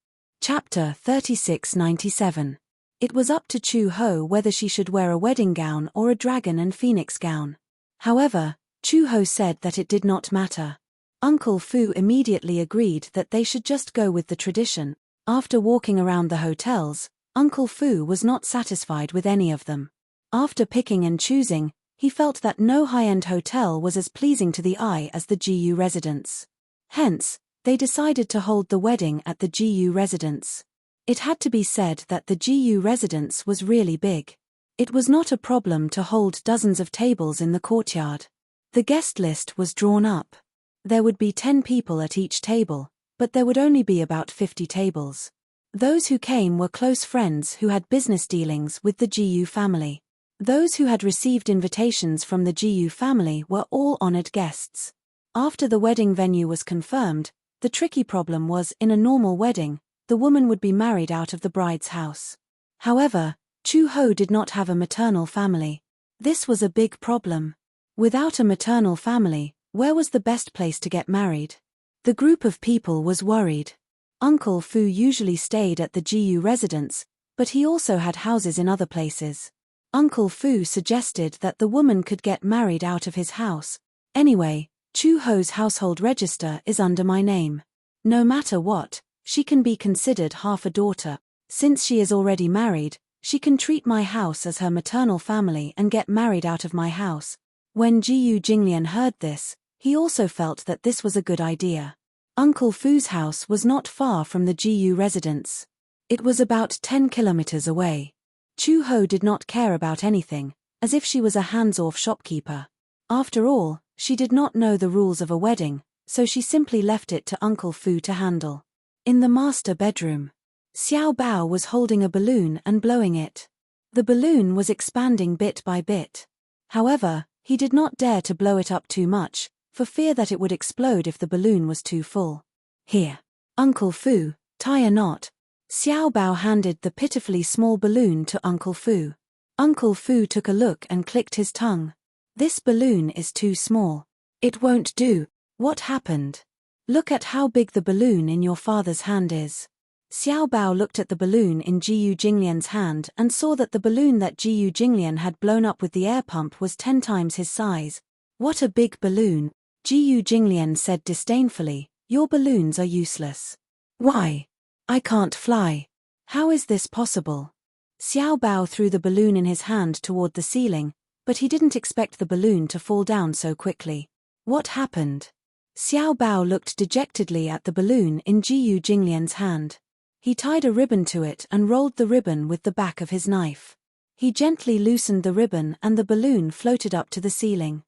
Chapter 3697. It was up to Chu Ho whether she should wear a wedding gown or a dragon and phoenix gown. However, Chu Ho said that it did not matter. Uncle Fu immediately agreed that they should just go with the tradition. After walking around the hotels, Uncle Fu was not satisfied with any of them. After picking and choosing, he felt that no high-end hotel was as pleasing to the eye as the Jiyu residence. Hence, they decided to hold the wedding at the Jiyu residence. It had to be said that the Jiyu residence was really big. It was not a problem to hold dozens of tables in the courtyard. The guest list was drawn up. There would be 10 people at each table, but there would only be about 50 tables. Those who came were close friends who had business dealings with the Jiyu family. Those who had received invitations from the Jiyu family were all honored guests. After the wedding venue was confirmed, the tricky problem was, in a normal wedding, the woman would be married out of the bride's house. However, Chu Ho did not have a maternal family. This was a big problem. Without a maternal family, where was the best place to get married? The group of people was worried. Uncle Fu usually stayed at the Jiyu residence, but he also had houses in other places. Uncle Fu suggested that the woman could get married out of his house. Anyway, Chu Ho's household register is under my name. No matter what, she can be considered half a daughter. Since she is already married, she can treat my house as her maternal family and get married out of my house. When Jiyu Jinglian heard this, he also felt that this was a good idea. Uncle Fu's house was not far from the Jiyu residence. It was about 10 kilometers away. Chu Ho did not care about anything, as if she was a hands-off shopkeeper. After all, she did not know the rules of a wedding, so she simply left it to Uncle Fu to handle. In the master bedroom, Xiao Bao was holding a balloon and blowing it. The balloon was expanding bit by bit. However, he did not dare to blow it up too much, for fear that it would explode if the balloon was too full. Here, Uncle Fu, tie a knot. Xiao Bao handed the pitifully small balloon to Uncle Fu. Uncle Fu took a look and clicked his tongue. This balloon is too small. It won't do. What happened? Look at how big the balloon in your father's hand is. Xiao Bao looked at the balloon in Jiyu Jinglian's hand and saw that the balloon that Jiyu Jinglian had blown up with the air pump was 10 times his size. What a big balloon! Jiyu Jinglian said disdainfully, "Your balloons are useless." Why? I can't fly. How is this possible? Xiao Bao threw the balloon in his hand toward the ceiling, but he didn't expect the balloon to fall down so quickly. What happened? Xiao Bao looked dejectedly at the balloon in Jiyu Jinglian's hand. He tied a ribbon to it and rolled the ribbon with the back of his knife. He gently loosened the ribbon and the balloon floated up to the ceiling.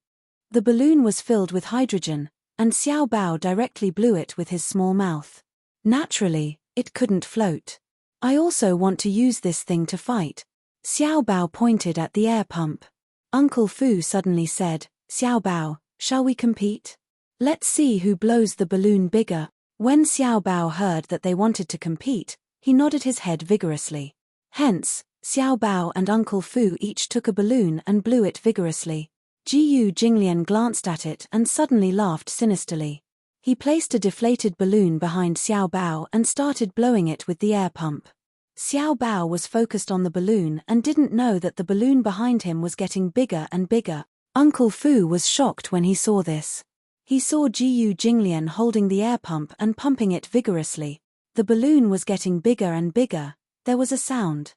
The balloon was filled with hydrogen, and Xiao Bao directly blew it with his small mouth. Naturally, It couldn't float. I also want to use this thing to fight. Xiao Bao pointed at the air pump. Uncle Fu suddenly said, Xiao Bao, shall we compete? Let's see who blows the balloon bigger. When Xiao Bao heard that they wanted to compete, he nodded his head vigorously. Hence, Xiao Bao and Uncle Fu each took a balloon and blew it vigorously. Jiyu Jinglian glanced at it and suddenly laughed sinisterly. He placed a deflated balloon behind Xiao Bao and started blowing it with the air pump. Xiao Bao was focused on the balloon and didn't know that the balloon behind him was getting bigger and bigger. Uncle Fu was shocked when he saw this. He saw Jiyu Jinglian holding the air pump and pumping it vigorously. The balloon was getting bigger and bigger. There was a sound.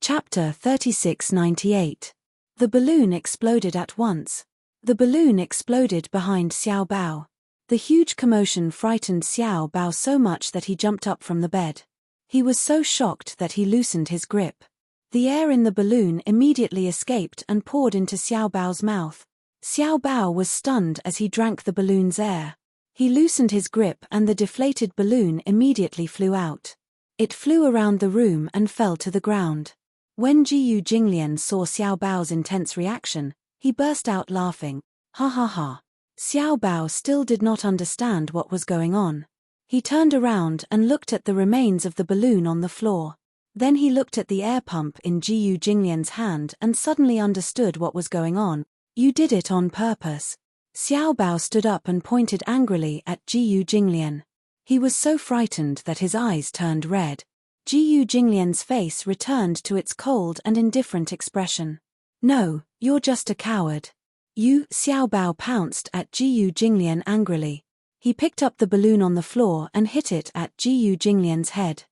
Chapter 3698. The balloon exploded at once. The balloon exploded behind Xiao Bao. The huge commotion frightened Xiao Bao so much that he jumped up from the bed. He was so shocked that he loosened his grip. The air in the balloon immediately escaped and poured into Xiao Bao's mouth. Xiao Bao was stunned as he drank the balloon's air. He loosened his grip and the deflated balloon immediately flew out. It flew around the room and fell to the ground. When Jiyu Jinglian saw Xiao Bao's intense reaction, he burst out laughing. Ha ha ha. Xiao Bao still did not understand what was going on. He turned around and looked at the remains of the balloon on the floor. Then he looked at the air pump in Jiyu Jinglian's hand and suddenly understood what was going on. You did it on purpose. Xiao Bao stood up and pointed angrily at Jiyu Jinglian. He was so frightened that his eyes turned red. Jiyu Jinglian's face returned to its cold and indifferent expression. No, you're just a coward. You, Xiao Bao pounced at Jiyu Jinglian angrily. He picked up the balloon on the floor and hit it at Jiyu Jinglian's head.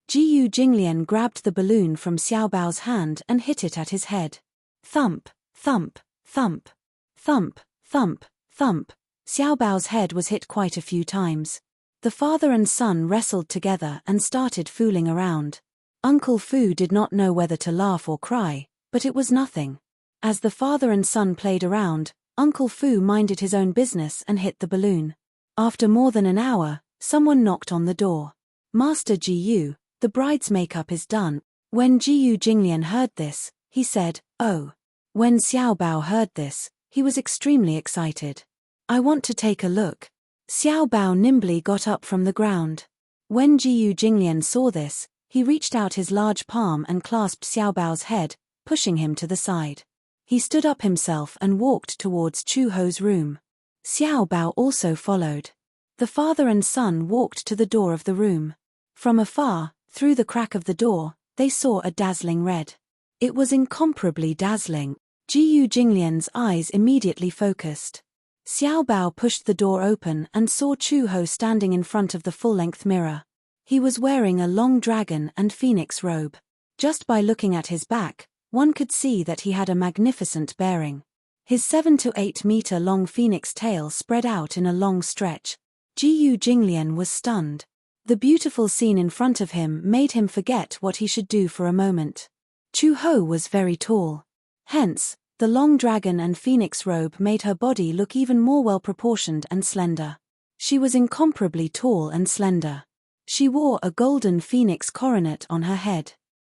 Jiyu Jinglian grabbed the balloon from Xiao Bao's hand and hit it at his head. Thump, thump, thump, thump, thump, thump. Xiao Bao's head was hit quite a few times. The father and son wrestled together and started fooling around. Uncle Fu did not know whether to laugh or cry, but it was nothing. As the father and son played around, Uncle Fu minded his own business and hit the balloon. After more than an hour, someone knocked on the door. Master Jiyu, the bride's makeup is done. When Jiyu Jinglian heard this, he said, oh. When Xiao Bao heard this, he was extremely excited. I want to take a look. Xiao Bao nimbly got up from the ground. When Jiyu Jinglian saw this, he reached out his large palm and clasped Xiao Bao's head, pushing him to the side. He stood up himself and walked towards Chu Ho's room. Xiao Bao also followed. The father and son walked to the door of the room. From afar, through the crack of the door, they saw a dazzling red. It was incomparably dazzling. Jiyu Jinglian's eyes immediately focused. Xiao Bao pushed the door open and saw Chu Ho standing in front of the full-length mirror. He was wearing a long dragon and phoenix robe. Just by looking at his back, one could see that he had a magnificent bearing. His 7 to 8 meter long phoenix tail spread out in a long stretch. Jiyu Jinglian was stunned. The beautiful scene in front of him made him forget what he should do for a moment. Chu Ho was very tall. Hence, the long dragon and phoenix robe made her body look even more well-proportioned and slender. She was incomparably tall and slender. She wore a golden phoenix coronet on her head.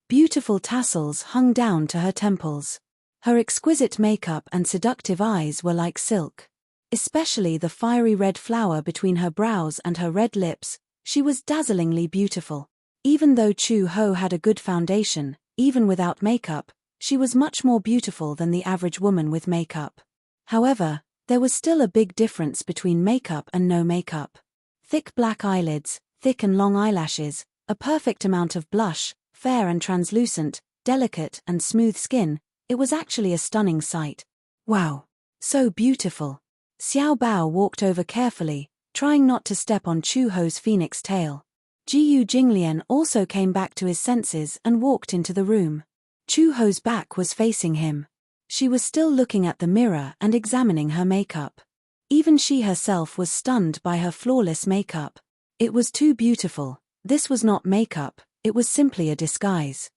Beautiful tassels hung down to her temples. Her exquisite makeup and seductive eyes were like silk. Especially the fiery red flower between her brows and her red lips, she was dazzlingly beautiful. Even though Chu Ho had a good foundation, even without makeup, she was much more beautiful than the average woman with makeup. However, there was still a big difference between makeup and no makeup. Thick black eyelids, thick and long eyelashes, a perfect amount of blush, fair and translucent, delicate and smooth skin, it was actually a stunning sight. Wow! So beautiful. Xiao Bao walked over carefully, trying not to step on Chu Ho's phoenix tail. Jiyu Jinglian also came back to his senses and walked into the room. Chu Ho's back was facing him. She was still looking at the mirror and examining her makeup. Even she herself was stunned by her flawless makeup. It was too beautiful. This was not makeup, it was simply a disguise.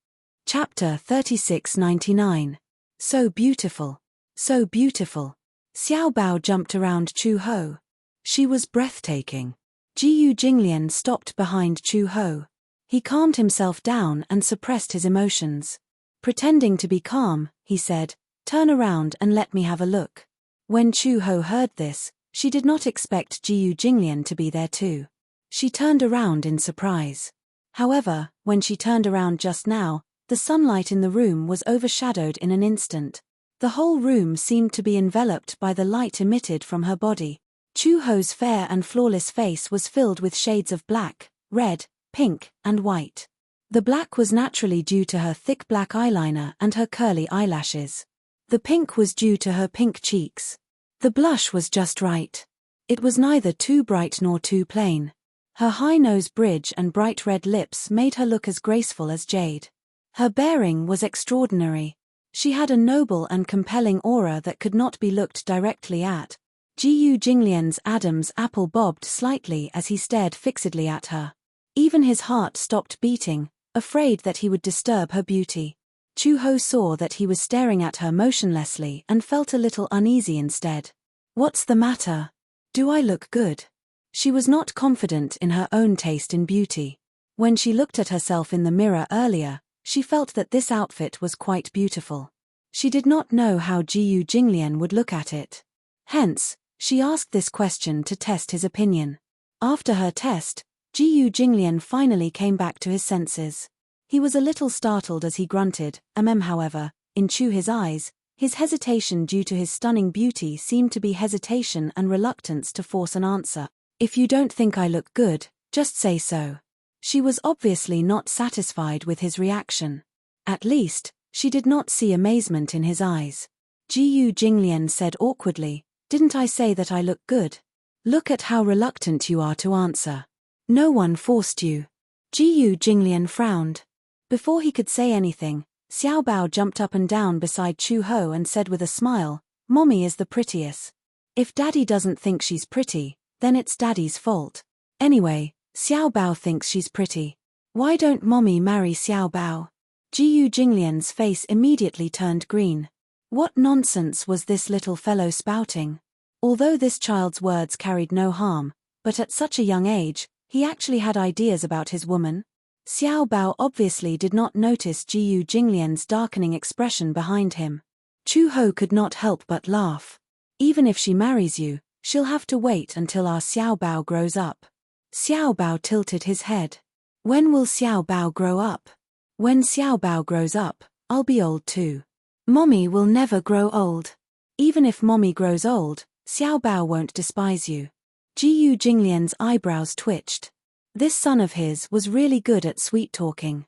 Chapter 3699. So beautiful. So beautiful. Xiao Bao jumped around Chu Ho. She was breathtaking. Jiyu Jinglian stopped behind Chu Ho. He calmed himself down and suppressed his emotions. Pretending to be calm, he said, "Turn around and let me have a look." When Chu-ho heard this, she did not expect Jiyu Jinglian to be there too. She turned around in surprise. However, when she turned around just now, the sunlight in the room was overshadowed in an instant. The whole room seemed to be enveloped by the light emitted from her body. Chu-ho's fair and flawless face was filled with shades of black, red, pink, and white. The black was naturally due to her thick black eyeliner and her curly eyelashes. The pink was due to her pink cheeks. The blush was just right. It was neither too bright nor too plain. Her high nose bridge and bright red lips made her look as graceful as jade. Her bearing was extraordinary. She had a noble and compelling aura that could not be looked directly at. Jiyu Jinglian's Adam's apple bobbed slightly as he stared fixedly at her. Even his heart stopped beating, afraid that he would disturb her beauty. Chu-ho saw that he was staring at her motionlessly and felt a little uneasy instead. "What's the matter? Do I look good?" She was not confident in her own taste in beauty. When she looked at herself in the mirror earlier, she felt that this outfit was quite beautiful. She did not know how Jiyu Jinglian would look at it. Hence, she asked this question to test his opinion. After her test, Jiyu Jinglian finally came back to his senses. He was a little startled as he grunted, however, in Chu-his eyes, his hesitation due to his stunning beauty seemed to be hesitation and reluctance to force an answer. "If you don't think I look good, just say so." She was obviously not satisfied with his reaction. At least, she did not see amazement in his eyes. Jiyu Jinglian said awkwardly, "Didn't I say that I look good? Look at how reluctant you are to answer. No one forced you." Jiyu Jinglian frowned. Before he could say anything, Xiao Bao jumped up and down beside Chu-ho and said with a smile, "Mommy is the prettiest. If Daddy doesn't think she's pretty, then it's Daddy's fault. Anyway, Xiao Bao thinks she's pretty. Why don't Mommy marry Xiao Bao?" Jiyu Jinglian's face immediately turned green. What nonsense was this little fellow spouting? Although this child's words carried no harm, but at such a young age, he actually had ideas about his woman. Xiao Bao obviously did not notice Jiyu Jinglian's darkening expression behind him. Chu-ho could not help but laugh. "Even if she marries you, she'll have to wait until our Xiao Bao grows up." Xiao Bao tilted his head. "When will Xiao Bao grow up?" "When Xiao Bao grows up, I'll be old too." "Mommy will never grow old. Even if Mommy grows old, Xiao Bao won't despise you." Jiyu Jinglian's eyebrows twitched. This son of his was really good at sweet-talking.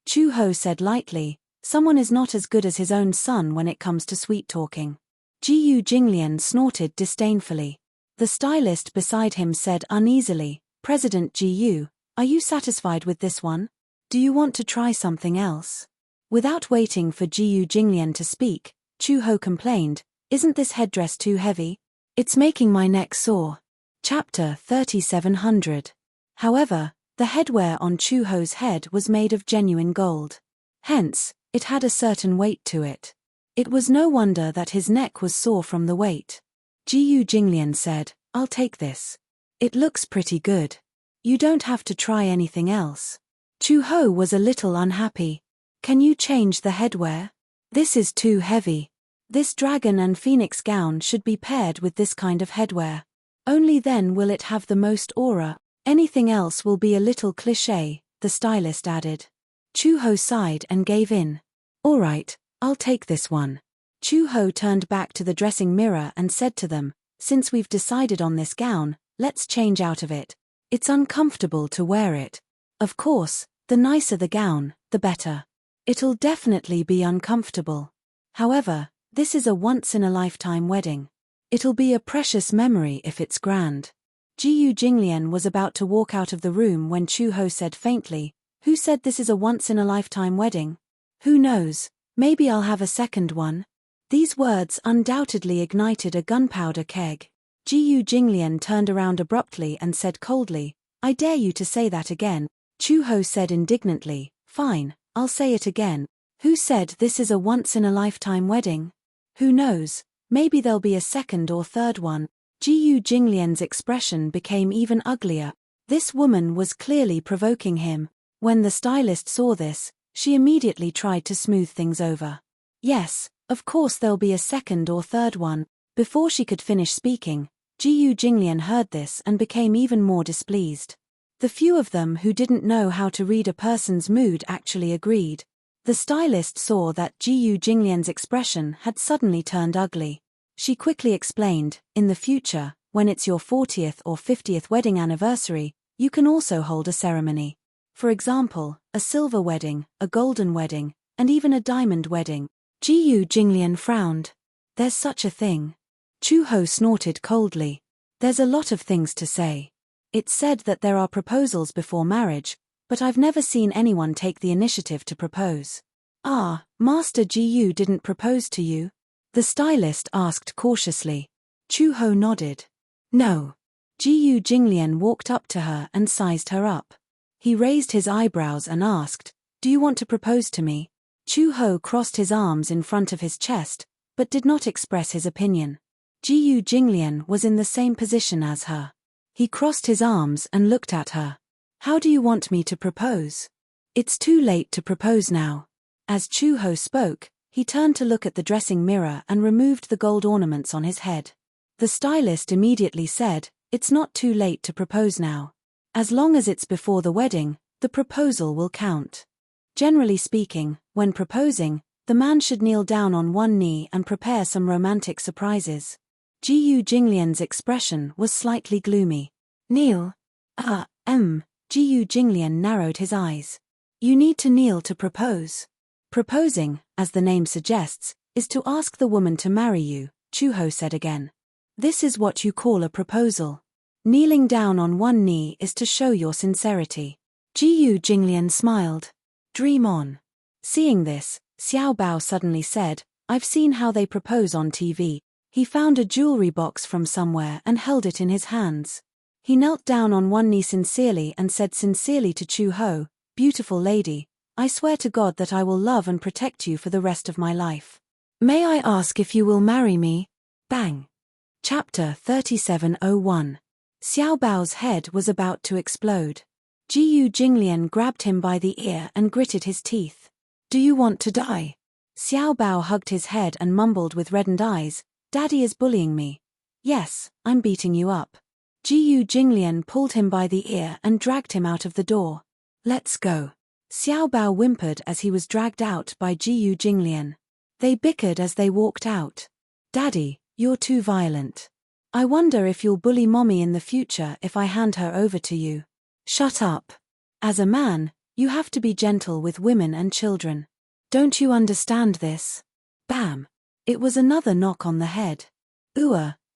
Chu-ho said lightly, "Someone is not as good as his own son when it comes to sweet-talking." Jiyu Jinglian snorted disdainfully. The stylist beside him said uneasily, "President Jiyu, are you satisfied with this one? Do you want to try something else?" Without waiting for Jiyu Jinglian to speak, Chu-ho complained, "Isn't this headdress too heavy? It's making my neck sore." Chapter 3700. However, the headwear on Chu-ho's head was made of genuine gold. Hence, it had a certain weight to it. It was no wonder that his neck was sore from the weight. Jiyu Jinglian said, "I'll take this. It looks pretty good. You don't have to try anything else." Chu-ho was a little unhappy. "Can you change the headwear? This is too heavy. This dragon and phoenix gown should be paired with this kind of headwear. Only then will it have the most aura. Anything else will be a little cliché," the stylist added. Chu-ho sighed and gave in. "All right, I'll take this one." Chu-ho turned back to the dressing mirror and said to them, "Since we've decided on this gown, let's change out of it. It's uncomfortable to wear it. Of course, the nicer the gown, the better. It'll definitely be uncomfortable. However, this is a once-in-a-lifetime wedding. It'll be a precious memory if it's grand." Jiyu Jinglian was about to walk out of the room when Chu-ho said faintly, "Who said this is a once-in-a-lifetime wedding? Who knows, maybe I'll have a second one." These words undoubtedly ignited a gunpowder keg. Jiyu Jinglian turned around abruptly and said coldly, "I dare you to say that again." Chu-ho said indignantly, "Fine, I'll say it again. Who said this is a once-in-a-lifetime wedding? Who knows, maybe there'll be a second or third one." Jiyu Jinglian's expression became even uglier. This woman was clearly provoking him. When the stylist saw this, she immediately tried to smooth things over. Yes, of course there'll be a second or third one. Before she could finish speaking, Jiyu Jinglian heard this and became even more displeased. The few of them who didn't know how to read a person's mood actually agreed. The stylist saw that Jiyu Jinglian's expression had suddenly turned ugly. She quickly explained, in the future, when it's your 40th or 50th wedding anniversary, you can also hold a ceremony. For example, a silver wedding, a golden wedding, and even a diamond wedding. Jiyu Jinglian frowned. There's such a thing. Chu-ho snorted coldly. There's a lot of things to say. It's said that there are proposals before marriage, but I've never seen anyone take the initiative to propose. Ah, Master Jiyu didn't propose to you? The stylist asked cautiously. Chu-ho nodded. No. Jiyu Jinglian walked up to her and sized her up. He raised his eyebrows and asked, "Do you want to propose to me?" Chu-ho crossed his arms in front of his chest, but did not express his opinion. Jiyu Jinglian was in the same position as her. He crossed his arms and looked at her. "How do you want me to propose?" "It's too late to propose now." As Chu-ho spoke, he turned to look at the dressing mirror and removed the gold ornaments on his head. The stylist immediately said, "It's not too late to propose now. As long as it's before the wedding, the proposal will count." Generally speaking, when proposing, the man should kneel down on one knee and prepare some romantic surprises. Jiyu Jinglian's expression was slightly gloomy. "Kneel? Jiyu Jinglian narrowed his eyes. "You need to kneel to propose." "Proposing, as the name suggests, is to ask the woman to marry you," Chu-ho said again. "This is what you call a proposal. Kneeling down on one knee is to show your sincerity." Jiyu Jinglian smiled. "Dream on." Seeing this, Xiao Bao suddenly said, "I've seen how they propose on TV." He found a jewelry box from somewhere and held it in his hands. He knelt down on one knee sincerely and said sincerely to Chu-ho, "Beautiful lady, I swear to God that I will love and protect you for the rest of my life. May I ask if you will marry me?" Bang! Chapter 3701. Xiao Bao's head was about to explode. Jiyu Jinglian grabbed him by the ear and gritted his teeth. "Do you want to die?" Xiao Bao hugged his head and mumbled with reddened eyes, "Daddy is bullying me." "Yes, I'm beating you up." Jiyu Jinglian pulled him by the ear and dragged him out of the door. "Let's go." Xiao Bao whimpered as he was dragged out by Jiyu Jinglian. They bickered as they walked out. "Daddy, you're too violent. I wonder if you'll bully Mommy in the future if I hand her over to you." "Shut up. As a man, you have to be gentle with women and children. Don't you understand this?" Bam! It was another knock on the head.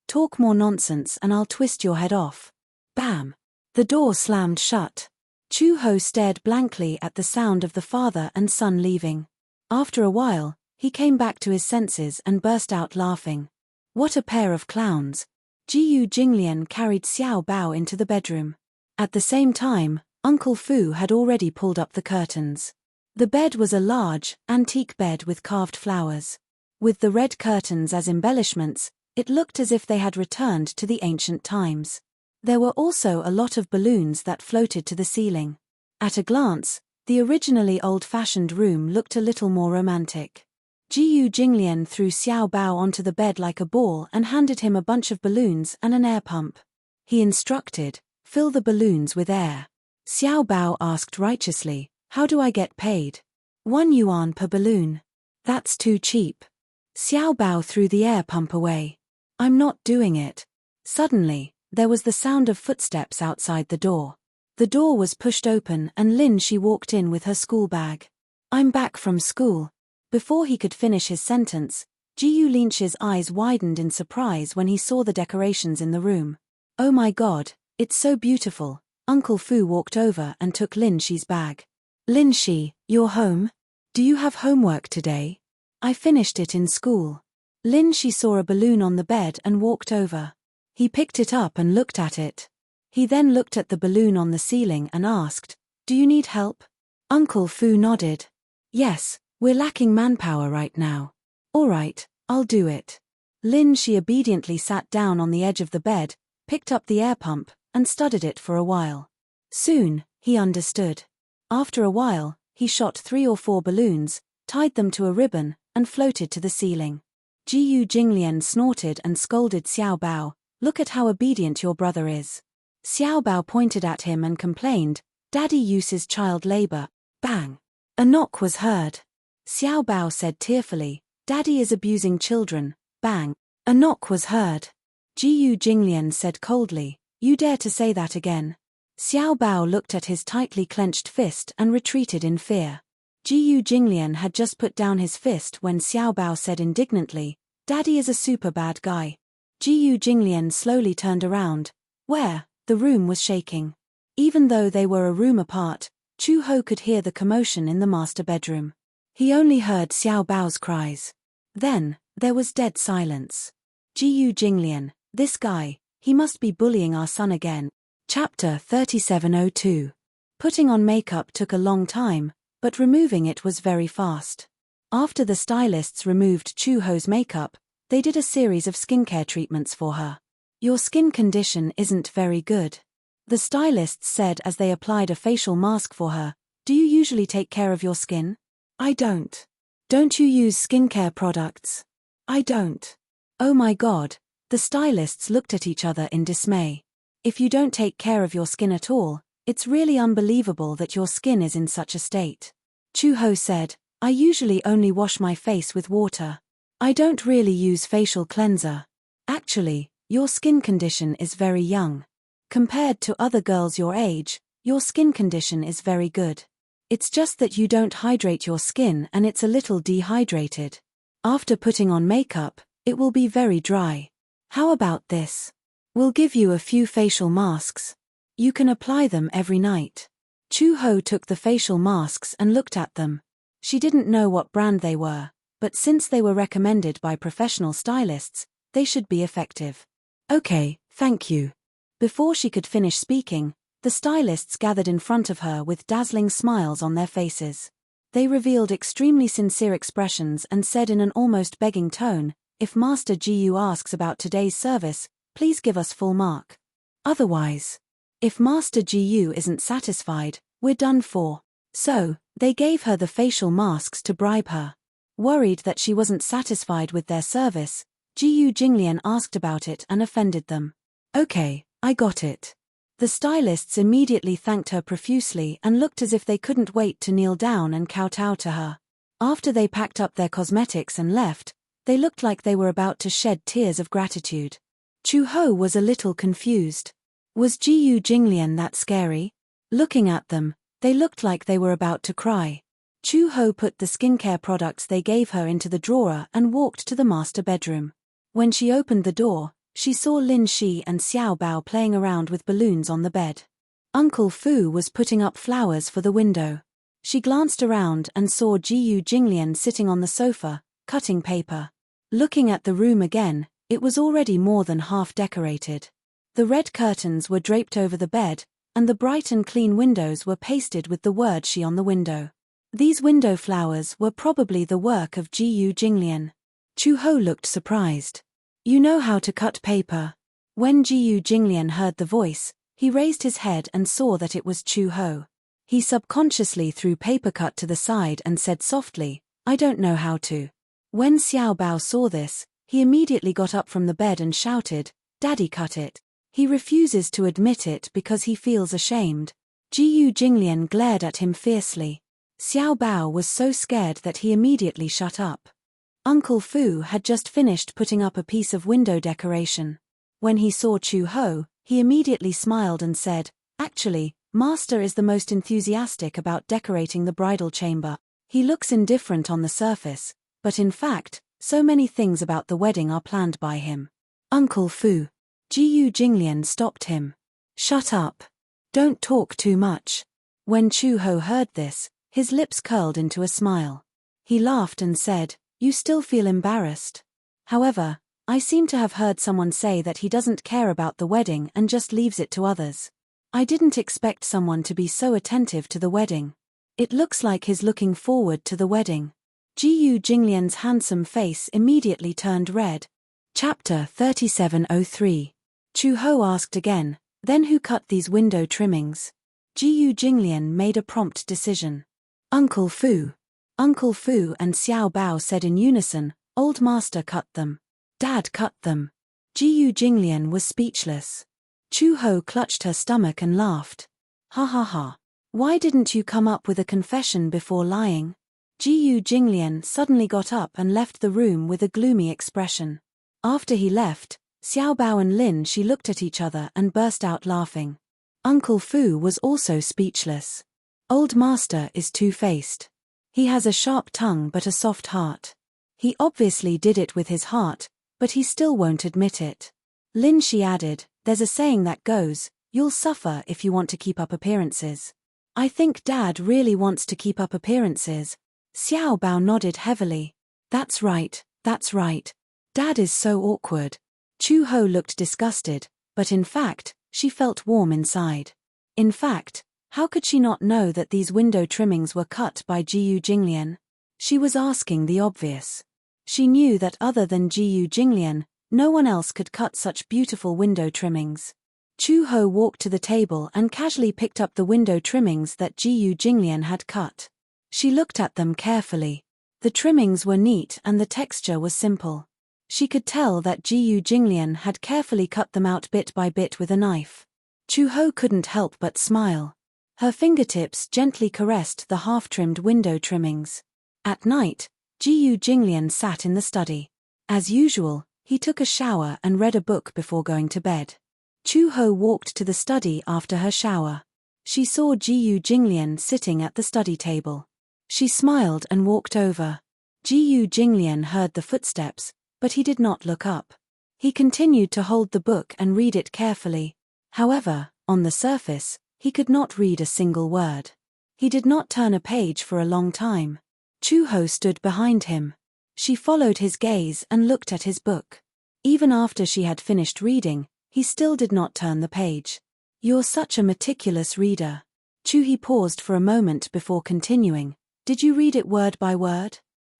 Talk more nonsense and I'll twist your head off." Bam! The door slammed shut. Chu-ho stared blankly at the sound of the father and son leaving. After a while, he came back to his senses and burst out laughing. What a pair of clowns! Jiyu Jinglian carried Xiao Bao into the bedroom. At the same time, Uncle Fu had already pulled up the curtains. The bed was a large, antique bed with carved flowers. With the red curtains as embellishments, it looked as if they had returned to the ancient times. There were also a lot of balloons that floated to the ceiling. At a glance, the originally old-fashioned room looked a little more romantic. Jiyu Jinglian threw Xiao Bao onto the bed like a ball and handed him a bunch of balloons and an air pump. He instructed, "Fill the balloons with air." Xiao Bao asked righteously, "How do I get paid?" "1 yuan per balloon." "That's too cheap." Xiao Bao threw the air pump away. "I'm not doing it." Suddenly, there was the sound of footsteps outside the door. The door was pushed open and Lin Shi walked in with her school bag. "I'm back from school." Before he could finish his sentence, Jiyu Linshi's eyes widened in surprise when he saw the decorations in the room. "Oh my God, it's so beautiful." Uncle Fu walked over and took Lin Shi's bag. "Lin Shi, you're home? Do you have homework today?" "I finished it in school." Lin Shi saw a balloon on the bed and walked over. He picked it up and looked at it. He then looked at the balloon on the ceiling and asked, "Do you need help?" Uncle Fu nodded. "Yes, we're lacking manpower right now." "All right, I'll do it." Lin Shi obediently sat down on the edge of the bed, picked up the air pump, and studied it for a while. Soon, he understood. After a while, he shot 3 or 4 balloons, tied them to a ribbon, and floated to the ceiling. Jiyu Jinglian snorted and scolded Xiao Bao, "Look at how obedient your brother is." Xiao Bao pointed at him and complained, "Daddy uses child labor." Bang! A knock was heard. Xiao Bao said tearfully, "Daddy is abusing children." Bang! A knock was heard. Jiyu Jinglian said coldly, "You dare to say that again?" Xiao Bao looked at his tightly clenched fist and retreated in fear. Jiyu Jinglian had just put down his fist when Xiao Bao said indignantly, "Daddy is a super bad guy." Jiyu Jinglian slowly turned around. Where? The room was shaking. Even though they were a room apart, Chu Ho could hear the commotion in the master bedroom. He only heard Xiao Bao's cries. Then, there was dead silence. Jiyu Jinglian, this guy, he must be bullying our son again. Chapter 3702. Putting on makeup took a long time, but removing it was very fast. After the stylists removed Chu Ho's makeup, they did a series of skincare treatments for her. "Your skin condition isn't very good," the stylists said as they applied a facial mask for her. "Do you usually take care of your skin?" "I don't." "Don't you use skincare products?" "I don't." Oh my God, the stylists looked at each other in dismay. If you don't take care of your skin at all, it's really unbelievable that your skin is in such a state. Chu Ho said, "I usually only wash my face with water. I don't really use facial cleanser." "Actually, your skin condition is very young. Compared to other girls your age, your skin condition is very good. It's just that you don't hydrate your skin and it's a little dehydrated. After putting on makeup, it will be very dry. How about this? We'll give you a few facial masks. You can apply them every night." Chu Ho took the facial masks and looked at them. She didn't know what brand they were, but since they were recommended by professional stylists, they should be effective. "Okay, thank you." Before she could finish speaking, the stylists gathered in front of her with dazzling smiles on their faces. They revealed extremely sincere expressions and said in an almost begging tone, "If Master Jiyu asks about today's service, please give us full mark. Otherwise, if Master Jiyu isn't satisfied, we're done for." So, they gave her the facial masks to bribe her. Worried that she wasn't satisfied with their service, Jiyu Jinglian asked about it and offended them. "Okay, I got it." The stylists immediately thanked her profusely and looked as if they couldn't wait to kneel down and kowtow to her. After they packed up their cosmetics and left, they looked like they were about to shed tears of gratitude. Chu Ho was a little confused. Was Jiyu Jinglian that scary? Looking at them, they looked like they were about to cry. Chu Ho put the skincare products they gave her into the drawer and walked to the master bedroom. When she opened the door, she saw Lin Shi and Xiao Bao playing around with balloons on the bed. Uncle Fu was putting up flowers for the window. She glanced around and saw Jiyu Jinglian sitting on the sofa, cutting paper. Looking at the room again, it was already more than half decorated. The red curtains were draped over the bed, and the bright and clean windows were pasted with the word "Shi" on the window. These window flowers were probably the work of Jiyu Jinglian. Chu Ho looked surprised. "You know how to cut paper?" When Jiyu Jinglian heard the voice, he raised his head and saw that it was Chu Ho. He subconsciously threw paper cut to the side and said softly, "I don't know how to." When Xiao Bao saw this, he immediately got up from the bed and shouted, "Daddy cut it." He refuses to admit it because he feels ashamed. Jiyu Jinglian glared at him fiercely. Xiao Bao was so scared that he immediately shut up. Uncle Fu had just finished putting up a piece of window decoration. When he saw Chu Ho, he immediately smiled and said, "Actually, Master is the most enthusiastic about decorating the bridal chamber. He looks indifferent on the surface, but in fact, so many things about the wedding are planned by him." "Uncle Fu." Jiyu Jinglian stopped him. "Shut up. Don't talk too much." When Chu Ho heard this, his lips curled into a smile. He laughed and said, "You still feel embarrassed? However, I seem to have heard someone say that he doesn't care about the wedding and just leaves it to others. I didn't expect someone to be so attentive to the wedding. It looks like he's looking forward to the wedding." Jiyu Jinglian's handsome face immediately turned red. Chapter 3703. Chu Ho asked again, "Then who cut these window trimmings?" Jiyu Jinglian made a prompt decision. Uncle Fu. Uncle Fu and Xiao Bao said in unison, Old Master cut them. Dad cut them. Jiyu Jinglian was speechless. Chu Ho clutched her stomach and laughed. Ha ha ha. Why didn't you come up with a confession before lying? Jiyu Jinglian suddenly got up and left the room with a gloomy expression. After he left, Xiao Bao and Lin Shi looked at each other and burst out laughing. Uncle Fu was also speechless. Old Master is two-faced. He has a sharp tongue but a soft heart. He obviously did it with his heart, but he still won't admit it. Lin Shi added, there's a saying that goes, you'll suffer if you want to keep up appearances. I think Dad really wants to keep up appearances. Xiao Bao nodded heavily. That's right, that's right. Dad is so awkward. Chu Ho looked disgusted, but in fact, she felt warm inside. In fact, how could she not know that these window trimmings were cut by Jiyu Jinglian? She was asking the obvious. She knew that other than Jiyu Jinglian, no one else could cut such beautiful window trimmings. Chu Ho walked to the table and casually picked up the window trimmings that Jiyu Jinglian had cut. She looked at them carefully. The trimmings were neat and the texture was simple. She could tell that Jiyu Jinglian had carefully cut them out bit by bit with a knife. Chu Ho couldn't help but smile. Her fingertips gently caressed the half-trimmed window trimmings. At night, Jiyu Jinglian sat in the study. As usual, he took a shower and read a book before going to bed. Chu Ho walked to the study after her shower. She saw Jiyu Jinglian sitting at the study table. She smiled and walked over. Jiyu Jinglian heard the footsteps, but he did not look up. He continued to hold the book and read it carefully. However, on the surface, he could not read a single word. He did not turn a page for a long time. Chu Ho stood behind him. She followed his gaze and looked at his book. Even after she had finished reading, he still did not turn the page. You're such a meticulous reader. He paused for a moment before continuing. Did you read it word by word?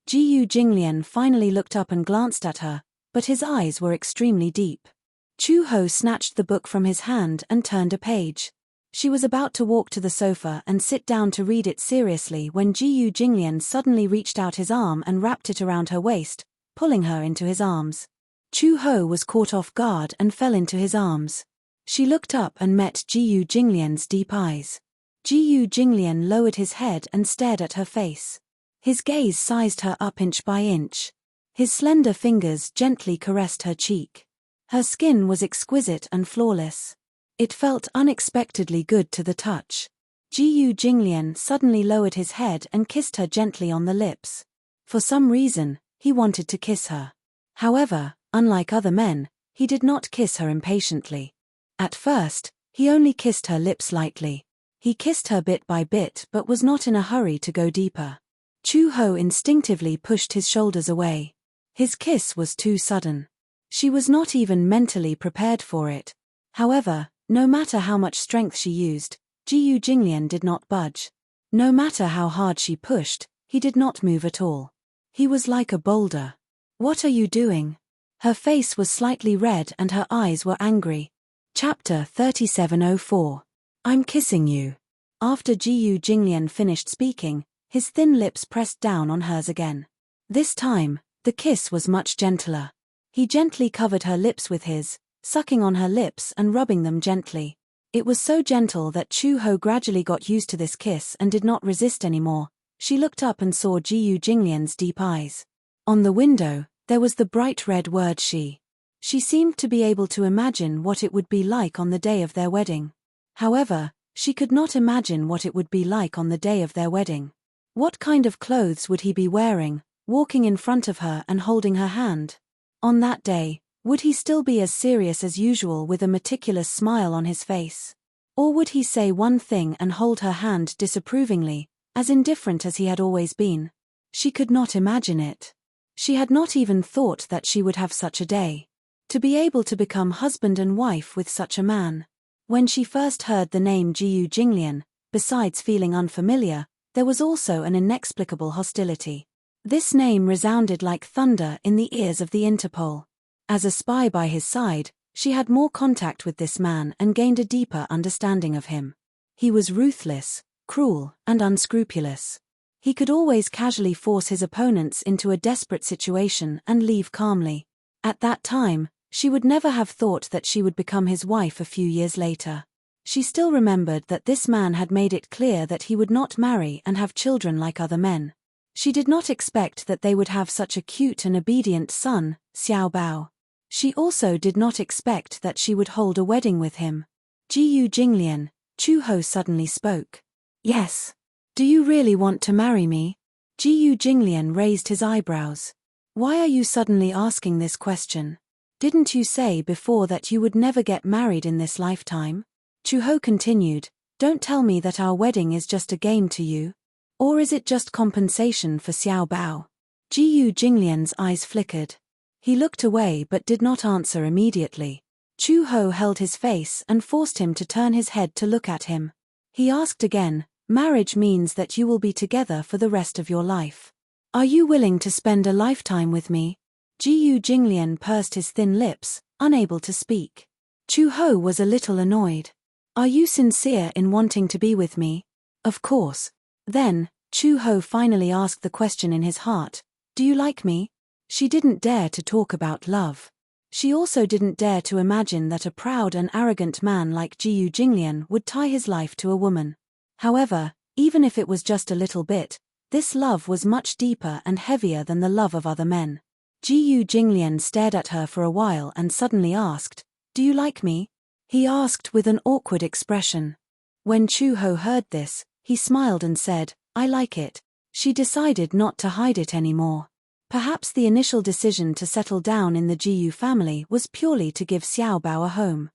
Jiyu Jinglian finally looked up and glanced at her, but his eyes were extremely deep. Chu Ho snatched the book from his hand and turned a page. She was about to walk to the sofa and sit down to read it seriously when Jiyu Jinglian suddenly reached out his arm and wrapped it around her waist, pulling her into his arms. Chu Ho was caught off guard and fell into his arms. She looked up and met Jiyu Jinglian's deep eyes. Jiyu Jinglian lowered his head and stared at her face. His gaze sized her up inch by inch. His slender fingers gently caressed her cheek. Her skin was exquisite and flawless. It felt unexpectedly good to the touch. Jiyu Jinglian suddenly lowered his head and kissed her gently on the lips. For some reason, he wanted to kiss her. However, unlike other men, he did not kiss her impatiently. At first, he only kissed her lips lightly. He kissed her bit by bit but was not in a hurry to go deeper. Chu Ho instinctively pushed his shoulders away. His kiss was too sudden. She was not even mentally prepared for it. However, no matter how much strength she used, Jiyu Jinglian did not budge. No matter how hard she pushed, he did not move at all. He was like a boulder. What are you doing? Her face was slightly red and her eyes were angry. Chapter 3704. I'm kissing you. After Jiyu Jinglian finished speaking, his thin lips pressed down on hers again. This time, the kiss was much gentler. He gently covered her lips with his, sucking on her lips and rubbing them gently. It was so gentle that Chu Ho gradually got used to this kiss and did not resist anymore. She looked up and saw Jiyu Jinglian's deep eyes. On the window, there was the bright red word she. She seemed to be able to imagine what it would be like on the day of their wedding. However, she could not imagine what it would be like on the day of their wedding. What kind of clothes would he be wearing, walking in front of her and holding her hand? On that day, would he still be as serious as usual with a meticulous smile on his face? Or would he say one thing and hold her hand disapprovingly, as indifferent as he had always been? She could not imagine it. She had not even thought that she would have such a day. To be able to become husband and wife with such a man. When she first heard the name Jiyu Jinglian, besides feeling unfamiliar, there was also an inexplicable hostility. This name resounded like thunder in the ears of the Interpol. As a spy by his side, she had more contact with this man and gained a deeper understanding of him. He was ruthless, cruel, and unscrupulous. He could always casually force his opponents into a desperate situation and leave calmly. At that time, she would never have thought that she would become his wife a few years later. She still remembered that this man had made it clear that he would not marry and have children like other men. She did not expect that they would have such a cute and obedient son, Xiao Bao. She also did not expect that she would hold a wedding with him. Jiyu Jinglian, Chu Ho suddenly spoke. Yes. Do you really want to marry me? Jiyu Jinglian raised his eyebrows. Why are you suddenly asking this question? Didn't you say before that you would never get married in this lifetime? Chu Ho continued, don't tell me that our wedding is just a game to you. Or is it just compensation for Xiao Bao? Jiyu Jinglian's eyes flickered. He looked away but did not answer immediately. Chu Ho held his face and forced him to turn his head to look at him. He asked again, marriage means that you will be together for the rest of your life. Are you willing to spend a lifetime with me? Jiyu Jinglian pursed his thin lips, unable to speak. Chu Ho was a little annoyed. Are you sincere in wanting to be with me? Of course. Then, Chu Ho finally asked the question in his heart, do you like me? She didn't dare to talk about love. She also didn't dare to imagine that a proud and arrogant man like Jiyu Jinglian would tie his life to a woman. However, even if it was just a little bit, this love was much deeper and heavier than the love of other men. Jiyu Jinglian stared at her for a while and suddenly asked, do you like me? He asked with an awkward expression. When Chu Ho heard this, he smiled and said, I like it. She decided not to hide it anymore. Perhaps the initial decision to settle down in the Jiyu family was purely to give Xiao Bao a home.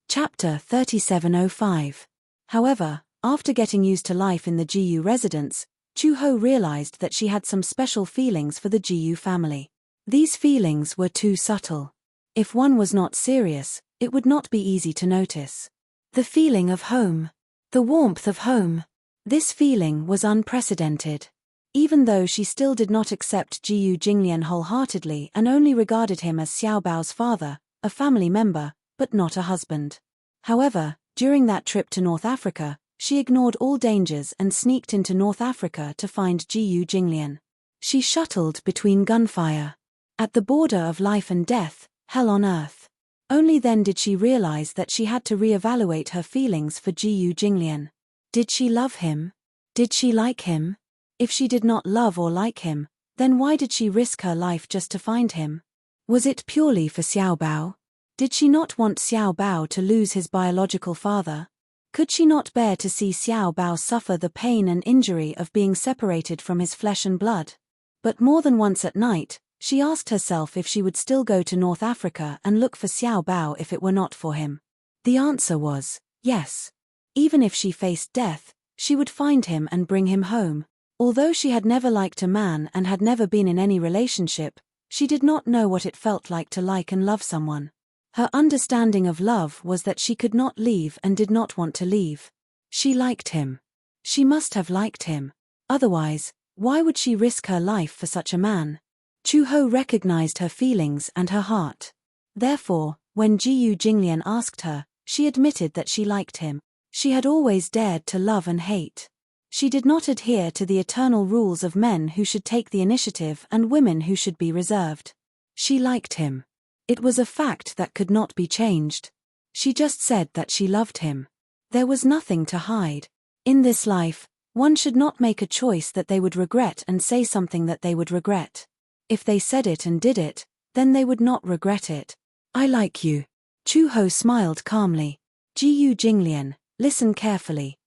Chapter 3705. However, after getting used to life in the Jiyu residence, Chu Ho realized that she had some special feelings for the Jiyu family. These feelings were too subtle. If one was not serious, it would not be easy to notice. The feeling of home. The warmth of home. This feeling was unprecedented. Even though she still did not accept Jiyu Jinglian wholeheartedly and only regarded him as Xiao Bao's father, a family member, but not a husband. However, during that trip to North Africa, she ignored all dangers and sneaked into North Africa to find Jiyu Jinglian. She shuttled between gunfire. At the border of life and death, hell on earth. Only then did she realize that she had to re-evaluate her feelings for Jiyu Jinglian. Did she love him? Did she like him? If she did not love or like him, then why did she risk her life just to find him? Was it purely for Xiao Bao? Did she not want Xiao Bao to lose his biological father? Could she not bear to see Xiao Bao suffer the pain and injury of being separated from his flesh and blood? But more than once at night, she asked herself if she would still go to North Africa and look for Xiao Bao if it were not for him. The answer was, yes. Even if she faced death, she would find him and bring him home. Although she had never liked a man and had never been in any relationship, she did not know what it felt like to like and love someone. Her understanding of love was that she could not leave and did not want to leave. She liked him. She must have liked him. Otherwise, why would she risk her life for such a man? Chu Ho recognized her feelings and her heart. Therefore, when Jiyu Jinglian asked her, she admitted that she liked him. She had always dared to love and hate. She did not adhere to the eternal rules of men who should take the initiative and women who should be reserved. She liked him. It was a fact that could not be changed. She just said that she loved him. There was nothing to hide. In this life, one should not make a choice that they would regret and say something that they would regret. If they said it and did it, then they would not regret it. I like you. Chu Ho smiled calmly. Jiyu Jinglian, listen carefully.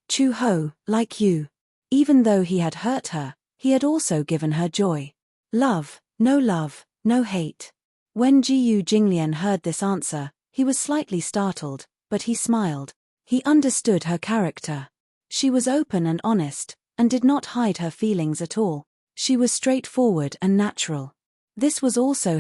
Chu Ho, like you. Even though he had hurt her, he had also given her joy. Love, no hate. When Jiyu Jinglian heard this answer, he was slightly startled, but he smiled. He understood her character. She was open and honest, and did not hide her feelings at all. She was straightforward and natural. This was also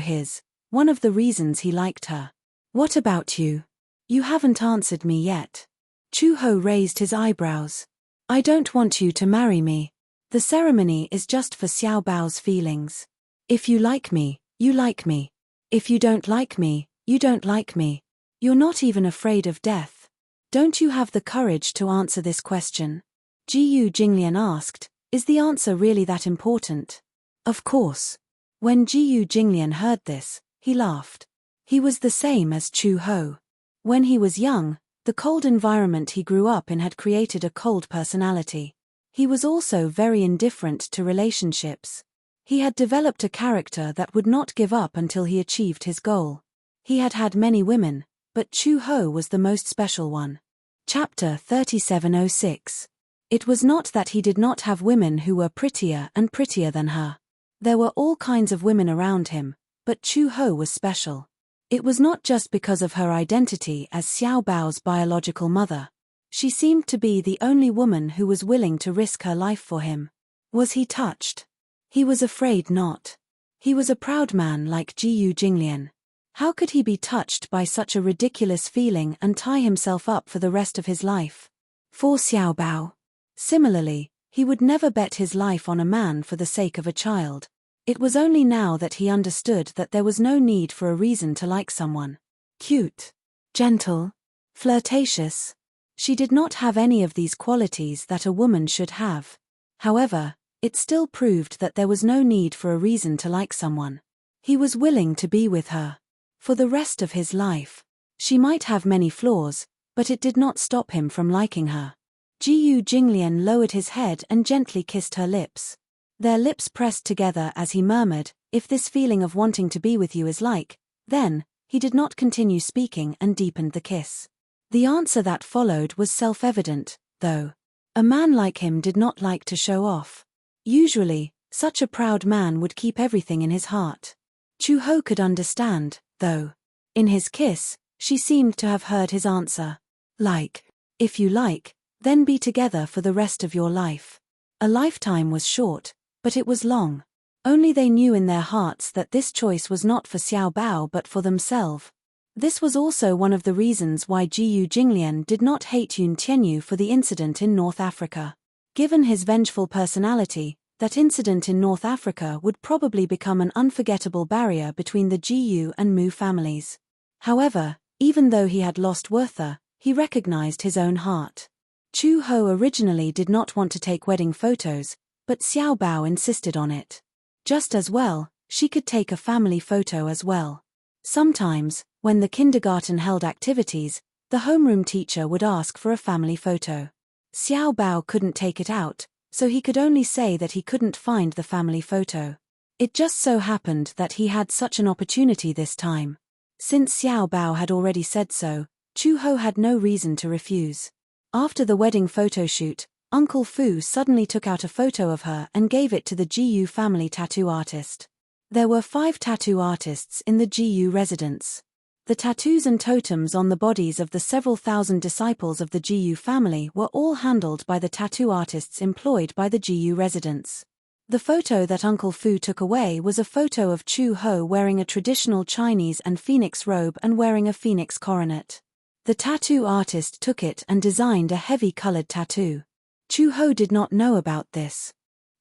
one of the reasons he liked her. What about you? You haven't answered me yet. Chu Ho raised his eyebrows. I don't want you to marry me. The ceremony is just for Xiao Bao's feelings. If you like me, you like me. If you don't like me, you don't like me. You're not even afraid of death. Don't you have the courage to answer this question? Jiyu Jinglian asked. Is the answer really that important? Of course. When Jiyu Jinglian heard this, he laughed. He was the same as Chu Ho. When he was young, the cold environment he grew up in had created a cold personality. He was also very indifferent to relationships. He had developed a character that would not give up until he achieved his goal. He had had many women, but Chu Ho was the most special one. Chapter 3706. It was not that he did not have women who were prettier and prettier than her. There were all kinds of women around him, but Chu Ho was special. It was not just because of her identity as Xiao Bao's biological mother. She seemed to be the only woman who was willing to risk her life for him. Was he touched? He was afraid not. He was a proud man like Jiyu Jinglian. How could he be touched by such a ridiculous feeling and tie himself up for the rest of his life? For Xiao Bao. Similarly, he would never bet his life on a man for the sake of a child. It was only now that he understood that there was no need for a reason to like someone. Cute. Gentle. Flirtatious. She did not have any of these qualities that a woman should have. However, it still proved that there was no need for a reason to like someone. He was willing to be with her. For the rest of his life. She might have many flaws, but it did not stop him from liking her. Jiyu Jinglian lowered his head and gently kissed her lips. Their lips pressed together as he murmured, "If this feeling of wanting to be with you is like," then, he did not continue speaking and deepened the kiss. The answer that followed was self-evident, though. A man like him did not like to show off. Usually, such a proud man would keep everything in his heart. Chu Ho could understand, though. In his kiss, she seemed to have heard his answer. Like. If you like, then be together for the rest of your life. A lifetime was short, but it was long. Only they knew in their hearts that this choice was not for Xiao Bao but for themselves. This was also one of the reasons why Jiyu Jinglian did not hate Yun Tianyu for the incident in North Africa. Given his vengeful personality, that incident in North Africa would probably become an unforgettable barrier between the Jiyu and Mu families. However, even though he had lost Werther, he recognized his own heart. Chu Ho originally did not want to take wedding photos, but Xiao Bao insisted on it. Just as well, she could take a family photo as well. Sometimes, when the kindergarten held activities, the homeroom teacher would ask for a family photo. Xiao Bao couldn't take it out, so he could only say that he couldn't find the family photo. It just so happened that he had such an opportunity this time. Since Xiao Bao had already said so, Chu Ho had no reason to refuse. After the wedding photo shoot, Uncle Fu suddenly took out a photo of her and gave it to the Jiyu family tattoo artist. There were 5 tattoo artists in the Jiyu residence. The tattoos and totems on the bodies of the several thousand disciples of the Jiyu family were all handled by the tattoo artists employed by the Jiyu residents. The photo that Uncle Fu took away was a photo of Chu Ho wearing a traditional Chinese and phoenix robe and wearing a phoenix coronet. The tattoo artist took it and designed a heavy-colored tattoo. Chu Ho did not know about this.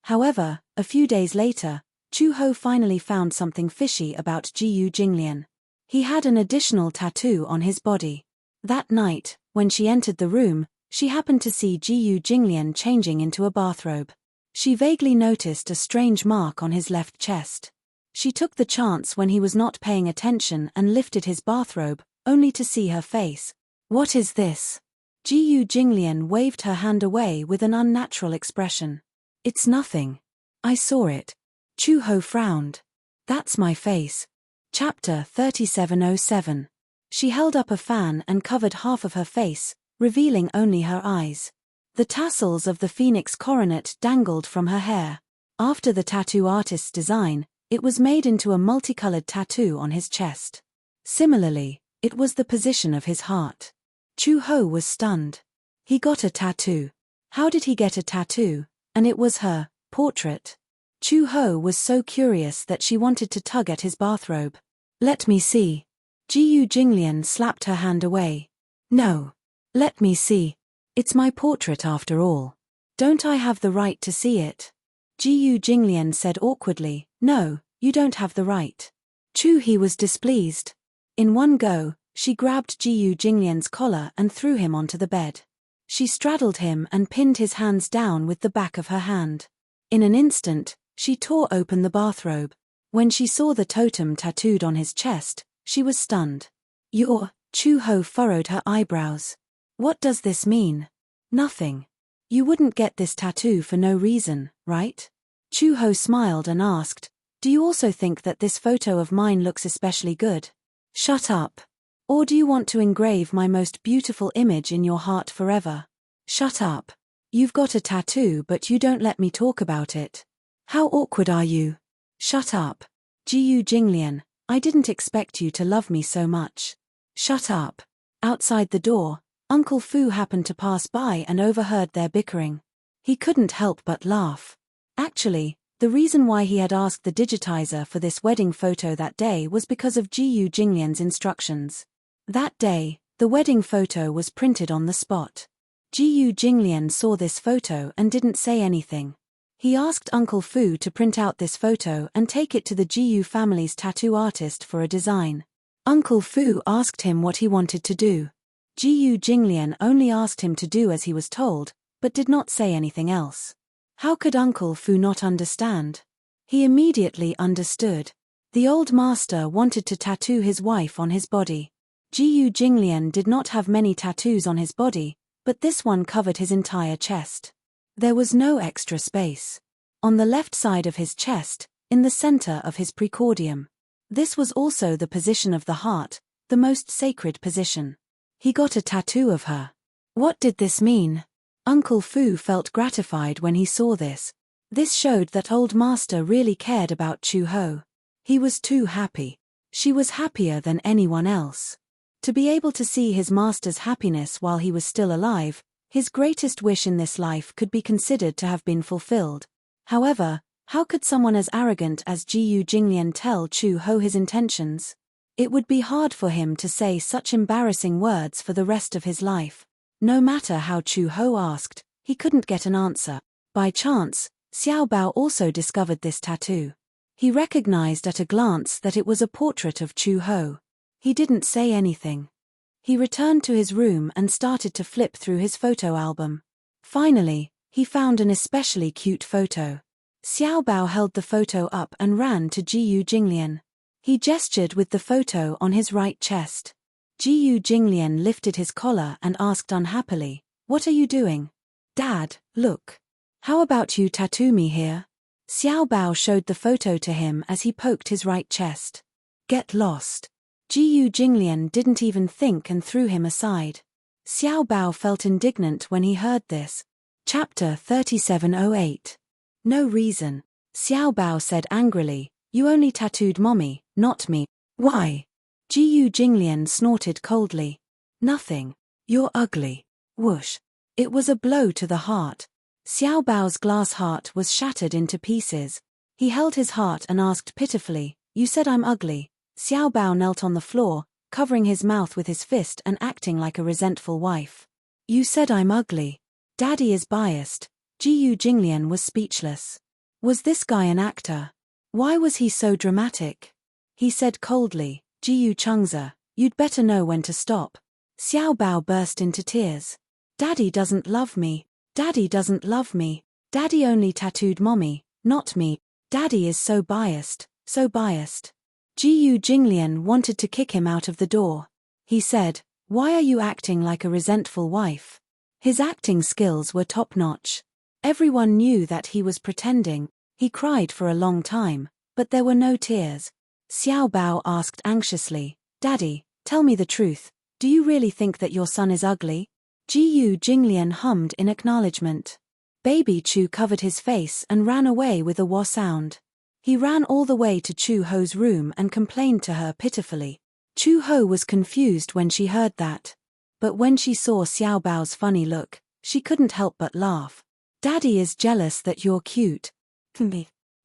However, a few days later, Chu Ho finally found something fishy about Jiyu Jinglian. He had an additional tattoo on his body. That night, when she entered the room, she happened to see Jiyu Jinglian changing into a bathrobe. She vaguely noticed a strange mark on his left chest. She took the chance when he was not paying attention and lifted his bathrobe, only to see her face. "What is this?" Jiyu Jinglian waved her hand away with an unnatural expression. "It's nothing. I saw it." Chu Ho frowned. "That's my face." Chapter 3707. She held up a fan and covered half of her face, revealing only her eyes. The tassels of the phoenix coronet dangled from her hair. After the tattoo artist's design, it was made into a multicolored tattoo on his chest. Similarly, it was the position of his heart. Chu Ho was stunned. He got a tattoo. How did he get a tattoo? And it was her portrait. Chu Ho was so curious that she wanted to tug at his bathrobe. "Let me see." Jiyu Jinglian slapped her hand away. "No. Let me see. It's my portrait after all. Don't I have the right to see it?" Jiyu Jinglian said awkwardly, "No, you don't have the right." He was displeased. In one go, She grabbed Jiyu Jinglian's collar and threw him onto the bed. She straddled him and pinned his hands down with the back of her hand. In an instant, she tore open the bathrobe. When she saw the totem tattooed on his chest, she was stunned. Chu-ho furrowed her eyebrows. What does this mean? Nothing. You wouldn't get this tattoo for no reason, right? Chu-ho smiled and asked, do you also think that this photo of mine looks especially good? Shut up. Or do you want to engrave my most beautiful image in your heart forever? Shut up. You've got a tattoo but you don't let me talk about it. How awkward are you? Shut up. Jiyu Jinglian, I didn't expect you to love me so much. Shut up. Outside the door, Uncle Fu happened to pass by and overheard their bickering. He couldn't help but laugh. Actually, the reason why he had asked the digitizer for this wedding photo that day was because of Jiyu Jinglian's instructions. That day, the wedding photo was printed on the spot. Jiyu Jinglian saw this photo and didn't say anything. He asked Uncle Fu to print out this photo and take it to the Jiyu family's tattoo artist for a design. Uncle Fu asked him what he wanted to do. Jiyu Jinglian only asked him to do as he was told, but did not say anything else. How could Uncle Fu not understand? He immediately understood. The old master wanted to tattoo his wife on his body. Jiyu Jinglian did not have many tattoos on his body, but this one covered his entire chest. There was no extra space. On the left side of his chest, in the center of his precordium. This was also the position of the heart, the most sacred position. He got a tattoo of her. What did this mean? Uncle Fu felt gratified when he saw this. This showed that old master really cared about Chu-ho. He was too happy. She was happier than anyone else. To be able to see his master's happiness while he was still alive, his greatest wish in this life could be considered to have been fulfilled. However, how could someone as arrogant as Jiyu Jinglian tell Chu-ho his intentions? It would be hard for him to say such embarrassing words for the rest of his life. No matter how Chu-ho asked, he couldn't get an answer. By chance, Xiao Bao also discovered this tattoo. He recognized at a glance that it was a portrait of Chu-ho. He didn't say anything. He returned to his room and started to flip through his photo album. Finally, he found an especially cute photo. Xiao Bao held the photo up and ran to Jiyu Jinglian. He gestured with the photo on his right chest. Jiyu Jinglian lifted his collar and asked unhappily, "What are you doing?" "Dad, look. How about you tattoo me here?" Xiao Bao showed the photo to him as he poked his right chest. "Get lost." Jiyu Jinglian didn't even think and threw him aside. Xiao Bao felt indignant when he heard this. Chapter 3708. No reason. Xiao Bao said angrily, "You only tattooed mommy, not me." "Why?" Jiyu Jinglian snorted coldly. "Nothing. You're ugly." Whoosh. It was a blow to the heart. Xiao Bao's glass heart was shattered into pieces. He held his heart and asked pitifully, "You said I'm ugly." Xiao Bao knelt on the floor, covering his mouth with his fist and acting like a resentful wife. "You said I'm ugly. Daddy is biased." Jiyu Jinglian was speechless. Was this guy an actor? Why was he so dramatic? He said coldly, "Jiyu Chengze, you'd better know when to stop." Xiao Bao burst into tears. "Daddy doesn't love me. Daddy doesn't love me. Daddy only tattooed mommy, not me. Daddy is so biased, so biased." Jiyu Jinglian wanted to kick him out of the door. He said, "Why are you acting like a resentful wife?" His acting skills were top-notch. Everyone knew that he was pretending. He cried for a long time, but there were no tears. Xiao Bao asked anxiously, "Daddy, tell me the truth. Do you really think that your son is ugly?" Jiyu Jinglian hummed in acknowledgement. Baby Chu covered his face and ran away with a wah sound. He ran all the way to Chu-ho's room and complained to her pitifully. Chu-ho was confused when she heard that. But when she saw Xiao Bao's funny look, she couldn't help but laugh. "Daddy is jealous that you're cute."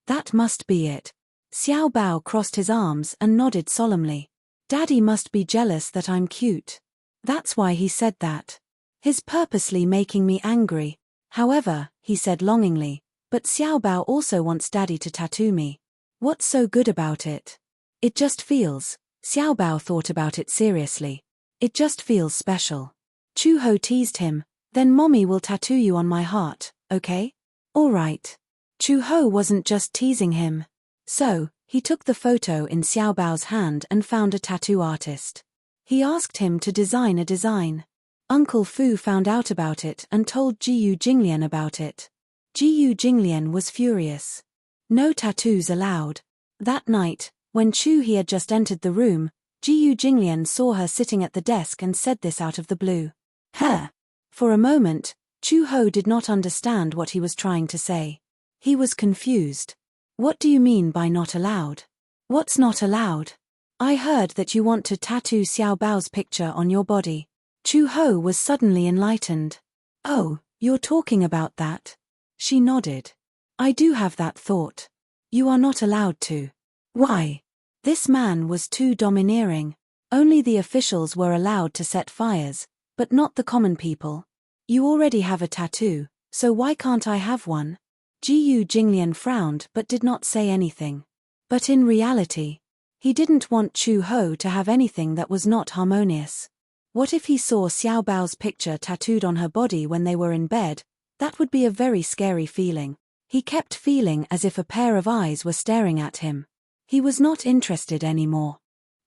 That must be it. Xiao Bao crossed his arms and nodded solemnly. "Daddy must be jealous that I'm cute. That's why he said that. He's purposely making me angry." "However," he said longingly, "but Xiao Bao also wants Daddy to tattoo me. What's so good about it? It just feels Xiao Bao thought about it seriously. It just feels special. Chu Ho teased him, then Mommy will tattoo you on my heart, okay? Alright. Chu Ho wasn't just teasing him. So, he took the photo in Xiao Bao's hand and found a tattoo artist. He asked him to design a design. Uncle Fu found out about it and told Jiyu Jinglian about it. Jiyu Jinglian was furious. No tattoos allowed. That night, when Chu He had just entered the room, Jiyu Jinglian saw her sitting at the desk and said this out of the blue. Her. For a moment, Chu Ho did not understand what he was trying to say. He was confused. What do you mean by not allowed? What's not allowed? I heard that you want to tattoo Xiao Bao's picture on your body. Chu Ho was suddenly enlightened. Oh, you're talking about that? She nodded. I do have that thought. You are not allowed to. Why? This man was too domineering. Only the officials were allowed to set fires, but not the common people. You already have a tattoo, so why can't I have one? Jiyu Jinglian frowned but did not say anything. But in reality, he didn't want Chu Ho to have anything that was not harmonious. What if he saw Xiao Bao's picture tattooed on her body when they were in bed? That would be a very scary feeling. He kept feeling as if a pair of eyes were staring at him. He was not interested anymore.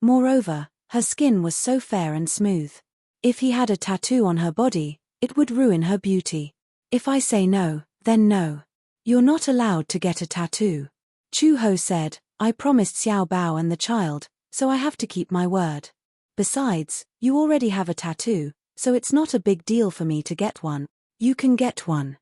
Moreover, her skin was so fair and smooth. If he had a tattoo on her body, it would ruin her beauty. If I say no, then no. You're not allowed to get a tattoo. Chu Ho said, I promised Xiao Bao and the child, so I have to keep my word. Besides, you already have a tattoo, so it's not a big deal for me to get one. You can get one.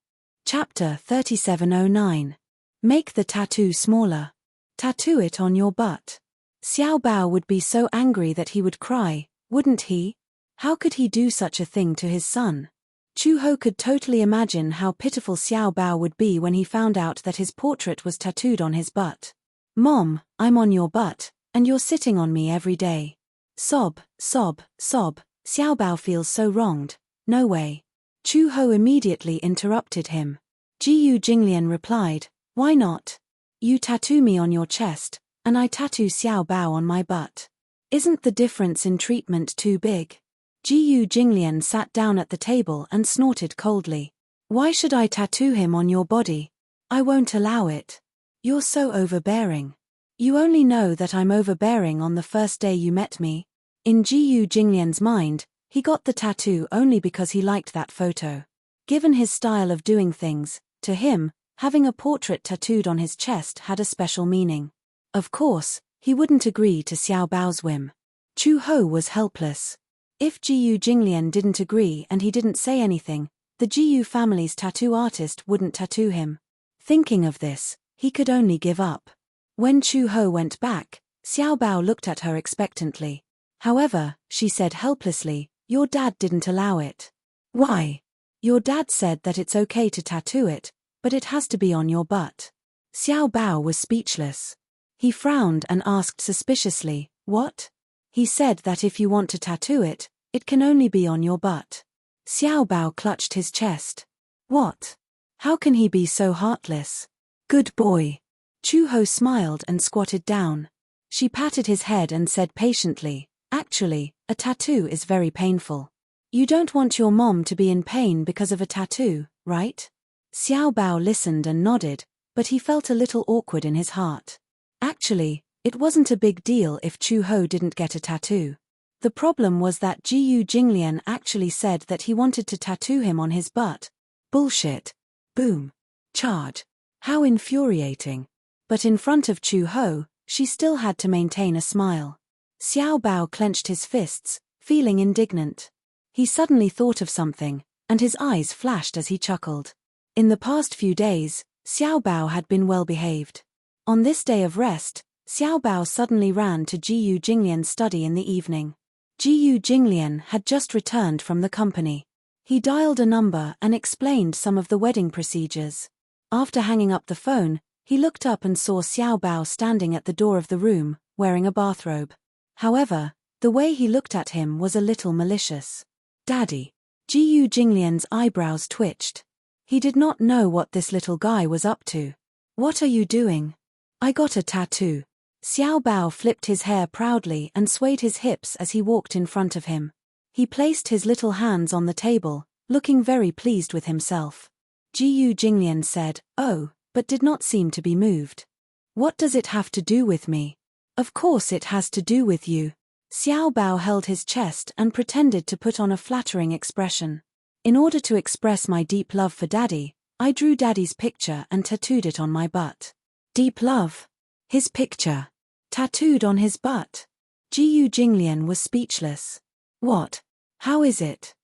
Chapter 3709. Make the tattoo smaller. Tattoo it on your butt. Xiao Bao would be so angry that he would cry, wouldn't he? How could he do such a thing to his son? Chu Ho could totally imagine how pitiful Xiao Bao would be when he found out that his portrait was tattooed on his butt. Mom, I'm on your butt, and you're sitting on me every day. Sob, sob, sob, Xiao Bao feels so wronged. No way. Chu Ho immediately interrupted him. Jiyu Jinglian replied, why not? You tattoo me on your chest, and I tattoo Xiao Bao on my butt. Isn't the difference in treatment too big? Jiyu Jinglian sat down at the table and snorted coldly. Why should I tattoo him on your body? I won't allow it. You're so overbearing. You only know that I'm overbearing on the first day you met me. In Jiyu Jinglian's mind, he got the tattoo only because he liked that photo. Given his style of doing things, to him, having a portrait tattooed on his chest had a special meaning. Of course, he wouldn't agree to Xiao Bao's whim. Chu Ho was helpless. If Jiyu Jinglian didn't agree and he didn't say anything, the Jiyu family's tattoo artist wouldn't tattoo him. Thinking of this, he could only give up. When Chu Ho went back, Xiao Bao looked at her expectantly. However, she said helplessly, your dad didn't allow it. Why? Your dad said that it's okay to tattoo it, but it has to be on your butt. Xiao Bao was speechless. He frowned and asked suspiciously, what? He said that if you want to tattoo it, it can only be on your butt. Xiao Bao clutched his chest. What? How can he be so heartless? Good boy. Chu Ho smiled and squatted down. She patted his head and said patiently, actually, a tattoo is very painful. You don't want your mom to be in pain because of a tattoo, right? Xiao Bao listened and nodded, but he felt a little awkward in his heart. Actually, it wasn't a big deal if Chu Ho didn't get a tattoo. The problem was that Jiyu Jinglian actually said that he wanted to tattoo him on his butt. Bullshit. Boom. Charge. How infuriating. But in front of Chu Ho, she still had to maintain a smile. Xiao Bao clenched his fists, feeling indignant. He suddenly thought of something, and his eyes flashed as he chuckled. In the past few days, Xiao Bao had been well behaved. On this day of rest, Xiao Bao suddenly ran to Jiyu Jinglian's study in the evening. Jiyu Jinglian had just returned from the company. He dialed a number and explained some of the wedding procedures. After hanging up the phone, he looked up and saw Xiao Bao standing at the door of the room, wearing a bathrobe. However, the way he looked at him was a little malicious. Daddy. Jiyu Jinglian's eyebrows twitched. He did not know what this little guy was up to. What are you doing? I got a tattoo. Xiao Bao flipped his hair proudly and swayed his hips as he walked in front of him. He placed his little hands on the table, looking very pleased with himself. Jiyu Jinglian said, "Oh," but did not seem to be moved. "What does it have to do with me?" "Of course it has to do with you." Xiao Bao held his chest and pretended to put on a flattering expression. "In order to express my deep love for Daddy, I drew Daddy's picture and tattooed it on my butt." Deep love? His picture? Tattooed on his butt? Jiyu Jinglian was speechless. "What? How is it?"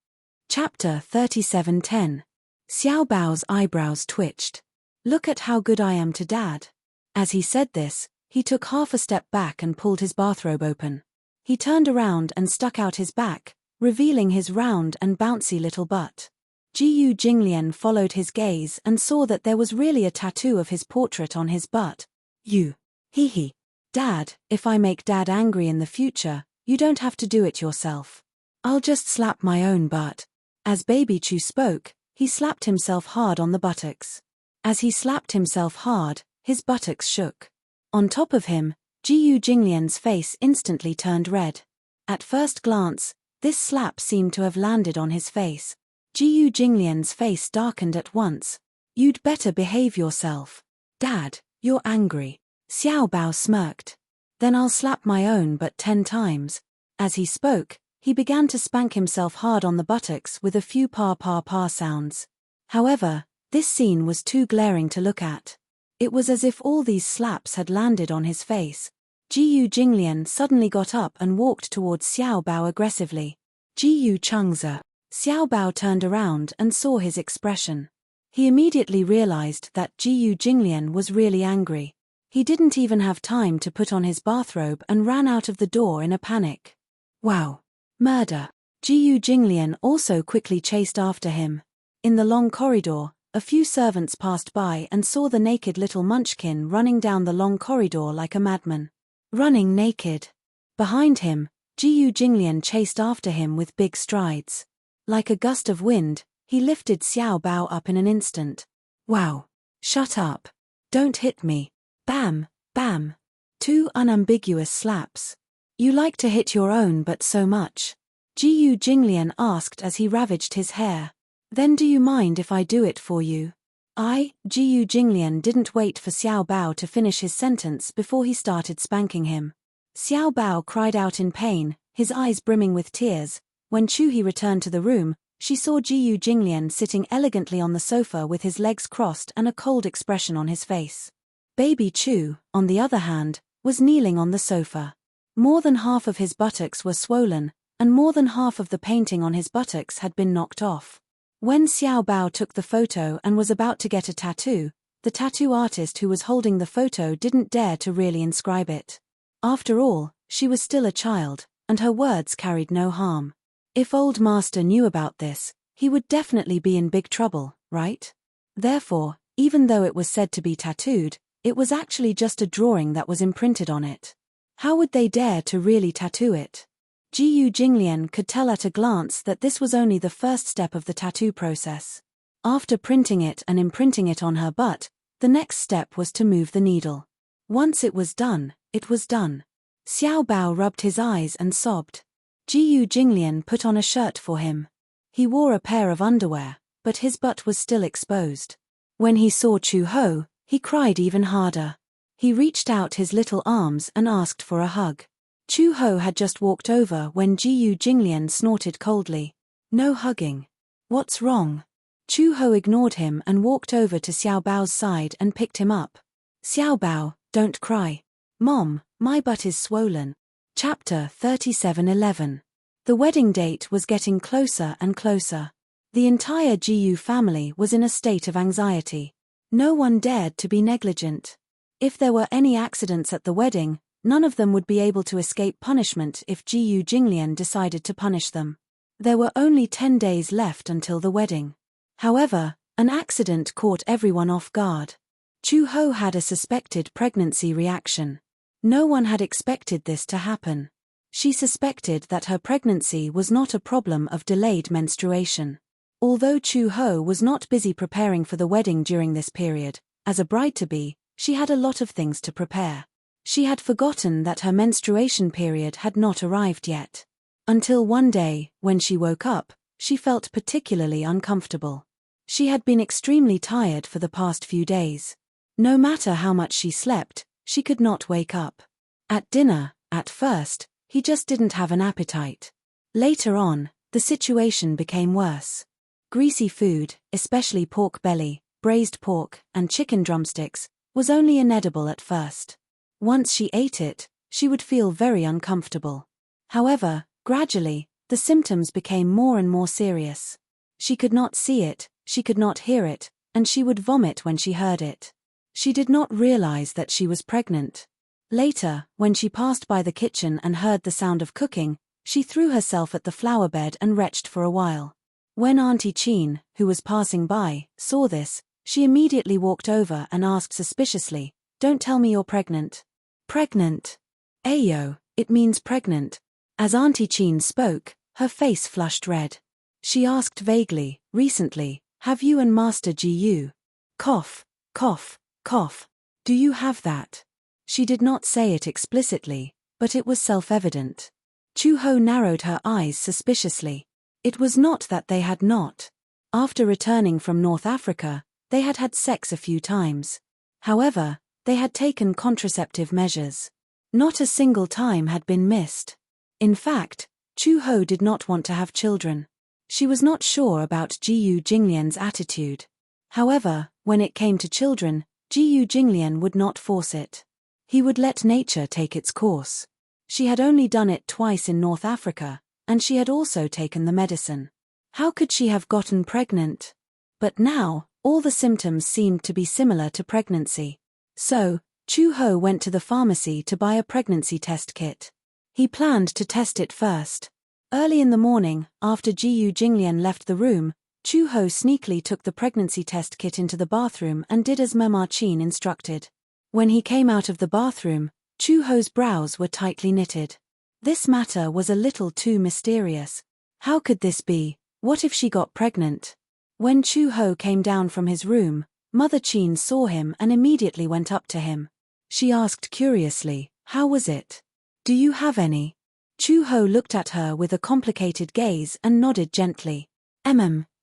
Chapter 37:10. Xiao Bao's eyebrows twitched. "Look at how good I am to Dad." As he said this, he took half a step back and pulled his bathrobe open. He turned around and stuck out his back, revealing his round and bouncy little butt. Jiyu Jinglian followed his gaze and saw that there was really a tattoo of his portrait on his butt. "You. Hee. Dad, if I make Dad angry in the future, you don't have to do it yourself. I'll just slap my own butt." As Baby Chu spoke, he slapped himself hard on the buttocks. As he slapped himself hard, his buttocks shook. On top of him, Jiyu Jinglian's face instantly turned red. At first glance, this slap seemed to have landed on his face. Jiyu Jinglian's face darkened at once. "You'd better behave yourself. Dad, you're angry." Xiao Bao smirked. "Then I'll slap my own butt 10 times. As he spoke, he began to spank himself hard on the buttocks with a few pa sounds. However, this scene was too glaring to look at. It was as if all these slaps had landed on his face. Jiyu Jinglian suddenly got up and walked towards Xiao Bao aggressively. "Jiyu Chengzi." Xiao Bao turned around and saw his expression. He immediately realized that Jiyu Jinglian was really angry. He didn't even have time to put on his bathrobe and ran out of the door in a panic. "Wow. Murder." Jiyu Jinglian also quickly chased after him. In the long corridor, a few servants passed by and saw the naked little munchkin running down the long corridor like a madman. Running naked. Behind him, Jiyu Jinglian chased after him with big strides. Like a gust of wind, he lifted Xiao Bao up in an instant. "Wow. Shut up. Don't hit me." Bam, bam. 2 unambiguous slaps. "You like to hit your own but so much?" Jiyu Jinglian asked as he ravaged his hair. "Then do you mind if I do it for you?" Jiyu Jinglian didn't wait for Xiao Bao to finish his sentence before he started spanking him. Xiao Bao cried out in pain, his eyes brimming with tears. When Chuhi returned to the room, she saw Jiyu Jinglian sitting elegantly on the sofa with his legs crossed and a cold expression on his face. Baby Chu, on the other hand, was kneeling on the sofa. More than half of his buttocks were swollen, and more than half of the painting on his buttocks had been knocked off. When Xiao Bao took the photo and was about to get a tattoo, the tattoo artist who was holding the photo didn't dare to really inscribe it. After all, she was still a child, and her words carried no harm. If Old Master knew about this, he would definitely be in big trouble, right? Therefore, even though it was said to be tattooed, it was actually just a drawing that was imprinted on it. How would they dare to really tattoo it? Jiyu Jinglian could tell at a glance that this was only the first step of the tattoo process. After printing it and imprinting it on her butt, the next step was to move the needle. Once it was done, it was done. Xiao Bao rubbed his eyes and sobbed. Jiyu Jinglian put on a shirt for him. He wore a pair of underwear, but his butt was still exposed. When he saw Chu Ho, he cried even harder. He reached out his little arms and asked for a hug. Chu Ho had just walked over when Jiyu Jinglian snorted coldly. "No hugging. What's wrong?" Chu Ho ignored him and walked over to Xiao Bao's side and picked him up. "Xiao Bao, don't cry. Mom, my butt is swollen." Chapter 37:11. The wedding date was getting closer and closer. The entire Jiyu family was in a state of anxiety. No one dared to be negligent. If there were any accidents at the wedding, none of them would be able to escape punishment if Jiyu Jinglian decided to punish them. There were only 10 days left until the wedding. However, an accident caught everyone off guard. Chu Ho had a suspected pregnancy reaction. No one had expected this to happen. She suspected that her pregnancy was not a problem of delayed menstruation. Although Chu Ho was not busy preparing for the wedding during this period, as a bride-to-be, she had a lot of things to prepare. She had forgotten that her menstruation period had not arrived yet. Until one day, when she woke up, she felt particularly uncomfortable. She had been extremely tired for the past few days. No matter how much she slept, she could not wake up. At dinner, at first, he just didn't have an appetite. Later on, the situation became worse. Greasy food, especially pork belly, braised pork, and chicken drumsticks, was only inedible at first. Once she ate it, she would feel very uncomfortable. However, gradually, the symptoms became more and more serious. She could not see it, she could not hear it, and she would vomit when she heard it. She did not realize that she was pregnant. Later, when she passed by the kitchen and heard the sound of cooking, she threw herself at the flower bed and retched for a while. When Auntie Chin, who was passing by, saw this, she immediately walked over and asked suspiciously, "Don't tell me you're pregnant." "Pregnant? Ayo, it means pregnant." As Auntie Chin spoke, her face flushed red. She asked vaguely, "Recently, have you and Master Gu? Cough, cough, cough. Do you have that?" She did not say it explicitly, but it was self-evident. Chu-ho narrowed her eyes suspiciously. It was not that they had not. After returning from North Africa, they had had sex a few times. However, they had taken contraceptive measures. Not a single time had been missed. In fact, Chu-ho did not want to have children. She was not sure about Jiyu Jinglian's attitude. However, when it came to children, Jiyu Jinglian would not force it. He would let nature take its course. She had only done it twice in North Africa, and she had also taken the medicine. How could she have gotten pregnant? But now, all the symptoms seemed to be similar to pregnancy. So, Chu-ho went to the pharmacy to buy a pregnancy test kit. He planned to test it first. Early in the morning, after Jiyu Jinglian left the room, Chu-ho sneakily took the pregnancy test kit into the bathroom and did as Mama Chin instructed. When he came out of the bathroom, Chu-ho's brows were tightly knitted. This matter was a little too mysterious. How could this be? What if she got pregnant? When Chu-ho came down from his room, Mother Chin saw him and immediately went up to him. She asked curiously, "How was it? Do you have any?" Chu-ho looked at her with a complicated gaze and nodded gently.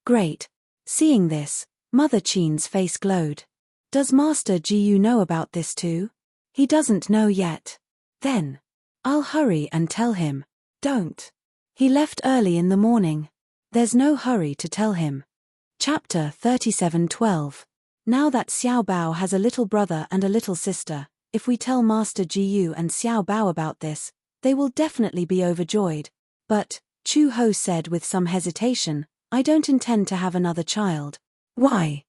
Great." Seeing this, Mother Chin's face glowed. "Does Master Jiyu know about this too?" "He doesn't know yet." "Then I'll hurry and tell him." "Don't. He left early in the morning." "There's no hurry to tell him." Chapter 37:12. Now that Xiao Bao has a little brother and a little sister, if we tell Master Jiyu and Xiao Bao about this, they will definitely be overjoyed. But, Chu-ho said with some hesitation, "I don't intend to have another child." "Why?"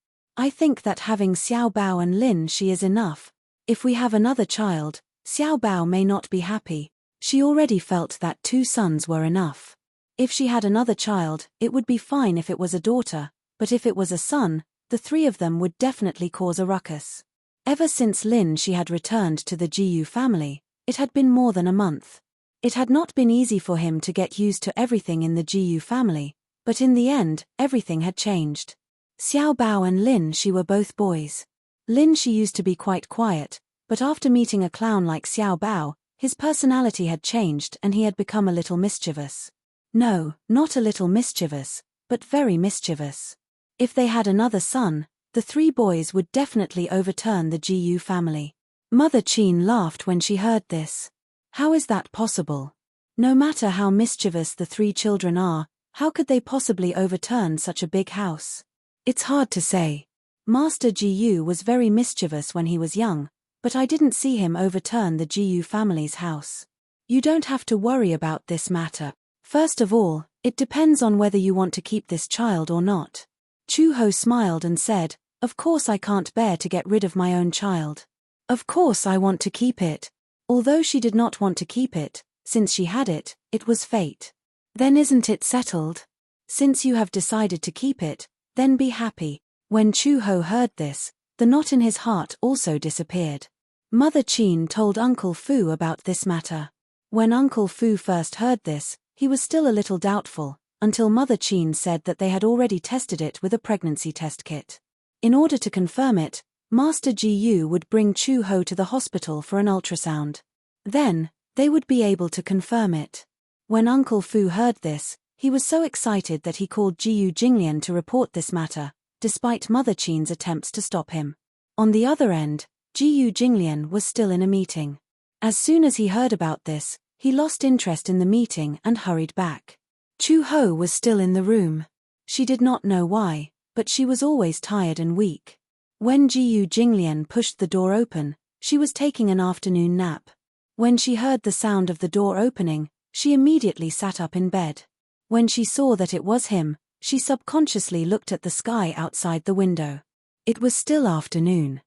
"I think that having Xiao Bao and Lin Shi is enough. If we have another child, Xiao Bao may not be happy." She already felt that 2 sons were enough. If she had another child, it would be fine if it was a daughter, but if it was a son, the 3 of them would definitely cause a ruckus. Ever since Lin Shi had returned to the Jiyu family, it had been more than a month. It had not been easy for him to get used to everything in the Jiyu family, but in the end, everything had changed. Xiao Bao and Lin Shi were both boys. Lin Shi used to be quite quiet, but after meeting a clown like Xiao Bao, his personality had changed and he had become a little mischievous. No, not a little mischievous, but very mischievous. If they had another son, the 3 boys would definitely overturn the Jiyu family. Mother Chin laughed when she heard this. How is that possible? No matter how mischievous the 3 children are, how could they possibly overturn such a big house? It's hard to say. Master Jiyu was very mischievous when he was young, but I didn't see him overturn the Jiyu family's house. You don't have to worry about this matter. First of all, it depends on whether you want to keep this child or not. Chu-ho smiled and said, "Of course I can't bear to get rid of my own child. Of course I want to keep it." Although she did not want to keep it, since she had it, it was fate. "Then isn't it settled? Since you have decided to keep it, then be happy." When Chu-ho heard this, the knot in his heart also disappeared. Mother Chin told Uncle Fu about this matter. When Uncle Fu first heard this, he was still a little doubtful, until Mother Chin said that they had already tested it with a pregnancy test kit. In order to confirm it, Master Ji would bring Chu-ho to the hospital for an ultrasound. Then, they would be able to confirm it. When Uncle Fu heard this, he was so excited that he called Ji Jinglian to report this matter, despite Mother Qin's attempts to stop him. On the other end, Ji Jinglian was still in a meeting. As soon as he heard about this, he lost interest in the meeting and hurried back. Chu-ho was still in the room. She did not know why, but she was always tired and weak. When Ji Jinglian pushed the door open, she was taking an afternoon nap. When she heard the sound of the door opening, she immediately sat up in bed. When she saw that it was him, she subconsciously looked at the sky outside the window. It was still afternoon.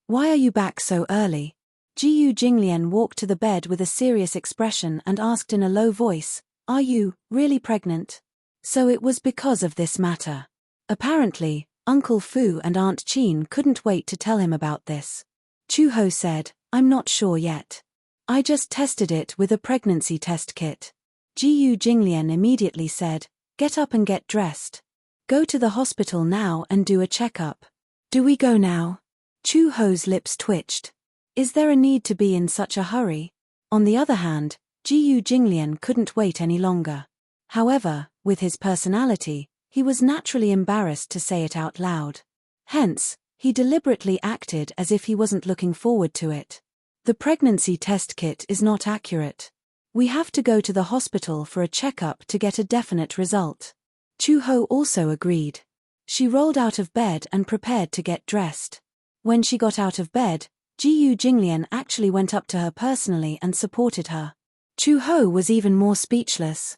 Why are you back so early? Ji Jinglian walked to the bed with a serious expression and asked in a low voice, "Are you really pregnant?" So it was because of this matter. Apparently, Uncle Fu and Aunt Qin couldn't wait to tell him about this. Chu-ho said, "I'm not sure yet. I just tested it with a pregnancy test kit." Ji Jinglian immediately said, "Get up and get dressed. Go to the hospital now and do a checkup." "Do we go now?" Chu-ho's lips twitched. Is there a need to be in such a hurry? On the other hand, Ji Jinglian couldn't wait any longer. However, with his personality, he was naturally embarrassed to say it out loud. Hence, he deliberately acted as if he wasn't looking forward to it. The pregnancy test kit is not accurate. We have to go to the hospital for a checkup to get a definite result. Chu-ho also agreed. She rolled out of bed and prepared to get dressed. When she got out of bed, Ji Jinglian actually went up to her personally and supported her. Chu-ho was even more speechless.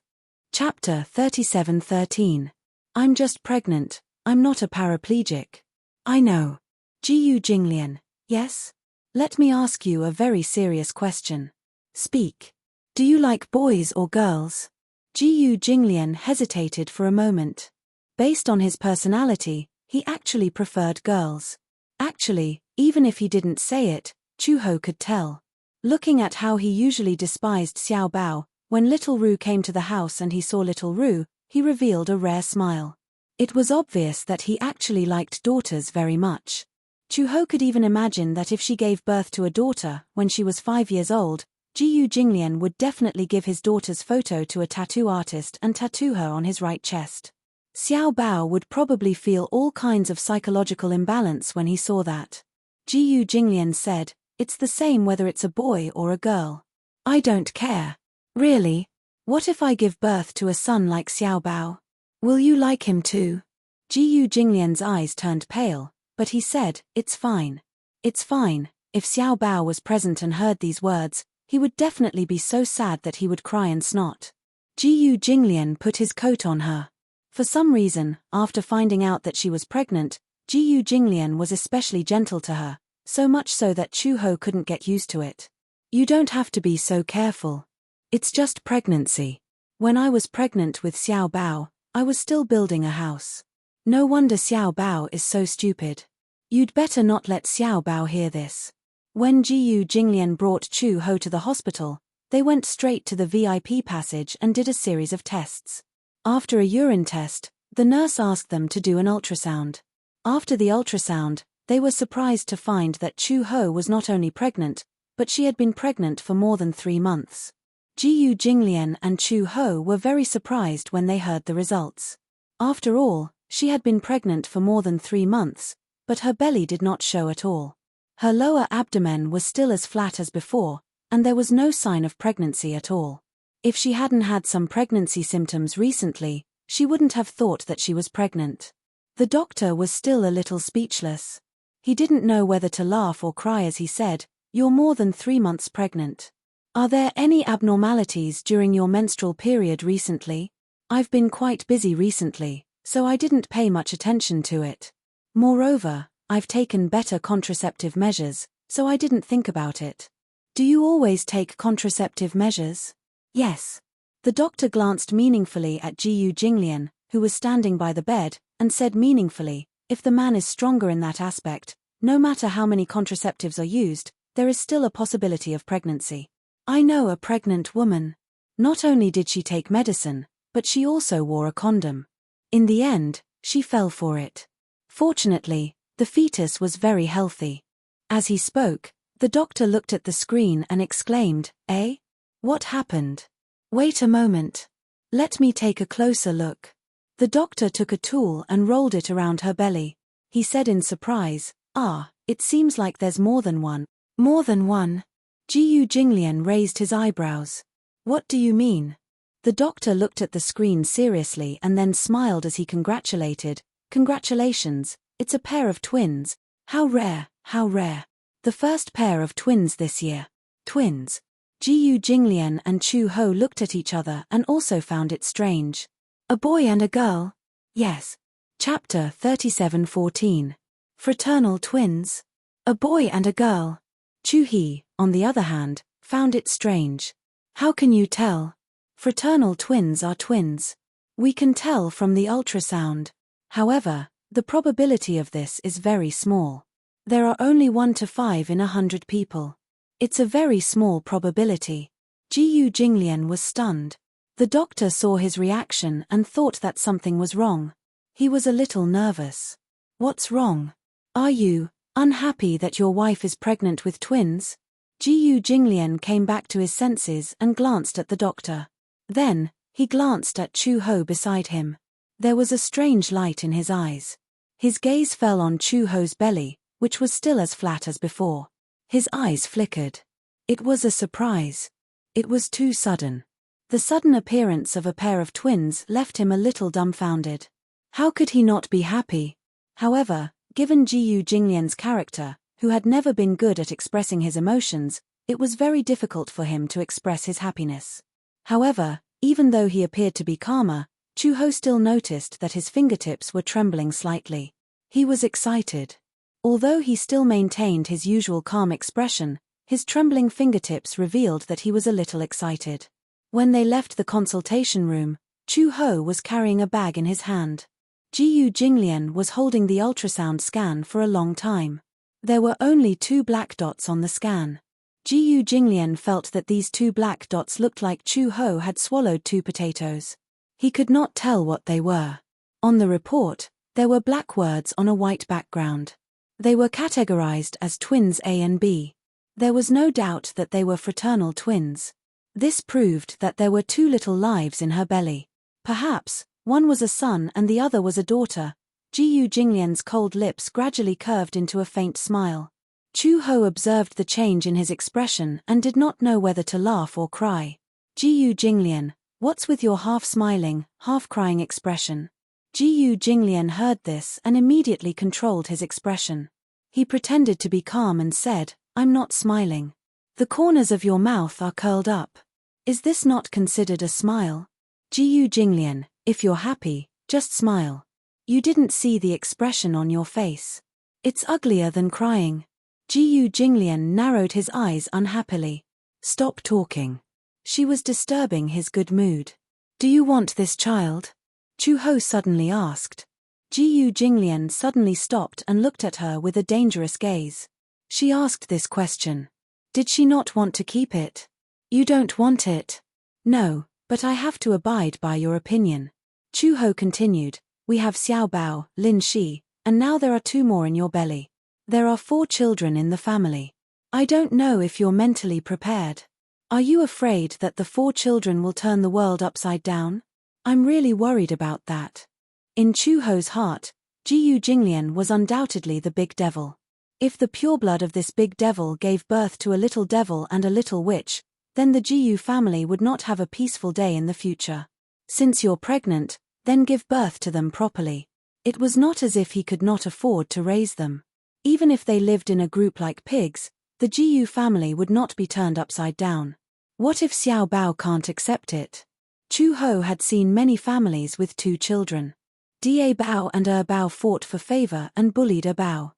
Chapter 37:13. I'm just pregnant, I'm not a paraplegic. I know. Ji Jinglian, yes? Let me ask you a very serious question. Speak. Do you like boys or girls? Ji Jinglian hesitated for a moment. Based on his personality, he actually preferred girls. Actually, even if he didn't say it, Chu-ho could tell. Looking at how he usually despised Xiao Bao, when little Ru came to the house and he saw little Ru, he revealed a rare smile. It was obvious that he actually liked daughters very much. Chu-ho could even imagine that if she gave birth to a daughter when she was 5 years old, Ji Jinglian would definitely give his daughter's photo to a tattoo artist and tattoo her on his right chest. Xiao Bao would probably feel all kinds of psychological imbalance when he saw that. Ji Jinglian said, "It's the same whether it's a boy or a girl. I don't care. Really? What if I give birth to a son like Xiao Bao? Will you like him too?" Ji Jinglian's eyes turned pale, but he said, "It's fine. It's fine." If Xiao Bao was present and heard these words, he would definitely be so sad that he would cry and snot. Ji Jinglian put his coat on her. For some reason, after finding out that she was pregnant, Ji Jinglian was especially gentle to her, so much so that Chu-ho couldn't get used to it. You don't have to be so careful. It's just pregnancy. When I was pregnant with Xiao Bao, I was still building a house. No wonder Xiao Bao is so stupid. You'd better not let Xiao Bao hear this. When Ji Jinglian brought Chu-ho to the hospital, they went straight to the VIP passage and did a series of tests. After a urine test, the nurse asked them to do an ultrasound. After the ultrasound, they were surprised to find that Chu-ho was not only pregnant, but she had been pregnant for more than 3 months. Ji Jinglian and Chu-ho were very surprised when they heard the results. After all, she had been pregnant for more than 3 months, but her belly did not show at all. Her lower abdomen was still as flat as before, and there was no sign of pregnancy at all. If she hadn't had some pregnancy symptoms recently, she wouldn't have thought that she was pregnant. The doctor was still a little speechless. He didn't know whether to laugh or cry as he said, "You're more than 3 months pregnant. Are there any abnormalities during your menstrual period recently? I've been quite busy recently, so I didn't pay much attention to it. Moreover, I've taken better contraceptive measures, so I didn't think about it." "Do you always take contraceptive measures?" "Yes." The doctor glanced meaningfully at Ji Jinglian, who was standing by the bed, and said meaningfully, "If the man is stronger in that aspect, no matter how many contraceptives are used, there is still a possibility of pregnancy. I know a pregnant woman. Not only did she take medicine, but she also wore a condom. In the end, she fell for it. Fortunately, The fetus was very healthy. As he spoke, the doctor looked at the screen and exclaimed, "Eh? What happened? Wait a moment. Let me take a closer look." The doctor took a tool and rolled it around her belly. He said in surprise, "Ah, it seems like there's more than one." "More than one?" Jiyu Jinglian raised his eyebrows. "What do you mean?" The doctor looked at the screen seriously and then smiled as he congratulated, "Congratulations, it's a pair of twins. How rare, how rare. The first pair of twins this year." Twins. Jiyu Jinglian and Chu Ho looked at each other and also found it strange. "A boy and a girl?" "Yes." Chapter 37:14. Fraternal twins? A boy and a girl. Chu He, on the other hand, found it strange. "How can you tell?" "Fraternal twins are twins. We can tell from the ultrasound. However, the probability of this is very small. There are only 1 to 5 in 100 people. It's a very small probability." Jiyu Jinglian was stunned. The doctor saw his reaction and thought that something was wrong. He was a little nervous. "What's wrong? Are you unhappy that your wife is pregnant with twins?" Jiyu Jinglian came back to his senses and glanced at the doctor. Then, he glanced at Chu Ho beside him. There was a strange light in his eyes. His gaze fell on Chu Ho's belly, which was still as flat as before. His eyes flickered. It was a surprise. It was too sudden. The sudden appearance of a pair of twins left him a little dumbfounded. How could he not be happy? However, given Jiyu Jinglian's character, who had never been good at expressing his emotions, it was very difficult for him to express his happiness. However, even though he appeared to be calmer, Chu Ho still noticed that his fingertips were trembling slightly. He was excited. Although he still maintained his usual calm expression, his trembling fingertips revealed that he was a little excited. When they left the consultation room, Chu Ho was carrying a bag in his hand. Jiyu Jinglian was holding the ultrasound scan for a long time. There were only 2 black dots on the scan. Jiyu Jinglian felt that these 2 black dots looked like Chu Ho had swallowed 2 potatoes. He could not tell what they were. On the report, there were black words on a white background. They were categorized as twins A and B. There was no doubt that they were fraternal twins. This proved that there were 2 little lives in her belly. Perhaps, one was a son and the other was a daughter. Jiyu Jinglian's cold lips gradually curved into a faint smile. Chu Ho observed the change in his expression and did not know whether to laugh or cry. "Jiyu Jinglian, what's with your half-smiling, half-crying expression?" Jiyu Jinglian heard this and immediately controlled his expression. He pretended to be calm and said, "I'm not smiling. The corners of your mouth are curled up. Is this not considered a smile?" "Jiyu Jinglian, if you're happy, just smile. You didn't see the expression on your face. It's uglier than crying." Jiyu Jinglian narrowed his eyes unhappily. "Stop talking." She was disturbing his good mood. "Do you want this child?" Chu Ho suddenly asked. Jiyu Jinglian suddenly stopped and looked at her with a dangerous gaze. She asked this question. Did she not want to keep it? "You don't want it?" "No, but I have to abide by your opinion." Chu Ho continued, "We have Xiao Bao, Lin Shi, and now there are 2 more in your belly. There are 4 children in the family. I don't know if you're mentally prepared. Are you afraid that the 4 children will turn the world upside down? I'm really worried about that." In Chu Ho's heart, Jiyu Jinglian was undoubtedly the big devil. If the pureblood of this big devil gave birth to a little devil and a little witch, then the Jiyu family would not have a peaceful day in the future. Since you're pregnant, then give birth to them properly. It was not as if he could not afford to raise them. Even if they lived in a group like pigs, the Jiyu family would not be turned upside down. What if Xiao Bao can't accept it? Chu Ho had seen many families with 2 children. Da Bao and Bao fought for favor and bullied Bao.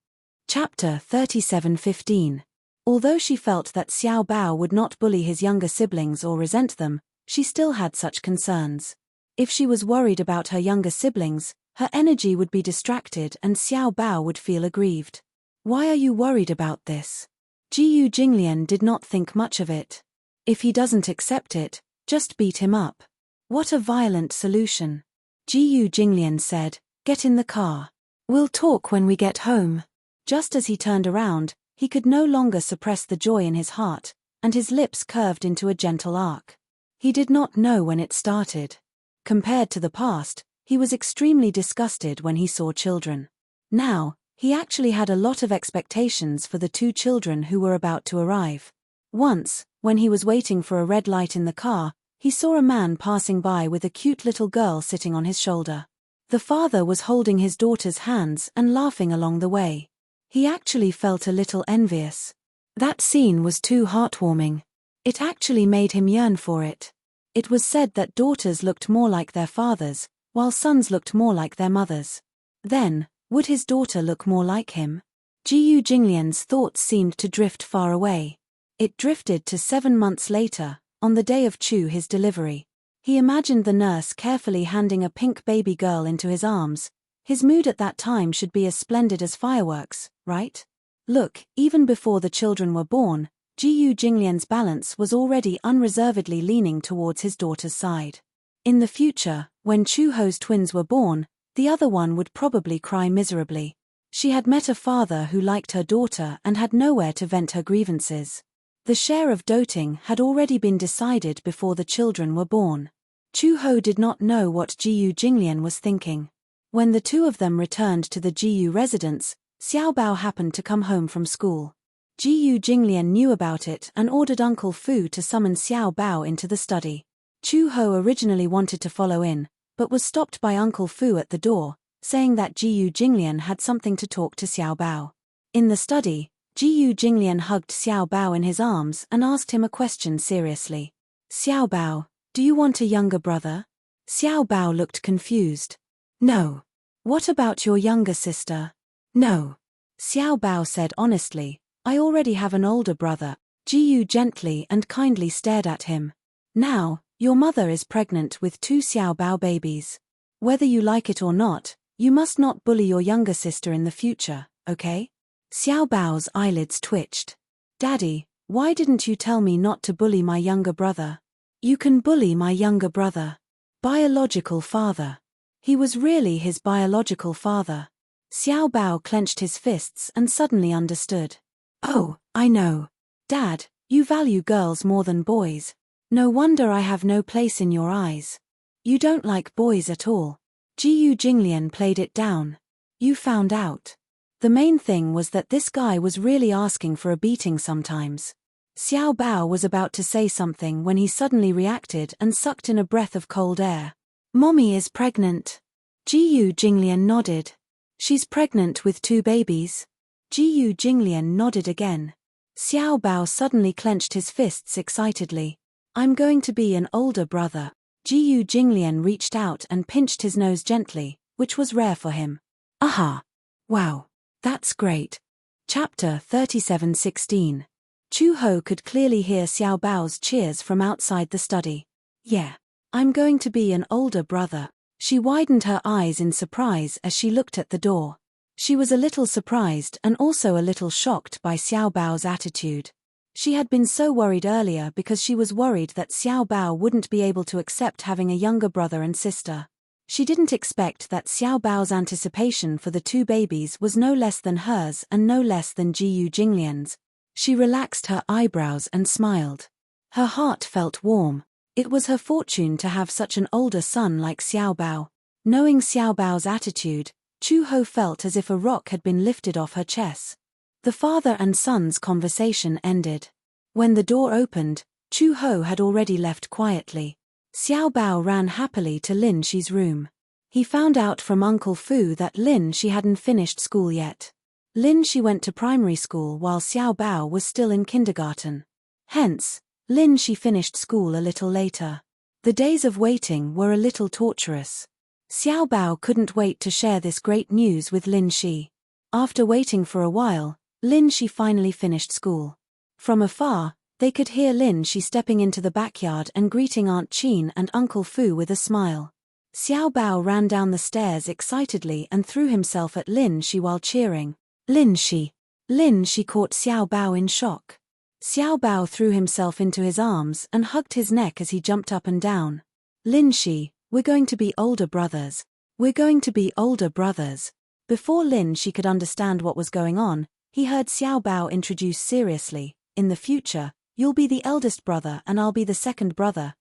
Chapter 37:15. Although she felt that Xiao Bao would not bully his younger siblings or resent them, she still had such concerns. If she was worried about her younger siblings, her energy would be distracted and Xiao Bao would feel aggrieved. "Why are you worried about this?" Jiyu Jinglian did not think much of it. If he doesn't accept it, just beat him up. What a violent solution. Jiyu Jinglian said, "Get in the car. We'll talk when we get home." Just as he turned around, he could no longer suppress the joy in his heart, and his lips curved into a gentle arc. He did not know when it started. Compared to the past, he was extremely disgusted when he saw children. Now, he actually had a lot of expectations for the two children who were about to arrive. Once, when he was waiting for a red light in the car, he saw a man passing by with a cute little girl sitting on his shoulder. The father was holding his daughter's hands and laughing along the way. He actually felt a little envious. That scene was too heartwarming. It actually made him yearn for it. It was said that daughters looked more like their fathers, while sons looked more like their mothers. Then, would his daughter look more like him? Jiyu Jinglian's thoughts seemed to drift far away. It drifted to 7 months later, on the day of his delivery. He imagined the nurse carefully handing a pink baby girl into his arms. His mood at that time should be as splendid as fireworks, right? Look, even before the children were born, Jiyu Jinglian's balance was already unreservedly leaning towards his daughter's side. In the future, when Chuho's twins were born, the other one would probably cry miserably. She had met a father who liked her daughter and had nowhere to vent her grievances. The share of doting had already been decided before the children were born. Chuho did not know what Jiyu Jinglian was thinking. When the two of them returned to the Jiyu residence, Xiaobao happened to come home from school. Jiyu Jinglian knew about it and ordered Uncle Fu to summon Xiaobao into the study. Chuho originally wanted to follow in, but was stopped by Uncle Fu at the door, saying that Jiyu Jinglian had something to talk to Xiaobao. In the study, Jiyu Jinglian hugged Xiaobao in his arms and asked him a question seriously. "Xiaobao, do you want a younger brother?" Xiaobao looked confused. "No." "What about your younger sister?" "No." Xiaobao said honestly, "I already have an older brother." Jiyu gently and kindly stared at him. "Now, your mother is pregnant with 2 Xiaobao babies. Whether you like it or not, you must not bully your younger sister in the future, okay?" Xiaobao's eyelids twitched. "Daddy, why didn't you tell me not to bully my younger brother?" "You can bully my younger brother." Biological father. He was really his biological father. Xiaobao clenched his fists and suddenly understood. "Oh, I know. Dad, you value girls more than boys. No wonder I have no place in your eyes. You don't like boys at all." Jiyu Jinglian played it down. "You found out." The main thing was that this guy was really asking for a beating sometimes. Xiaobao was about to say something when he suddenly reacted and sucked in a breath of cold air. "Mommy is pregnant." Jiyu Jinglian nodded. "She's pregnant with 2 babies?" Jiyu Jinglian nodded again. Xiaobao suddenly clenched his fists excitedly. "I'm going to be an older brother." Jiyu Jinglian reached out and pinched his nose gently, which was rare for him. "Aha! Wow, that's great." Chapter 37:16. Chuho could clearly hear Xiaobao's cheers from outside the study. "Yeah, I'm going to be an older brother." She widened her eyes in surprise as she looked at the door. She was a little surprised and also a little shocked by Xiaobao's attitude. She had been so worried earlier because she was worried that Xiaobao wouldn't be able to accept having a younger brother and sister. She didn't expect that Xiaobao's anticipation for the 2 babies was no less than hers and no less than Jiyu Jinglian's. She relaxed her eyebrows and smiled. Her heart felt warm. It was her fortune to have such an older son like Xiaobao. Knowing Xiaobao's attitude, Chuho felt as if a rock had been lifted off her chest. The father and son's conversation ended. When the door opened, Chuho had already left quietly. Xiaobao ran happily to Lin Shi's room. He found out from Uncle Fu that Lin Shi hadn't finished school yet. Lin Shi went to primary school while Xiaobao was still in kindergarten. Hence, Lin Shi finished school a little later. The days of waiting were a little torturous. Xiaobao couldn't wait to share this great news with Lin Shi. After waiting for a while, Lin Shi finally finished school. From afar, they could hear Lin Shi stepping into the backyard and greeting Aunt Qin and Uncle Fu with a smile. Xiaobao ran down the stairs excitedly and threw himself at Lin Shi while cheering. "Lin Shi!" Lin Shi caught Xiaobao in shock. Xiaobao threw himself into his arms and hugged his neck as he jumped up and down. "Lin Shi, we're going to be older brothers. We're going to be older brothers." Before Lin she could understand what was going on, he heard Xiao Bao introduce seriously, "In the future, you'll be the eldest brother and I'll be the second brother."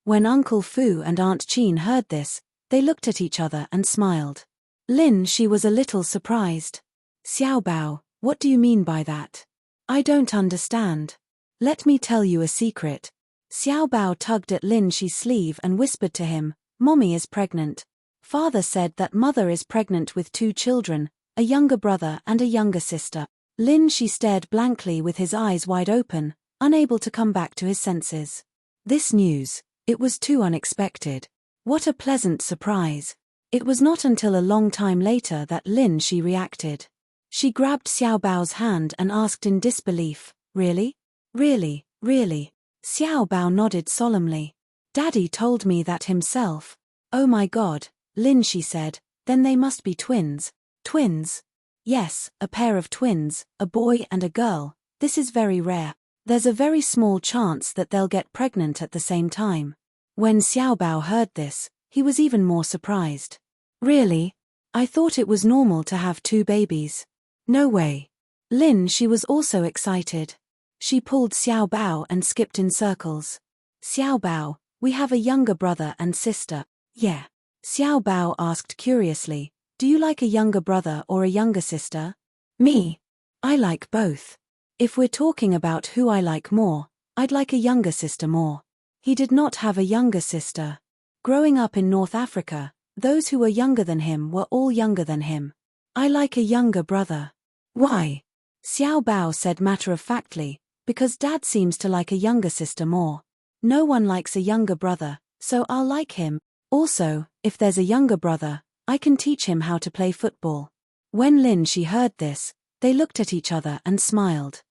When Uncle Fu and Aunt Chin heard this, they looked at each other and smiled. Lin she was a little surprised. "Xiao Bao, what do you mean by that? I don't understand. Let me tell you a secret." Xiao Bao tugged at Lin Shi's sleeve and whispered to him, "Mommy is pregnant. Father said that mother is pregnant with 2 children, a younger brother and a younger sister." Lin Shi stared blankly with his eyes wide open, unable to come back to his senses. This news, it was too unexpected. What a pleasant surprise. It was not until a long time later that Lin Shi reacted. She grabbed Xiao Bao's hand and asked in disbelief, "Really? Really, really?" Xiao Bao nodded solemnly. "Daddy told me that himself." "Oh my God," Lin Shi said, "then they must be twins." "Twins?" "Yes, a pair of twins, a boy and a girl. This is very rare. There's a very small chance that they'll get pregnant at the same time." When Xiao Bao heard this, he was even more surprised. "Really? I thought it was normal to have 2 babies." "No way." Lin Shi was also excited. She pulled Xiao Bao and skipped in circles. "Xiao Bao, we have a younger brother and sister." "Yeah." Xiao Bao asked curiously, "Do you like a younger brother or a younger sister?" "Me? I like both. If we're talking about who I like more, I'd like a younger sister more." He did not have a younger sister. Growing up in North Africa, those who were younger than him were all younger than him. "I like a younger brother." "Why?" Xiao Bao said matter-of-factly, "Because Dad seems to like a younger sister more. No one likes a younger brother, so I'll like him. Also, if there's a younger brother, I can teach him how to play football." When Lin Shi heard this, they looked at each other and smiled.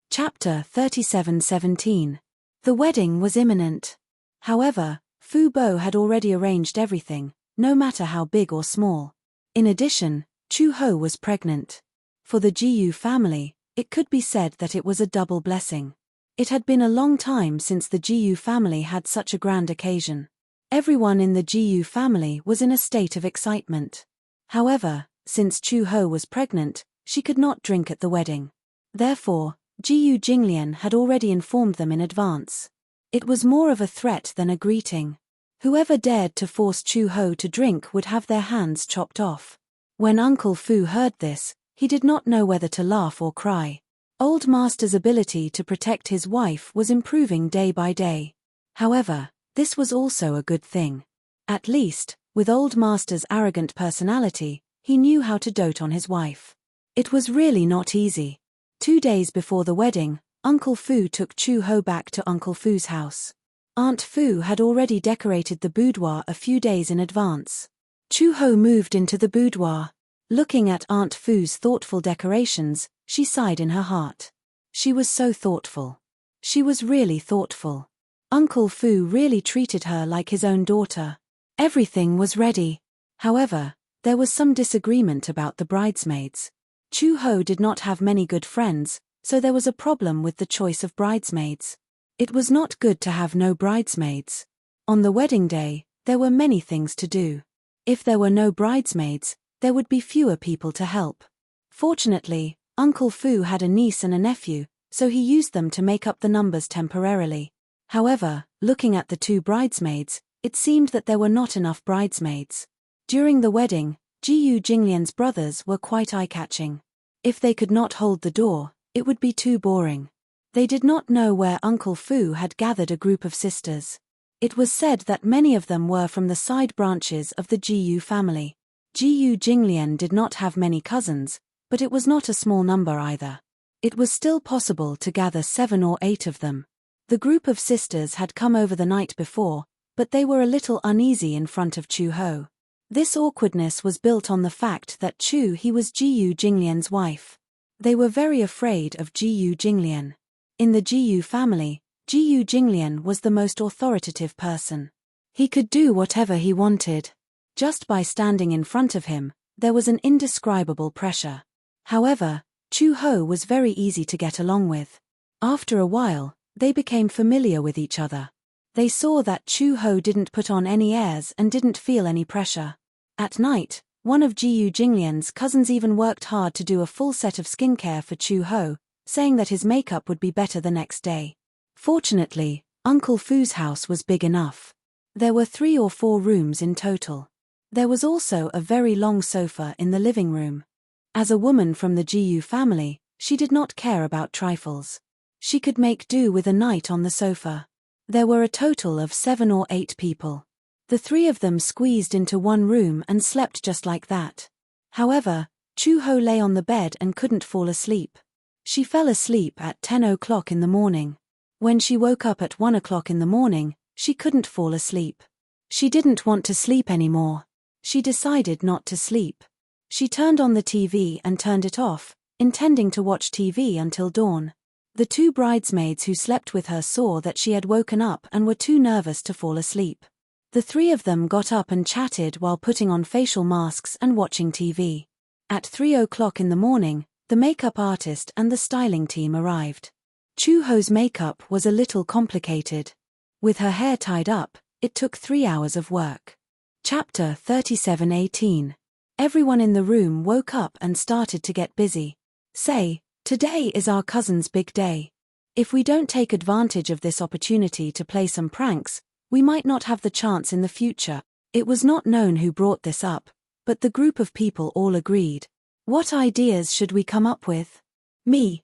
Chapter 37:17. The wedding was imminent. However, Fu Bo had already arranged everything, no matter how big or small. In addition, Chu Ho was pregnant. For the Jiyu family, it could be said that it was a double blessing. It had been a long time since the Jiyu family had such a grand occasion. Everyone in the Jiyu family was in a state of excitement. However, since Chu Ho was pregnant, she could not drink at the wedding. Therefore, Jiyu Jinglian had already informed them in advance. It was more of a threat than a greeting. Whoever dared to force Chu Ho to drink would have their hands chopped off. When Uncle Fu heard this, he did not know whether to laugh or cry. Old Master's ability to protect his wife was improving day by day. However, this was also a good thing. At least, with Old Master's arrogant personality, he knew how to dote on his wife. It was really not easy. 2 days before the wedding, Uncle Fu took Chu Ho back to Uncle Fu's house. Aunt Fu had already decorated the boudoir a few days in advance. Chu Ho moved into the boudoir. Looking at Aunt Fu's thoughtful decorations, she sighed in her heart. She was so thoughtful. She was really thoughtful. Uncle Fu really treated her like his own daughter. Everything was ready. However, there was some disagreement about the bridesmaids. Chu Ho did not have many good friends, so there was a problem with the choice of bridesmaids. It was not good to have no bridesmaids. On the wedding day, there were many things to do. If there were no bridesmaids, there would be fewer people to help. Fortunately, Uncle Fu had a niece and a nephew, so he used them to make up the numbers temporarily. However, looking at the 2 bridesmaids, it seemed that there were not enough bridesmaids. During the wedding, Jiyu Jinglian's brothers were quite eye-catching. If they could not hold the door, it would be too boring. They did not know where Uncle Fu had gathered a group of sisters. It was said that many of them were from the side branches of the Jiyu family. Jiyu Jinglian did not have many cousins, but it was not a small number either. It was still possible to gather 7 or 8 of them. The group of sisters had come over the night before, but they were a little uneasy in front of Chu Ho. This awkwardness was built on the fact that he was Jiyu Jinglian's wife. They were very afraid of Jiyu Jinglian. In the Jiyu family, Jiyu Jinglian was the most authoritative person. He could do whatever he wanted. Just by standing in front of him, there was an indescribable pressure. However, Chu Ho was very easy to get along with. After a while, they became familiar with each other. They saw that Chu Ho didn't put on any airs and didn't feel any pressure. At night, One of Jiyu Jinglian's cousins even worked hard to do a full set of skincare for Chu Ho, saying that his makeup would be better the next day. Fortunately, Uncle Fu's house was big enough. There were 3 or 4 rooms in total. There was also a very long sofa in the living room. As a woman from the Jiyu family, she did not care about trifles. She could make do with a night on the sofa. There were a total of 7 or 8 people. The 3 of them squeezed into one room and slept just like that. However, Chu Ho lay on the bed and couldn't fall asleep. She fell asleep at 10 o'clock in the morning. When she woke up at 1 o'clock in the morning, she couldn't fall asleep. She didn't want to sleep anymore. She decided not to sleep. She turned on the TV and turned it off, intending to watch TV until dawn. The 2 bridesmaids who slept with her saw that she had woken up and were too nervous to fall asleep. The 3 of them got up and chatted while putting on facial masks and watching TV. At 3 o'clock in the morning, the makeup artist and the styling team arrived. Chu Ho's makeup was a little complicated. With her hair tied up, it took 3 hours of work. Chapter 37:18. Everyone in the room woke up and started to get busy. Say, today is our cousin's big day. If we don't take advantage of this opportunity to play some pranks, we might not have the chance in the future. It was not known who brought this up, but the group of people all agreed. What ideas should we come up with? Me.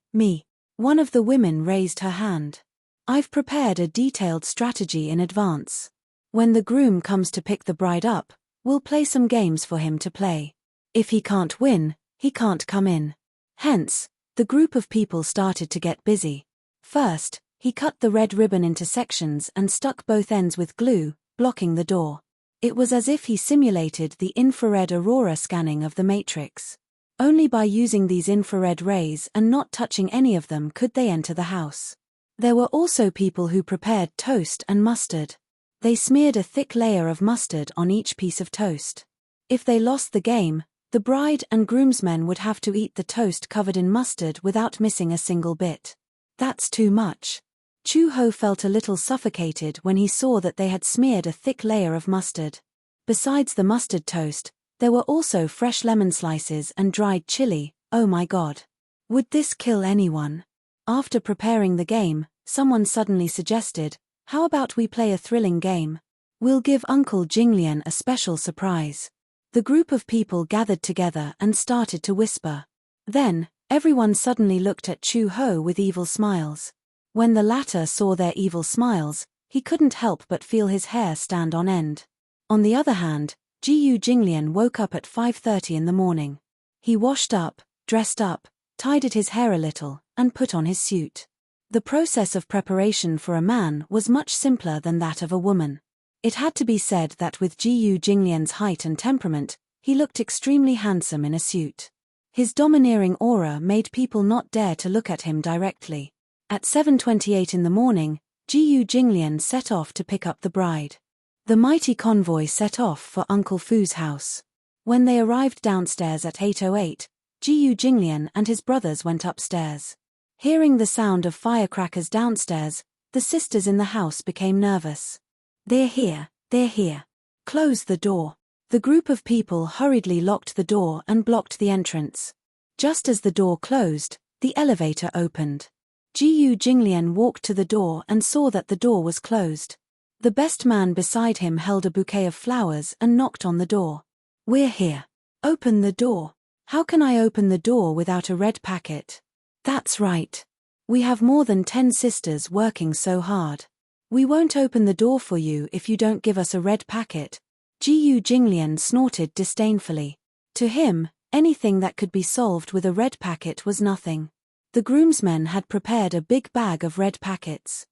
One of the women raised her hand. I've prepared a detailed strategy in advance. When the groom comes to pick the bride up, we'll play some games for him to play. If he can't win, he can't come in. Hence, the group of people started to get busy. First, he cut the red ribbon into sections and stuck both ends with glue, blocking the door. It was as if he simulated the infrared aurora scanning of the Matrix. Only by using these infrared rays and not touching any of them could they enter the house. There were also people who prepared toast and mustard. They smeared a thick layer of mustard on each piece of toast. If they lost the game, the bride and groomsmen would have to eat the toast covered in mustard without missing a single bit. That's too much. Chu Ho felt a little suffocated when he saw that they had smeared a thick layer of mustard. Besides the mustard toast, there were also fresh lemon slices and dried chili. Oh my God. Would this kill anyone? After preparing the game, someone suddenly suggested, how about we play a thrilling game? We'll give Uncle Jinglian a special surprise. The group of people gathered together and started to whisper. Then, everyone suddenly looked at Chu Ho with evil smiles. When the latter saw their evil smiles, he couldn't help but feel his hair stand on end. On the other hand, Jiyu Jinglian woke up at 5:30 in the morning. He washed up, dressed up, tidied his hair a little, and put on his suit. The process of preparation for a man was much simpler than that of a woman. It had to be said that with Jiyu Jinglian's height and temperament, he looked extremely handsome in a suit. His domineering aura made people not dare to look at him directly. At 7:28 in the morning, Jiyu Jinglian set off to pick up the bride. The mighty convoy set off for Uncle Fu's house. When they arrived downstairs at 8:08, Jiyu Jinglian and his brothers went upstairs. Hearing the sound of firecrackers downstairs, the sisters in the house became nervous. They're here. Close the door. The group of people hurriedly locked the door and blocked the entrance. Just as the door closed, the elevator opened. Jiyu Jinglian walked to the door and saw that the door was closed. The best man beside him held a bouquet of flowers and knocked on the door. We're here. Open the door. How can I open the door without a red packet? That's right. We have more than 10 sisters working so hard. We won't open the door for you if you don't give us a red packet. Jiyu Jinglian snorted disdainfully. To him, anything that could be solved with a red packet was nothing. The groomsmen had prepared a big bag of red packets.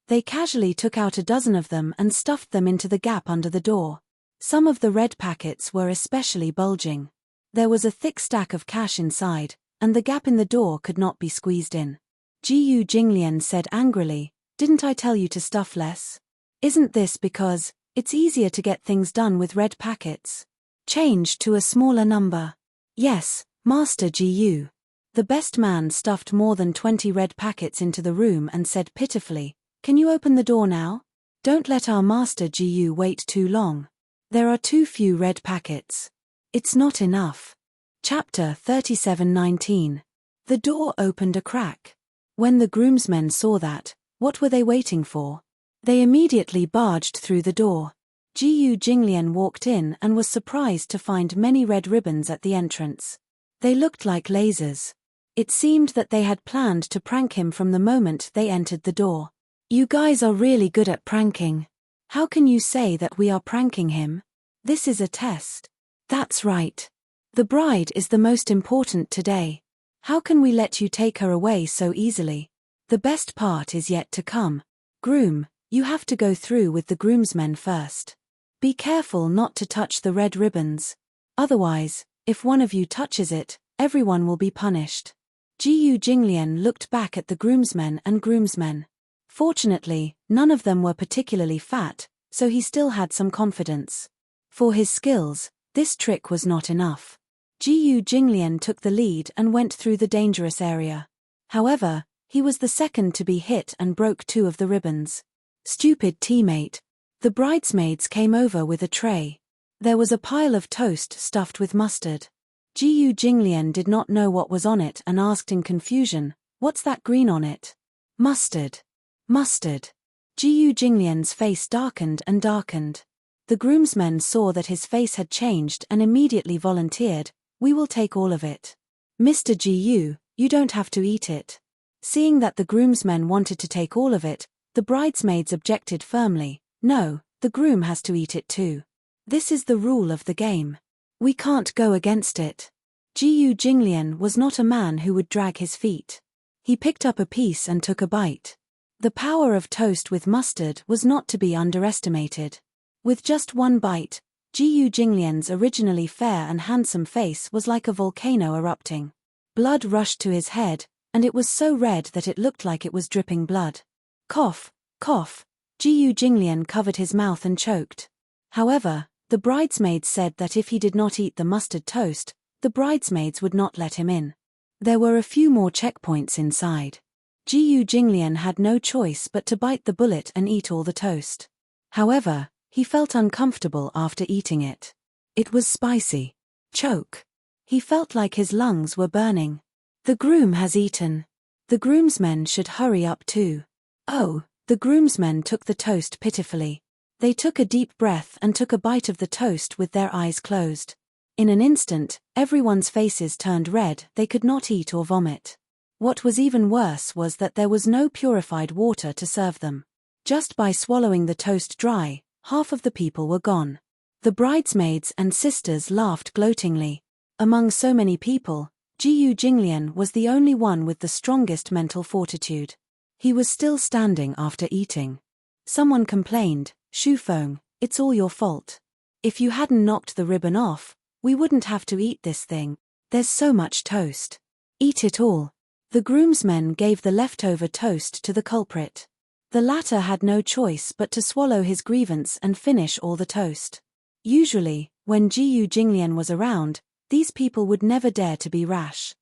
They casually took out a dozen of them and stuffed them into the gap under the door. Some of the red packets were especially bulging. There was a thick stack of cash inside, and the gap in the door could not be squeezed in. Jiyu Jinglian said angrily, "Didn't I tell you to stuff less? Isn't this because it's easier to get things done with red packets? Change to a smaller number." "Yes, Master Jiyu." The best man stuffed more than 20 red packets into the room and said pitifully, "Can you open the door now? Don't let our Master Jiyu wait too long. There are too few red packets." It's not enough. Chapter 37:19. The door opened a crack. When the groomsmen saw that, what were they waiting for? They immediately barged through the door. Jiyu Jinglian walked in and was surprised to find many red ribbons at the entrance. They looked like lasers. It seemed that they had planned to prank him from the moment they entered the door. You guys are really good at pranking. How can you say that we are pranking him? This is a test. That's right. The bride is the most important today. How can we let you take her away so easily? The best part is yet to come. Groom, you have to go through with the groomsmen first. Be careful not to touch the red ribbons. Otherwise, if one of you touches it, everyone will be punished. Jiyu Jinglian looked back at the groomsmen and groomsmen. Fortunately, none of them were particularly fat, so he still had some confidence. For his skills, this trick was not enough. Jiyu Jinglian took the lead and went through the dangerous area. However, he was the second to be hit and broke 2 of the ribbons. Stupid teammate. The bridesmaids came over with a tray. There was a pile of toast stuffed with mustard. Jiyu Jinglian did not know what was on it and asked in confusion, "What's that green on it?" "Mustard. Mustard." Jiyu Jinglian's face darkened and darkened. The groomsmen saw that his face had changed and immediately volunteered, "We will take all of it." "Mr. Jiyu, you don't have to eat it." Seeing that the groomsmen wanted to take all of it, the bridesmaids objected firmly, "No, the groom has to eat it too. This is the rule of the game. We can't go against it." Jiyu Jinglian was not a man who would drag his feet. He picked up a piece and took a bite. The power of toast with mustard was not to be underestimated. With just one bite, Jiyu Jinglian's originally fair and handsome face was like a volcano erupting. Blood rushed to his head, and it was so red that it looked like it was dripping blood. Cough, cough. Jiyu Jinglian covered his mouth and choked. However, the bridesmaids said that if he did not eat the mustard toast, the bridesmaids would not let him in. There were a few more checkpoints inside. Jiyu Jinglian had no choice but to bite the bullet and eat all the toast. However, he felt uncomfortable after eating it. It was spicy. Choke. He felt like his lungs were burning. The groom has eaten. The groomsmen should hurry up too. Oh, the groomsmen took the toast pitifully. They took a deep breath and took a bite of the toast with their eyes closed. In an instant, everyone's faces turned red. They could not eat or vomit. What was even worse was that there was no purified water to serve them. Just by swallowing the toast dry, half of the people were gone. The bridesmaids and sisters laughed gloatingly. Among so many people, Jiyu Jinglian was the only one with the strongest mental fortitude. He was still standing after eating. Someone complained, "Shufeng, it's all your fault. If you hadn't knocked the ribbon off, we wouldn't have to eat this thing. There's so much toast. Eat it all." The groomsmen gave the leftover toast to the culprit. The latter had no choice but to swallow his grievance and finish all the toast. Usually, when Jiyu Jinglian was around, these people would never dare to be rash.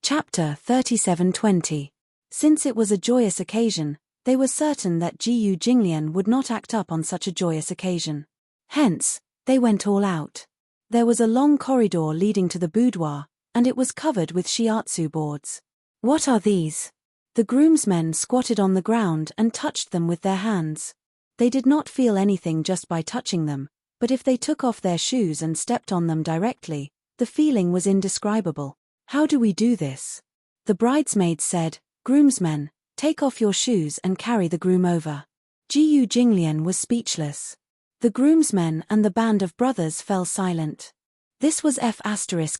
Chapter 37:20. Since it was a joyous occasion, they were certain that Jiyu Jinglian would not act up on such a joyous occasion. Hence, they went all out. There was a long corridor leading to the boudoir, and it was covered with shiatsu boards. What are these? The groomsmen squatted on the ground and touched them with their hands. They did not feel anything just by touching them, but if they took off their shoes and stepped on them directly, the feeling was indescribable. How do we do this? The bridesmaids said, "Groomsmen, take off your shoes and carry the groom over." Jiyu Jinglian was speechless. The groomsmen and the band of brothers fell silent. This was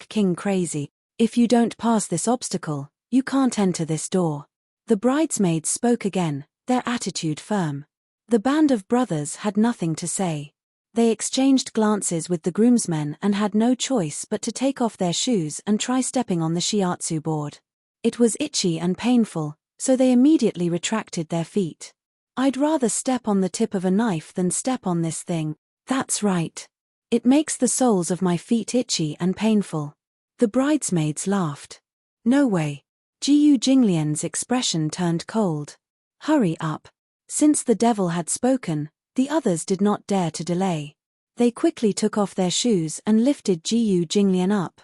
King crazy. "If you don't pass this obstacle, you can't enter this door." The bridesmaids spoke again, their attitude firm. The band of brothers had nothing to say. They exchanged glances with the groomsmen and had no choice but to take off their shoes and try stepping on the shiatsu board. It was itchy and painful, so they immediately retracted their feet. "I'd rather step on the tip of a knife than step on this thing." "That's right. It makes the soles of my feet itchy and painful." The bridesmaids laughed. "No way." Jiyu Jinglian's expression turned cold. "Hurry up." Since the devil had spoken, the others did not dare to delay. They quickly took off their shoes and lifted Jiyu Jinglian up.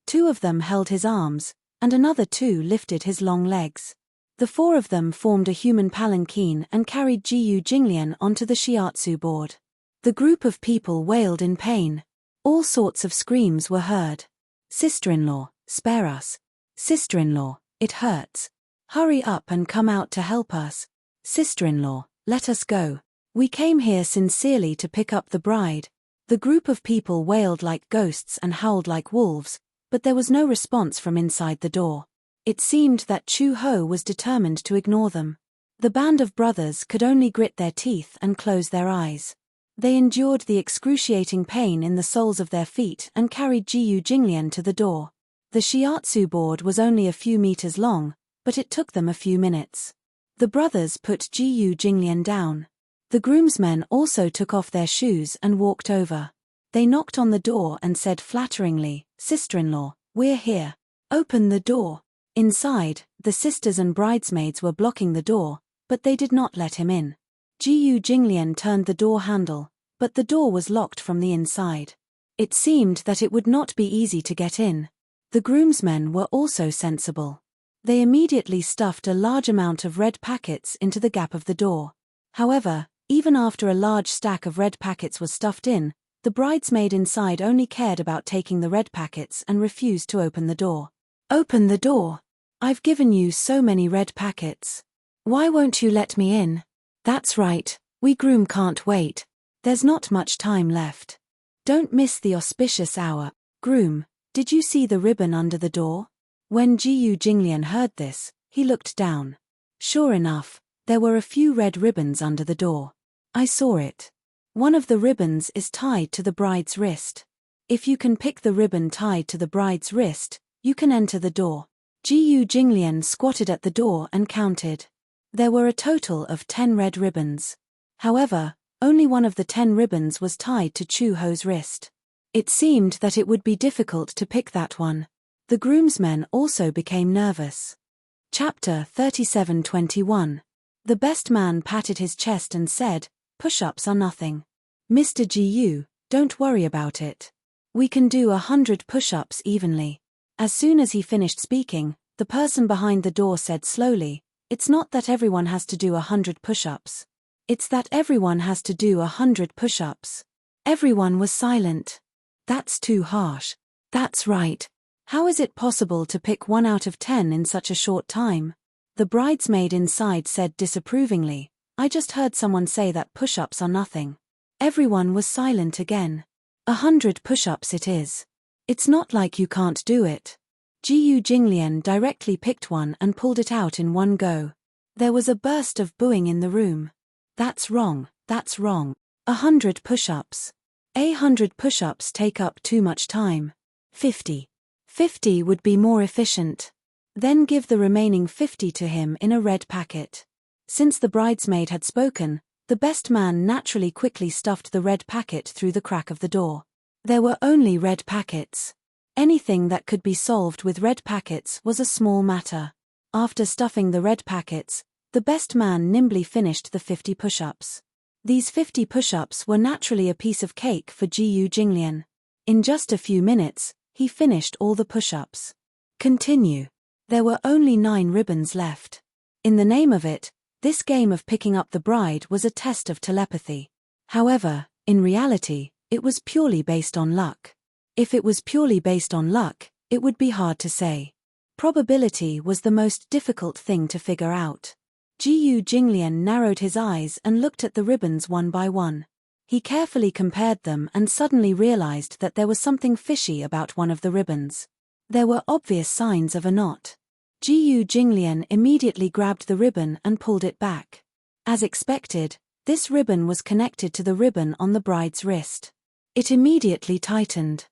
2 of them held his arms, and another 2 lifted his long legs. The 4 of them formed a human palanquin and carried Jiyu Jinglian onto the shiatsu board. The group of people wailed in pain. All sorts of screams were heard. "Sister-in-law, spare us. Sister-in-law, it hurts. Hurry up and come out to help us. Sister-in-law, let us go. We came here sincerely to pick up the bride." The group of people wailed like ghosts and howled like wolves, but there was no response from inside the door. It seemed that Chu Ho was determined to ignore them. The band of brothers could only grit their teeth and close their eyes. They endured the excruciating pain in the soles of their feet and carried Jiyu Jinglian to the door. The shiatsu board was only a few meters long, but it took them a few minutes. The brothers put Jiyu Jinglian down. The groomsmen also took off their shoes and walked over. They knocked on the door and said flatteringly, "Sister-in-law, we're here. Open the door." Inside, the sisters and bridesmaids were blocking the door, but they did not let him in. Jiyu Jinglian turned the door handle, but the door was locked from the inside. It seemed that it would not be easy to get in. The groomsmen were also sensible. They immediately stuffed a large amount of red packets into the gap of the door. However, even after a large stack of red packets was stuffed in, the bridesmaid inside only cared about taking the red packets and refused to open the door. "Open the door. I've given you so many red packets. Why won't you let me in?" "That's right, we groom can't wait. There's not much time left. Don't miss the auspicious hour." "Groom, did you see the ribbon under the door?" When Jiyu Jinglian heard this, he looked down. Sure enough, there were a few red ribbons under the door. "I saw it. One of the ribbons is tied to the bride's wrist. If you can pick the ribbon tied to the bride's wrist, you can enter the door." Jiyu Jinglian squatted at the door and counted. There were a total of 10 red ribbons. However, only one of the 10 ribbons was tied to Chu Ho's wrist. It seemed that it would be difficult to pick that one. The groomsmen also became nervous. Chapter 37:21. The best man patted his chest and said, "Push-ups are nothing. Mr. Jiyu, don't worry about it. We can do 100 push-ups evenly." As soon as he finished speaking, the person behind the door said slowly, "It's not that everyone has to do 100 push-ups. It's that everyone has to do 100 push-ups." Everyone was silent. "That's too harsh." "That's right. How is it possible to pick 1 out of 10 in such a short time?" The bridesmaid inside said disapprovingly, "I just heard someone say that push-ups are nothing." Everyone was silent again. 100 push-ups it is. It's not like you can't do it." Jiyu Jinglian directly picked one and pulled it out in one go. There was a burst of booing in the room. "That's wrong, that's wrong. 100 push-ups. 100 push-ups take up too much time. 50. 50 would be more efficient. Then give the remaining 50 to him in a red packet." Since the bridesmaid had spoken, the best man naturally quickly stuffed the red packet through the crack of the door. There were only red packets. Anything that could be solved with red packets was a small matter. After stuffing the red packets, the best man nimbly finished the 50 push-ups. These 50 push-ups were naturally a piece of cake for Jiyu Jinglian. In just a few minutes, he finished all the push-ups. Continue. There were only 9 ribbons left. In the name of it, this game of picking up the bride was a test of telepathy. However, in reality, it was purely based on luck. If it was purely based on luck, it would be hard to say. Probability was the most difficult thing to figure out. Jiyu Jinglian narrowed his eyes and looked at the ribbons one by one. He carefully compared them and suddenly realized that there was something fishy about one of the ribbons. There were obvious signs of a knot. Jiyu Jinglian immediately grabbed the ribbon and pulled it back. As expected, this ribbon was connected to the ribbon on the bride's wrist. It immediately tightened.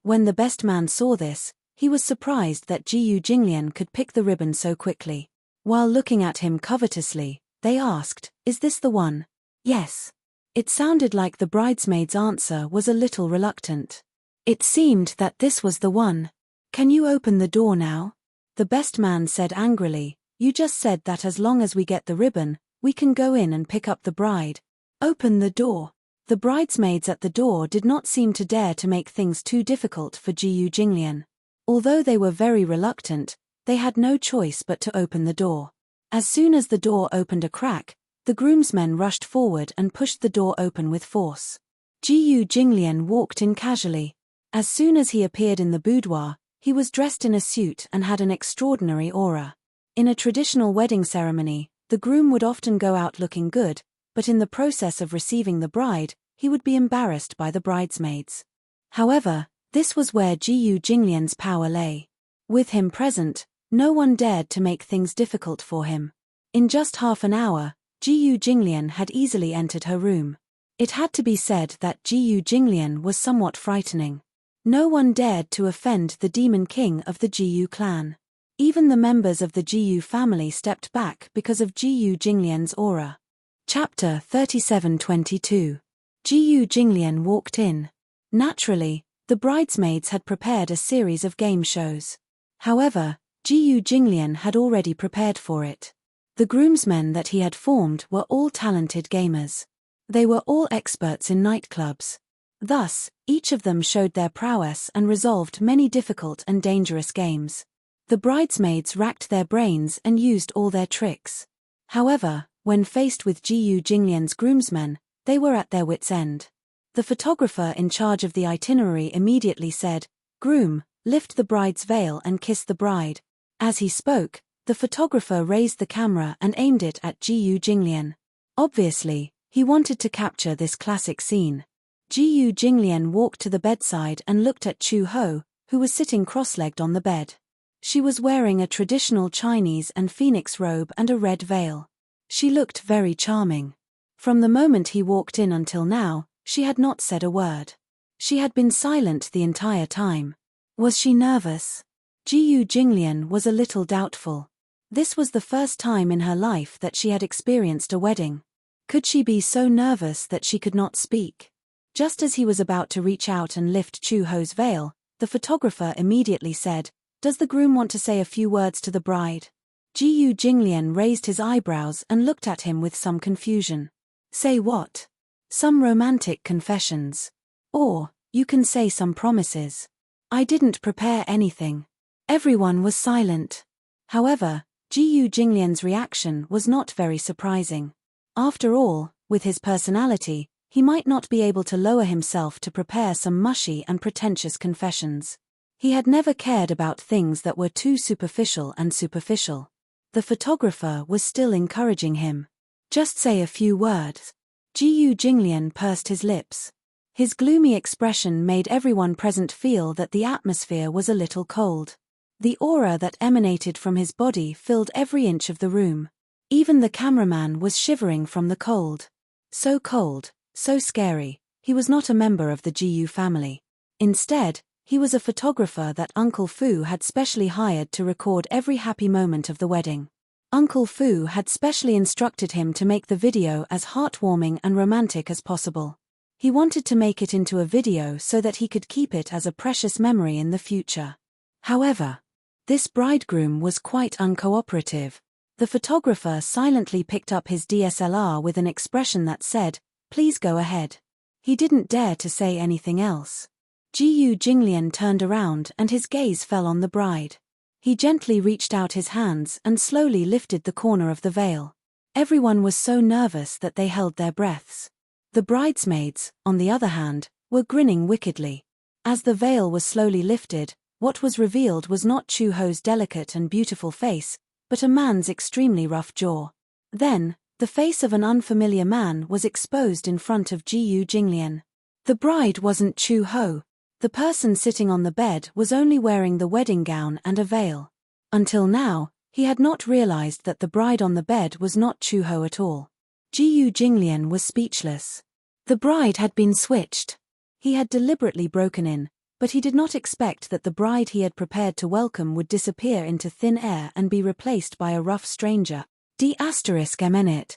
When the best man saw this, he was surprised that Jiyu Jinglian could pick the ribbon so quickly. While looking at him covetously, they asked, "Is this the one?" "Yes." It sounded like the bridesmaid's answer was a little reluctant. It seemed that this was the one. "Can you open the door now?" The best man said angrily, "You just said that as long as we get the ribbon, we can go in and pick up the bride. Open the door." The bridesmaids at the door did not seem to dare to make things too difficult for Jiyu Jinglian. Although they were very reluctant, they had no choice but to open the door. As soon as the door opened a crack, the groomsmen rushed forward and pushed the door open with force. Jiyu Jinglian walked in casually. As soon as he appeared in the boudoir, he was dressed in a suit and had an extraordinary aura. In a traditional wedding ceremony, the groom would often go out looking good, but in the process of receiving the bride, he would be embarrassed by the bridesmaids. However, this was where Jiyu Jinglian's power lay. With him present, no one dared to make things difficult for him. In just half an hour, Jiyu Jinglian had easily entered her room. It had to be said that Jiyu Jinglian was somewhat frightening. No one dared to offend the demon king of the Jiyu clan. Even the members of the Jiyu family stepped back because of Jiyu Jinglian's aura. Chapter 37:22. Jiyu Jinglian walked in. Naturally, the bridesmaids had prepared a series of game shows. However, Jiyu Jinglian had already prepared for it. The groomsmen that he had formed were all talented gamers. They were all experts in nightclubs. Thus, each of them showed their prowess and resolved many difficult and dangerous games. The bridesmaids racked their brains and used all their tricks. However, when faced with Jiyu Jinglian's groomsmen, they were at their wits' end. The photographer in charge of the itinerary immediately said, "Groom, lift the bride's veil and kiss the bride." As he spoke, the photographer raised the camera and aimed it at Jiyu Jinglian. Obviously, he wanted to capture this classic scene. Jiyu Jinglian walked to the bedside and looked at Chu Ho, who was sitting cross-legged on the bed. She was wearing a traditional Chinese and phoenix robe and a red veil. She looked very charming. From the moment he walked in until now, she had not said a word. She had been silent the entire time. Was she nervous? Jiyu Jinglian was a little doubtful. This was the first time in her life that she had experienced a wedding. Could she be so nervous that she could not speak? Just as he was about to reach out and lift Chu Ho's veil, the photographer immediately said, "Does the groom want to say a few words to the bride?" Jiyu Jinglian raised his eyebrows and looked at him with some confusion. "Say what?" "Some romantic confessions. Or, you can say some promises." "I didn't prepare anything." Everyone was silent. However, Jiyu Jinglian's reaction was not very surprising. After all, with his personality, he might not be able to lower himself to prepare some mushy and pretentious confessions. He had never cared about things that were too superficial and superficial. The photographer was still encouraging him. "Just say a few words." Jiyu Jinglian pursed his lips. His gloomy expression made everyone present feel that the atmosphere was a little cold. The aura that emanated from his body filled every inch of the room. Even the cameraman was shivering from the cold. So cold, so scary. He was not a member of the Jiyu family. Instead, he was a photographer that Uncle Fu had specially hired to record every happy moment of the wedding. Uncle Fu had specially instructed him to make the video as heartwarming and romantic as possible. He wanted to make it into a video so that he could keep it as a precious memory in the future. However, this bridegroom was quite uncooperative. The photographer silently picked up his DSLR with an expression that said, "Please go ahead." He didn't dare to say anything else. Jiyu Jinglian turned around and his gaze fell on the bride. He gently reached out his hands and slowly lifted the corner of the veil. Everyone was so nervous that they held their breaths. The bridesmaids, on the other hand, were grinning wickedly. As the veil was slowly lifted, what was revealed was not Chu Ho's delicate and beautiful face, but a man's extremely rough jaw. Then, the face of an unfamiliar man was exposed in front of Jiyu Jinglian. The bride wasn't Chu Ho. The person sitting on the bed was only wearing the wedding gown and a veil. Until now, he had not realized that the bride on the bed was not Chu Ho at all. Jiyu Jinglian was speechless. The bride had been switched. He had deliberately broken in, but he did not expect that the bride he had prepared to welcome would disappear into thin air and be replaced by a rough stranger. D***MNit.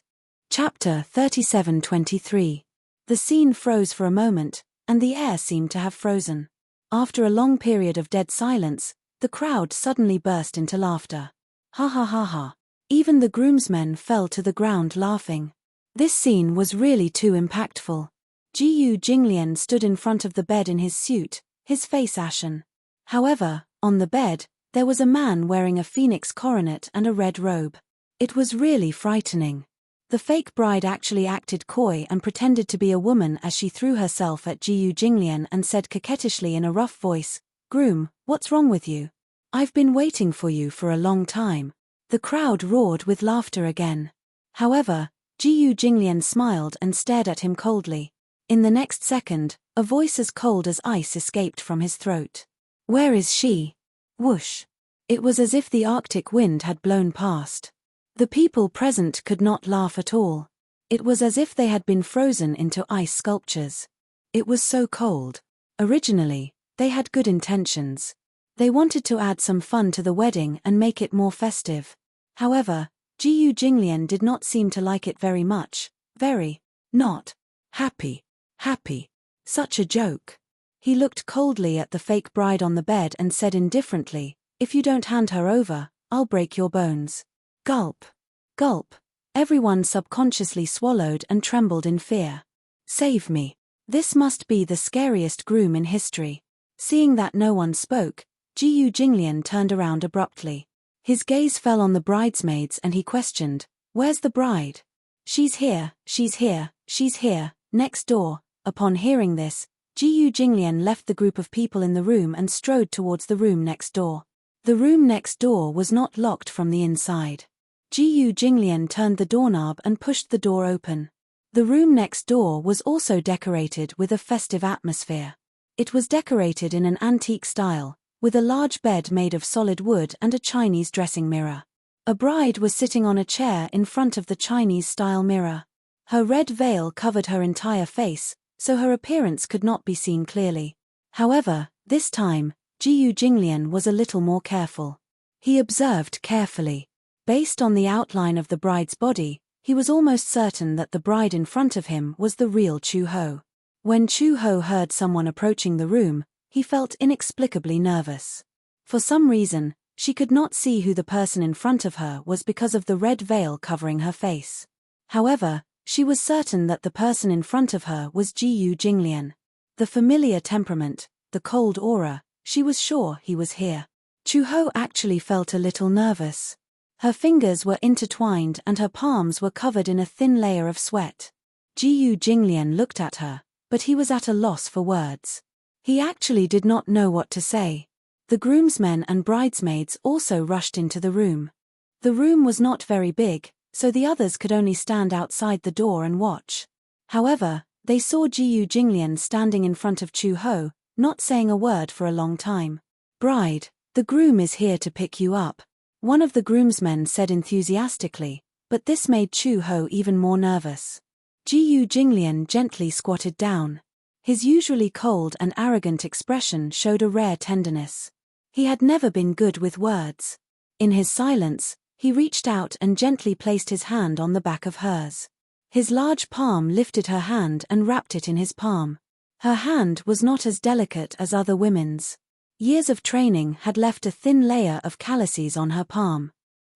Chapter 37:23. The scene froze for a moment, and the air seemed to have frozen. After a long period of dead silence, the crowd suddenly burst into laughter. Ha ha ha ha. Even the groomsmen fell to the ground laughing. This scene was really too impactful. Jiyu Jinglian stood in front of the bed in his suit, his face ashen. However, on the bed, there was a man wearing a phoenix coronet and a red robe. It was really frightening. The fake bride actually acted coy and pretended to be a woman as she threw herself at Jiyu Jinglian and said coquettishly in a rough voice, "Groom, what's wrong with you? I've been waiting for you for a long time." The crowd roared with laughter again. However, Jiyu Jinglian smiled and stared at him coldly. In the next second, a voice as cold as ice escaped from his throat. "Where is she?" Whoosh. It was as if the Arctic wind had blown past. The people present could not laugh at all. It was as if they had been frozen into ice sculptures. It was so cold. Originally, they had good intentions. They wanted to add some fun to the wedding and make it more festive. However, Jiyu Jinglian did not seem to like it very much. Not happy. Such a joke. He looked coldly at the fake bride on the bed and said indifferently, "If you don't hand her over, I'll break your bones." Gulp. Gulp. Everyone subconsciously swallowed and trembled in fear. Save me. This must be the scariest groom in history. Seeing that no one spoke, Jiyu Jinglian turned around abruptly. His gaze fell on the bridesmaids and he questioned, "Where's the bride?" She's here, next door." Upon hearing this, Jiyu Jinglian left the group of people in the room and strode towards the room next door. The room next door was not locked from the inside. Jiyu Jinglian turned the doorknob and pushed the door open. The room next door was also decorated with a festive atmosphere. It was decorated in an antique style, with a large bed made of solid wood and a Chinese dressing mirror. A bride was sitting on a chair in front of the Chinese-style mirror. Her red veil covered her entire face, so her appearance could not be seen clearly. However, this time, Jiyu Jinglian was a little more careful. He observed carefully. Based on the outline of the bride's body, he was almost certain that the bride in front of him was the real Chu Ho. When Chu Ho heard someone approaching the room, he felt inexplicably nervous. For some reason, she could not see who the person in front of her was because of the red veil covering her face. However, she was certain that the person in front of her was Jiyu Jinglian. The familiar temperament, the cold aura, she was sure he was here. Chu Ho actually felt a little nervous. Her fingers were intertwined and her palms were covered in a thin layer of sweat. Jiyu Jinglian looked at her, but he was at a loss for words. He actually did not know what to say. The groomsmen and bridesmaids also rushed into the room. The room was not very big, so the others could only stand outside the door and watch. However, they saw Jiyu Jinglian standing in front of Chu Ho, not saying a word for a long time. "Bride, the groom is here to pick you up," one of the groomsmen said enthusiastically, but this made Chu Ho even more nervous. Jiyu Jinglian gently squatted down. His usually cold and arrogant expression showed a rare tenderness. He had never been good with words. In his silence, he reached out and gently placed his hand on the back of hers. His large palm lifted her hand and wrapped it in his palm. Her hand was not as delicate as other women's. Years of training had left a thin layer of calluses on her palm.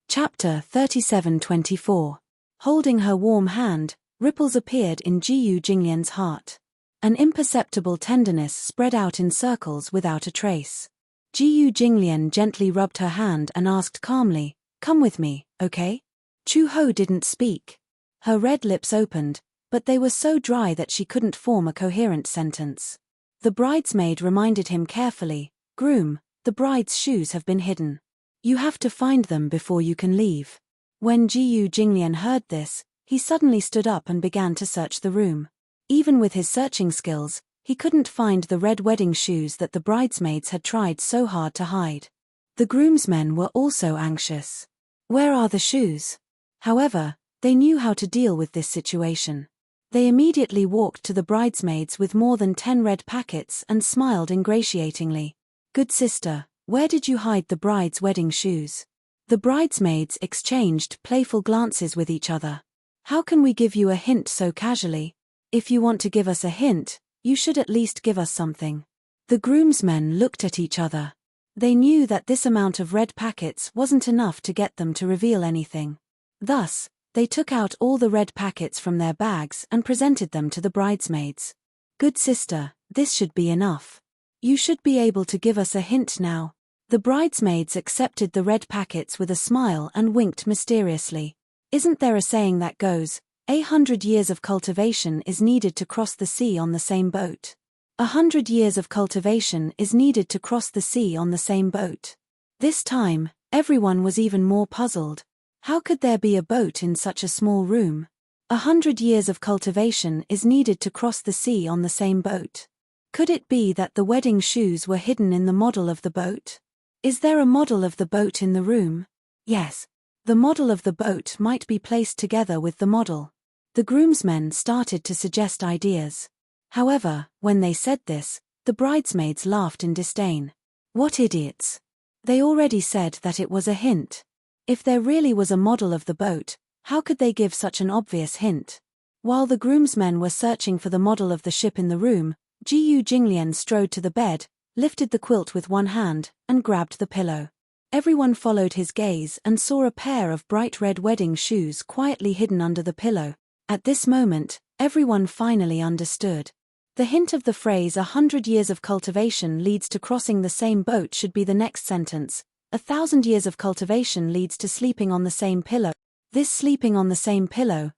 Chapter 37-24. Holding her warm hand, ripples appeared in Jiyu Jinglian's heart. An imperceptible tenderness spread out in circles without a trace. Jiyu Jinglian gently rubbed her hand and asked calmly, "Come with me, okay?" Chu Ho didn't speak. Her red lips opened, but they were so dry that she couldn't form a coherent sentence. The bridesmaid reminded him carefully, "Groom, the bride's shoes have been hidden. You have to find them before you can leave." When Jiyu Jinglian heard this, he suddenly stood up and began to search the room. Even with his searching skills, he couldn't find the red wedding shoes that the bridesmaids had tried so hard to hide. The groomsmen were also anxious. Where are the shoes? However, they knew how to deal with this situation. They immediately walked to the bridesmaids with more than 10 red packets and smiled ingratiatingly. "Good sister, where did you hide the bride's wedding shoes?" The bridesmaids exchanged playful glances with each other. "How can we give you a hint so casually? If you want to give us a hint, you should at least give us something." The groomsmen looked at each other. They knew that this amount of red packets wasn't enough to get them to reveal anything. Thus, they took out all the red packets from their bags and presented them to the bridesmaids. Good sister, this should be enough. You should be able to give us a hint now. The bridesmaids accepted the red packets with a smile and winked mysteriously. Isn't there a saying that goes, 100 years of cultivation is needed to cross the sea on the same boat? 100 years of cultivation is needed to cross the sea on the same boat. This time, everyone was even more puzzled. How could there be a boat in such a small room? 100 years of cultivation is needed to cross the sea on the same boat. Could it be that the wedding shoes were hidden in the model of the boat? Is there a model of the boat in the room? Yes. The model of the boat might be placed together with the model. The groomsmen started to suggest ideas. However, when they said this, the bridesmaids laughed in disdain. What idiots! They already said that it was a hint. If there really was a model of the boat, how could they give such an obvious hint? While the groomsmen were searching for the model of the ship in the room, Jiyu Jinglian strode to the bed, lifted the quilt with one hand, and grabbed the pillow. Everyone followed his gaze and saw a pair of bright red wedding shoes quietly hidden under the pillow. At this moment, everyone finally understood. The hint of the phrase 100 years of cultivation leads to crossing the same boat should be the next sentence. 1,000 years of cultivation leads to sleeping on the same pillow. This sleeping on the same pillow,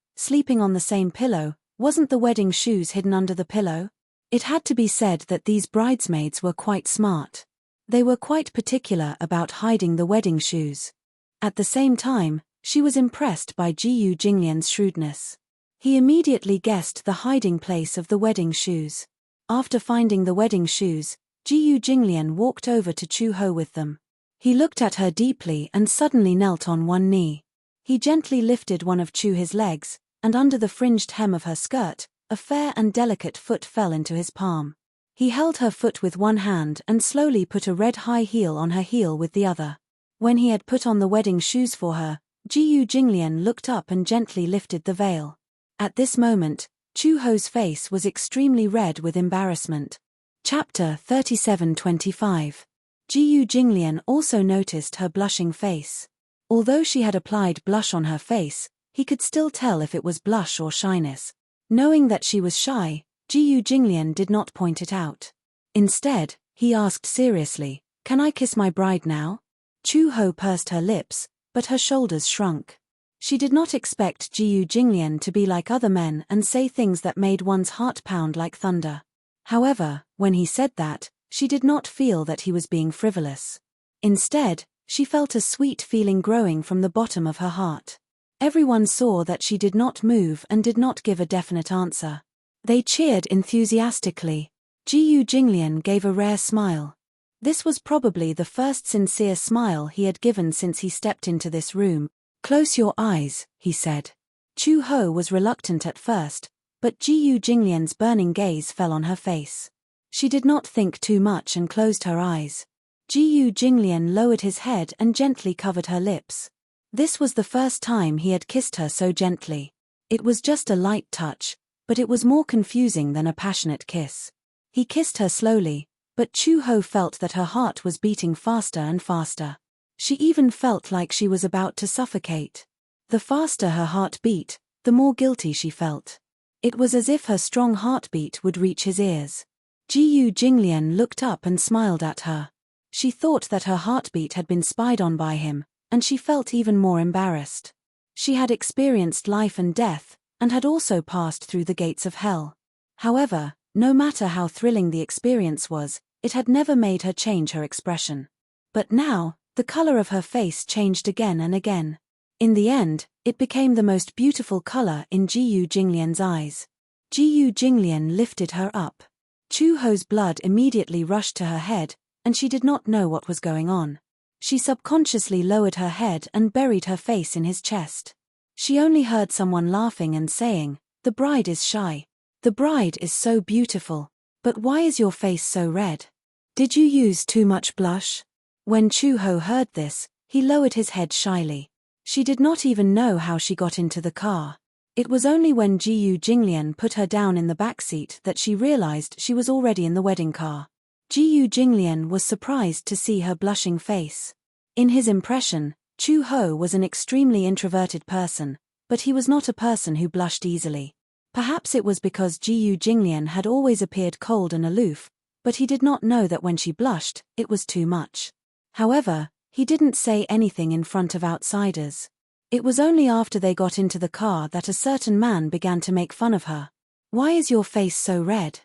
wasn't the wedding shoes hidden under the pillow? It had to be said that these bridesmaids were quite smart. They were quite particular about hiding the wedding shoes. At the same time, she was impressed by Jiyu Jinglian's shrewdness. He immediately guessed the hiding place of the wedding shoes. After finding the wedding shoes, Jiyu Jinglian walked over to Chu Ho with them. He looked at her deeply and suddenly knelt on one knee. He gently lifted one of Chu's legs, and under the fringed hem of her skirt, a fair and delicate foot fell into his palm. He held her foot with one hand and slowly put a red high heel on her heel with the other. When he had put on the wedding shoes for her, Jiyu Jinglian looked up and gently lifted the veil. At this moment, Chu Ho's face was extremely red with embarrassment. Chapter 37:25. Jiyu Jinglian also noticed her blushing face. Although she had applied blush on her face, he could still tell if it was blush or shyness. Knowing that she was shy, Jiyu Jinglian did not point it out. Instead, he asked seriously, "Can I kiss my bride now?" Chu Ho pursed her lips, but her shoulders shrunk. She did not expect Jiyu Jinglian to be like other men and say things that made one's heart pound like thunder. However, when he said that, she did not feel that he was being frivolous. Instead, she felt a sweet feeling growing from the bottom of her heart. Everyone saw that she did not move and did not give a definite answer. They cheered enthusiastically. Jiyu Jinglian gave a rare smile. This was probably the first sincere smile he had given since he stepped into this room. "Close your eyes," he said. Chu Ho was reluctant at first, but Jiyu Jinglian's burning gaze fell on her face. She did not think too much and closed her eyes. Jiyu Jinglian lowered his head and gently covered her lips. This was the first time he had kissed her so gently. It was just a light touch, but it was more confusing than a passionate kiss. He kissed her slowly, but Chu Ho felt that her heart was beating faster and faster. She even felt like she was about to suffocate. The faster her heart beat, the more guilty she felt. It was as if her strong heartbeat would reach his ears. Jiyu Jinglian looked up and smiled at her. She thought that her heartbeat had been spied on by him, and she felt even more embarrassed. She had experienced life and death, and had also passed through the gates of hell. However, no matter how thrilling the experience was, it had never made her change her expression. But now, the color of her face changed again and again. In the end, it became the most beautiful color in Jiyu Jinglian's eyes. Jiyu Jinglian lifted her up. Chu Ho's blood immediately rushed to her head, and she did not know what was going on. She subconsciously lowered her head and buried her face in his chest. She only heard someone laughing and saying, "The bride is shy. The bride is so beautiful. But why is your face so red? Did you use too much blush?" When Chu Ho heard this, he lowered his head shyly. She did not even know how she got into the car. It was only when Jiyu Jinglian put her down in the back seat that she realized she was already in the wedding car. Jiyu Jinglian was surprised to see her blushing face. In his impression, Chu Ho was an extremely introverted person, but he was not a person who blushed easily. Perhaps it was because Jiyu Jinglian had always appeared cold and aloof, but he did not know that when she blushed, it was too much. However, he didn't say anything in front of outsiders. It was only after they got into the car that a certain man began to make fun of her. "Why is your face so red?"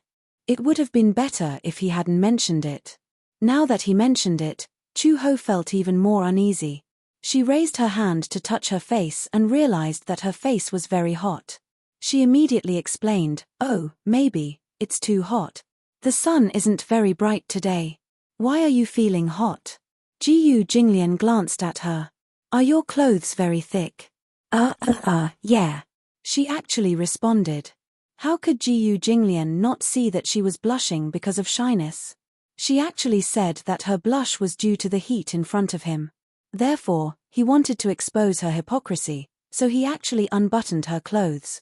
It would have been better if he hadn't mentioned it. Now that he mentioned it, Chu-ho felt even more uneasy. She raised her hand to touch her face and realized that her face was very hot. She immediately explained, "Oh, maybe, it's too hot. The sun isn't very bright today. Why are you feeling hot?" Jiyu Jinglian glanced at her. "Are your clothes very thick?" Yeah. She actually responded. How could Jiyu Jinglian not see that she was blushing because of shyness? She actually said that her blush was due to the heat in front of him. Therefore, he wanted to expose her hypocrisy, so he actually unbuttoned her clothes.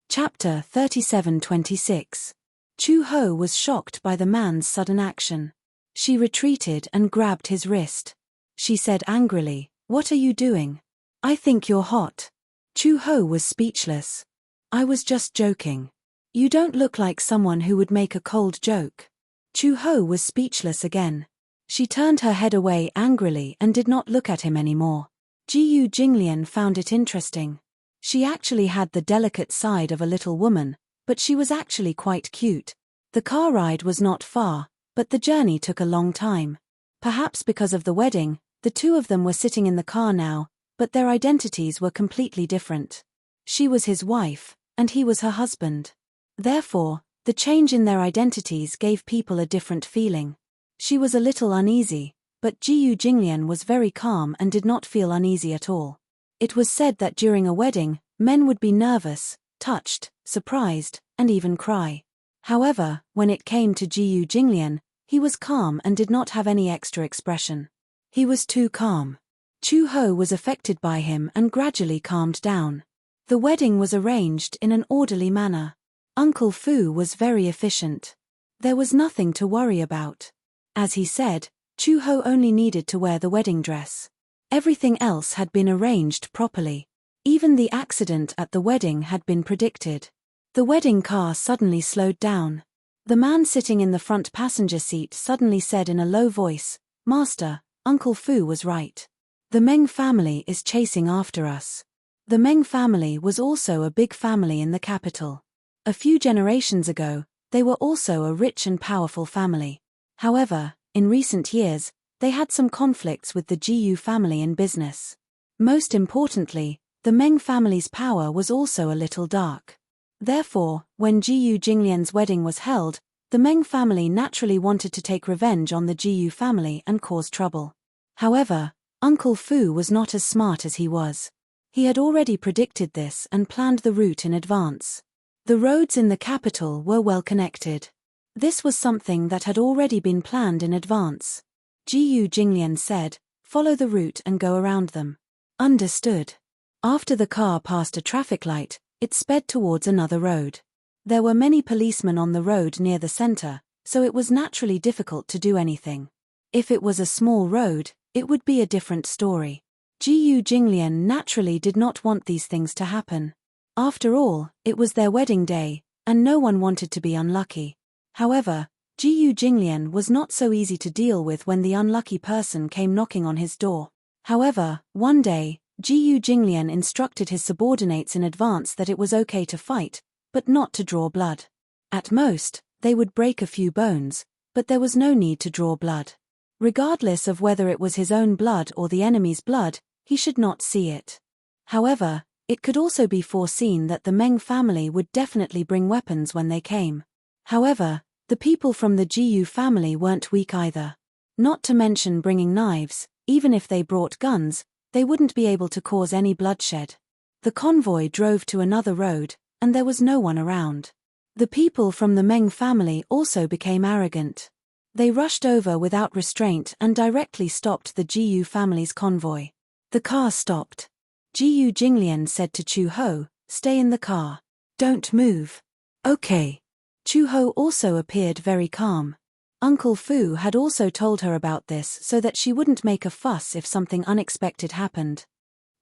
Chapter 37-26. Chu-ho was shocked by the man's sudden action. She retreated and grabbed his wrist. She said angrily, "What are you doing? I think you're hot." Chu-ho was speechless. "I was just joking. You don't look like someone who would make a cold joke." Chu-ho was speechless again. She turned her head away angrily and did not look at him anymore. Jiyu Jinglian found it interesting. She actually had the delicate side of a little woman, but she was actually quite cute. The car ride was not far, but the journey took a long time. Perhaps because of the wedding, the two of them were sitting in the car now, but their identities were completely different. She was his wife, and he was her husband. Therefore, the change in their identities gave people a different feeling. She was a little uneasy, but Jiyu Jinglian was very calm and did not feel uneasy at all. It was said that during a wedding, men would be nervous, touched, surprised, and even cry. However, when it came to Jiyu Jinglian, he was calm and did not have any extra expression. He was too calm. Chu-ho was affected by him and gradually calmed down. The wedding was arranged in an orderly manner. Uncle Fu was very efficient. There was nothing to worry about. As he said, Chu-ho only needed to wear the wedding dress. Everything else had been arranged properly. Even the accident at the wedding had been predicted. The wedding car suddenly slowed down. The man sitting in the front passenger seat suddenly said in a low voice, "Master, Uncle Fu was right. The Meng family is chasing after us." The Meng family was also a big family in the capital. A few generations ago, they were also a rich and powerful family. However, in recent years, they had some conflicts with the Jiyu family in business. Most importantly, the Meng family's power was also a little dark. Therefore, when Jiyu Jinglian's wedding was held, the Meng family naturally wanted to take revenge on the Jiyu family and cause trouble. However, Uncle Fu was not as smart as he was. He had already predicted this and planned the route in advance. The roads in the capital were well connected. This was something that had already been planned in advance. Jiyu Jinglian said, "Follow the route and go around them." Understood. After the car passed a traffic light, it sped towards another road. There were many policemen on the road near the center, so it was naturally difficult to do anything. If it was a small road, it would be a different story. Jiyu Jinglian naturally did not want these things to happen. After all, it was their wedding day, and no one wanted to be unlucky. However, Jiyu Jinglian was not so easy to deal with when the unlucky person came knocking on his door. However, one day, Jiyu Jinglian instructed his subordinates in advance that it was okay to fight, but not to draw blood. At most, they would break a few bones, but there was no need to draw blood. Regardless of whether it was his own blood or the enemy's blood, he should not see it. However, it could also be foreseen that the Meng family would definitely bring weapons when they came. However, the people from the Jiyu family weren't weak either. Not to mention bringing knives, even if they brought guns, they wouldn't be able to cause any bloodshed. The convoy drove to another road, and there was no one around. The people from the Meng family also became arrogant. They rushed over without restraint and directly stopped the Jiyu family's convoy. The car stopped. Jiyu Jinglian said to Chu-ho, "Stay in the car. Don't move." "Okay." Chu-ho also appeared very calm. Uncle Fu had also told her about this so that she wouldn't make a fuss if something unexpected happened.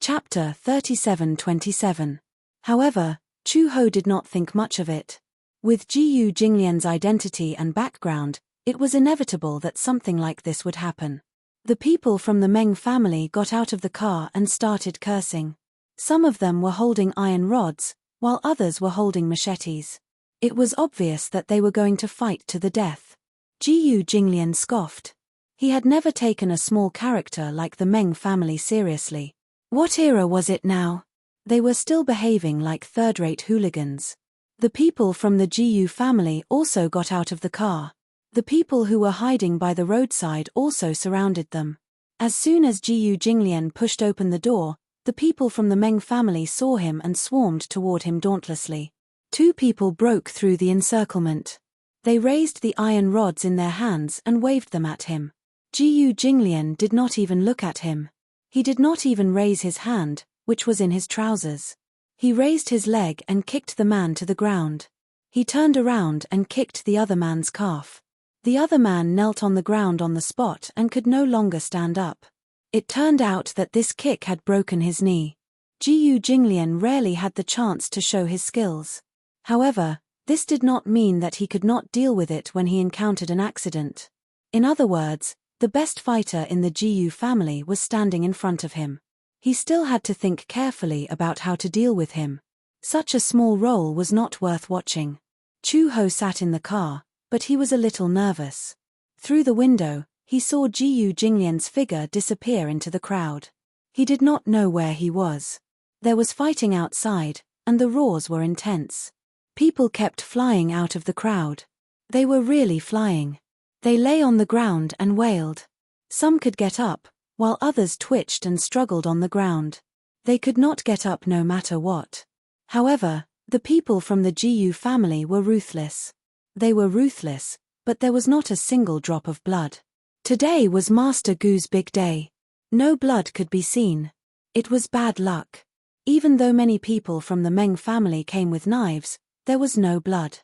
Chapter 37-27. However, Chu Ho did not think much of it. With Jiyu Jinglian's identity and background, it was inevitable that something like this would happen. The people from the Meng family got out of the car and started cursing. Some of them were holding iron rods, while others were holding machetes. It was obvious that they were going to fight to the death. Jiyu Jinglian scoffed. He had never taken a small character like the Meng family seriously. What era was it now? They were still behaving like third-rate hooligans. The people from the Jiyu family also got out of the car. The people who were hiding by the roadside also surrounded them. As soon as Jiyu Jinglian pushed open the door, the people from the Meng family saw him and swarmed toward him dauntlessly. Two people broke through the encirclement. They raised the iron rods in their hands and waved them at him. Jiyu Jinglian did not even look at him. He did not even raise his hand, which was in his trousers. He raised his leg and kicked the man to the ground. He turned around and kicked the other man's calf. The other man knelt on the ground on the spot and could no longer stand up. It turned out that this kick had broken his knee. Jiyu Jinglian rarely had the chance to show his skills. However, this did not mean that he could not deal with it when he encountered an accident. In other words, the best fighter in the Jiyu family was standing in front of him. He still had to think carefully about how to deal with him. Such a small role was not worth watching. Chu Ho sat in the car, but he was a little nervous. Through the window, he saw Jiyu Jinglian's figure disappear into the crowd. He did not know where he was. There was fighting outside, and the roars were intense. People kept flying out of the crowd. They were really flying. They lay on the ground and wailed. Some could get up, while others twitched and struggled on the ground. They could not get up no matter what. However, the people from the Jiyu family were ruthless. They were ruthless, but there was not a single drop of blood. Today was Master Gu's big day. No blood could be seen. It was bad luck. Even though many people from the Meng family came with knives, there was no blood.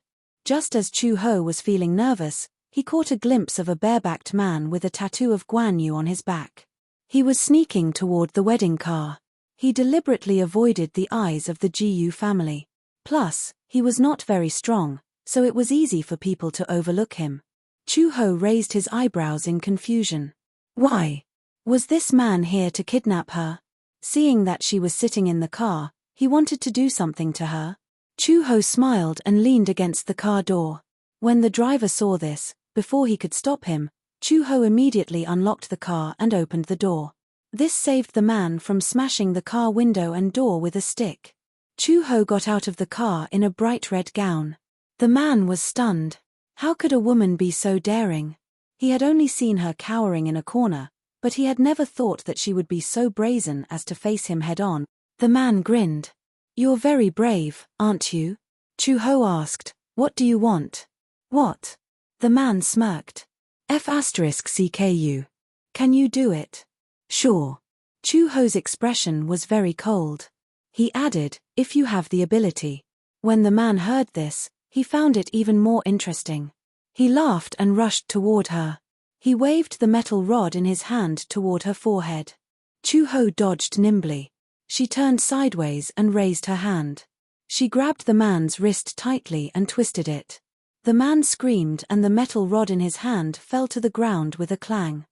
Just as Chu Ho was feeling nervous, he caught a glimpse of a barebacked man with a tattoo of Guan Yu on his back. He was sneaking toward the wedding car. He deliberately avoided the eyes of the Jiyu family. Plus, he was not very strong, so it was easy for people to overlook him. Chu Ho raised his eyebrows in confusion. Why? Was this man here to kidnap her? Seeing that she was sitting in the car, he wanted to do something to her. Chu Ho smiled and leaned against the car door. When the driver saw this, before he could stop him, Chu Ho immediately unlocked the car and opened the door. This saved the man from smashing the car window and door with a stick. Chu Ho got out of the car in a bright red gown. The man was stunned. How could a woman be so daring? He had only seen her cowering in a corner, but he had never thought that she would be so brazen as to face him head-on. The man grinned. You're very brave, aren't you? Chu Ho asked, what do you want? What? The man smirked. F*CKU. Can you do it? Sure. Chu Ho's expression was very cold. He added, if you have the ability. When the man heard this, he found it even more interesting. He laughed and rushed toward her. He waved the metal rod in his hand toward her forehead. Chu Ho dodged nimbly. She turned sideways and raised her hand. She grabbed the man's wrist tightly and twisted it. The man screamed and the metal rod in his hand fell to the ground with a clang.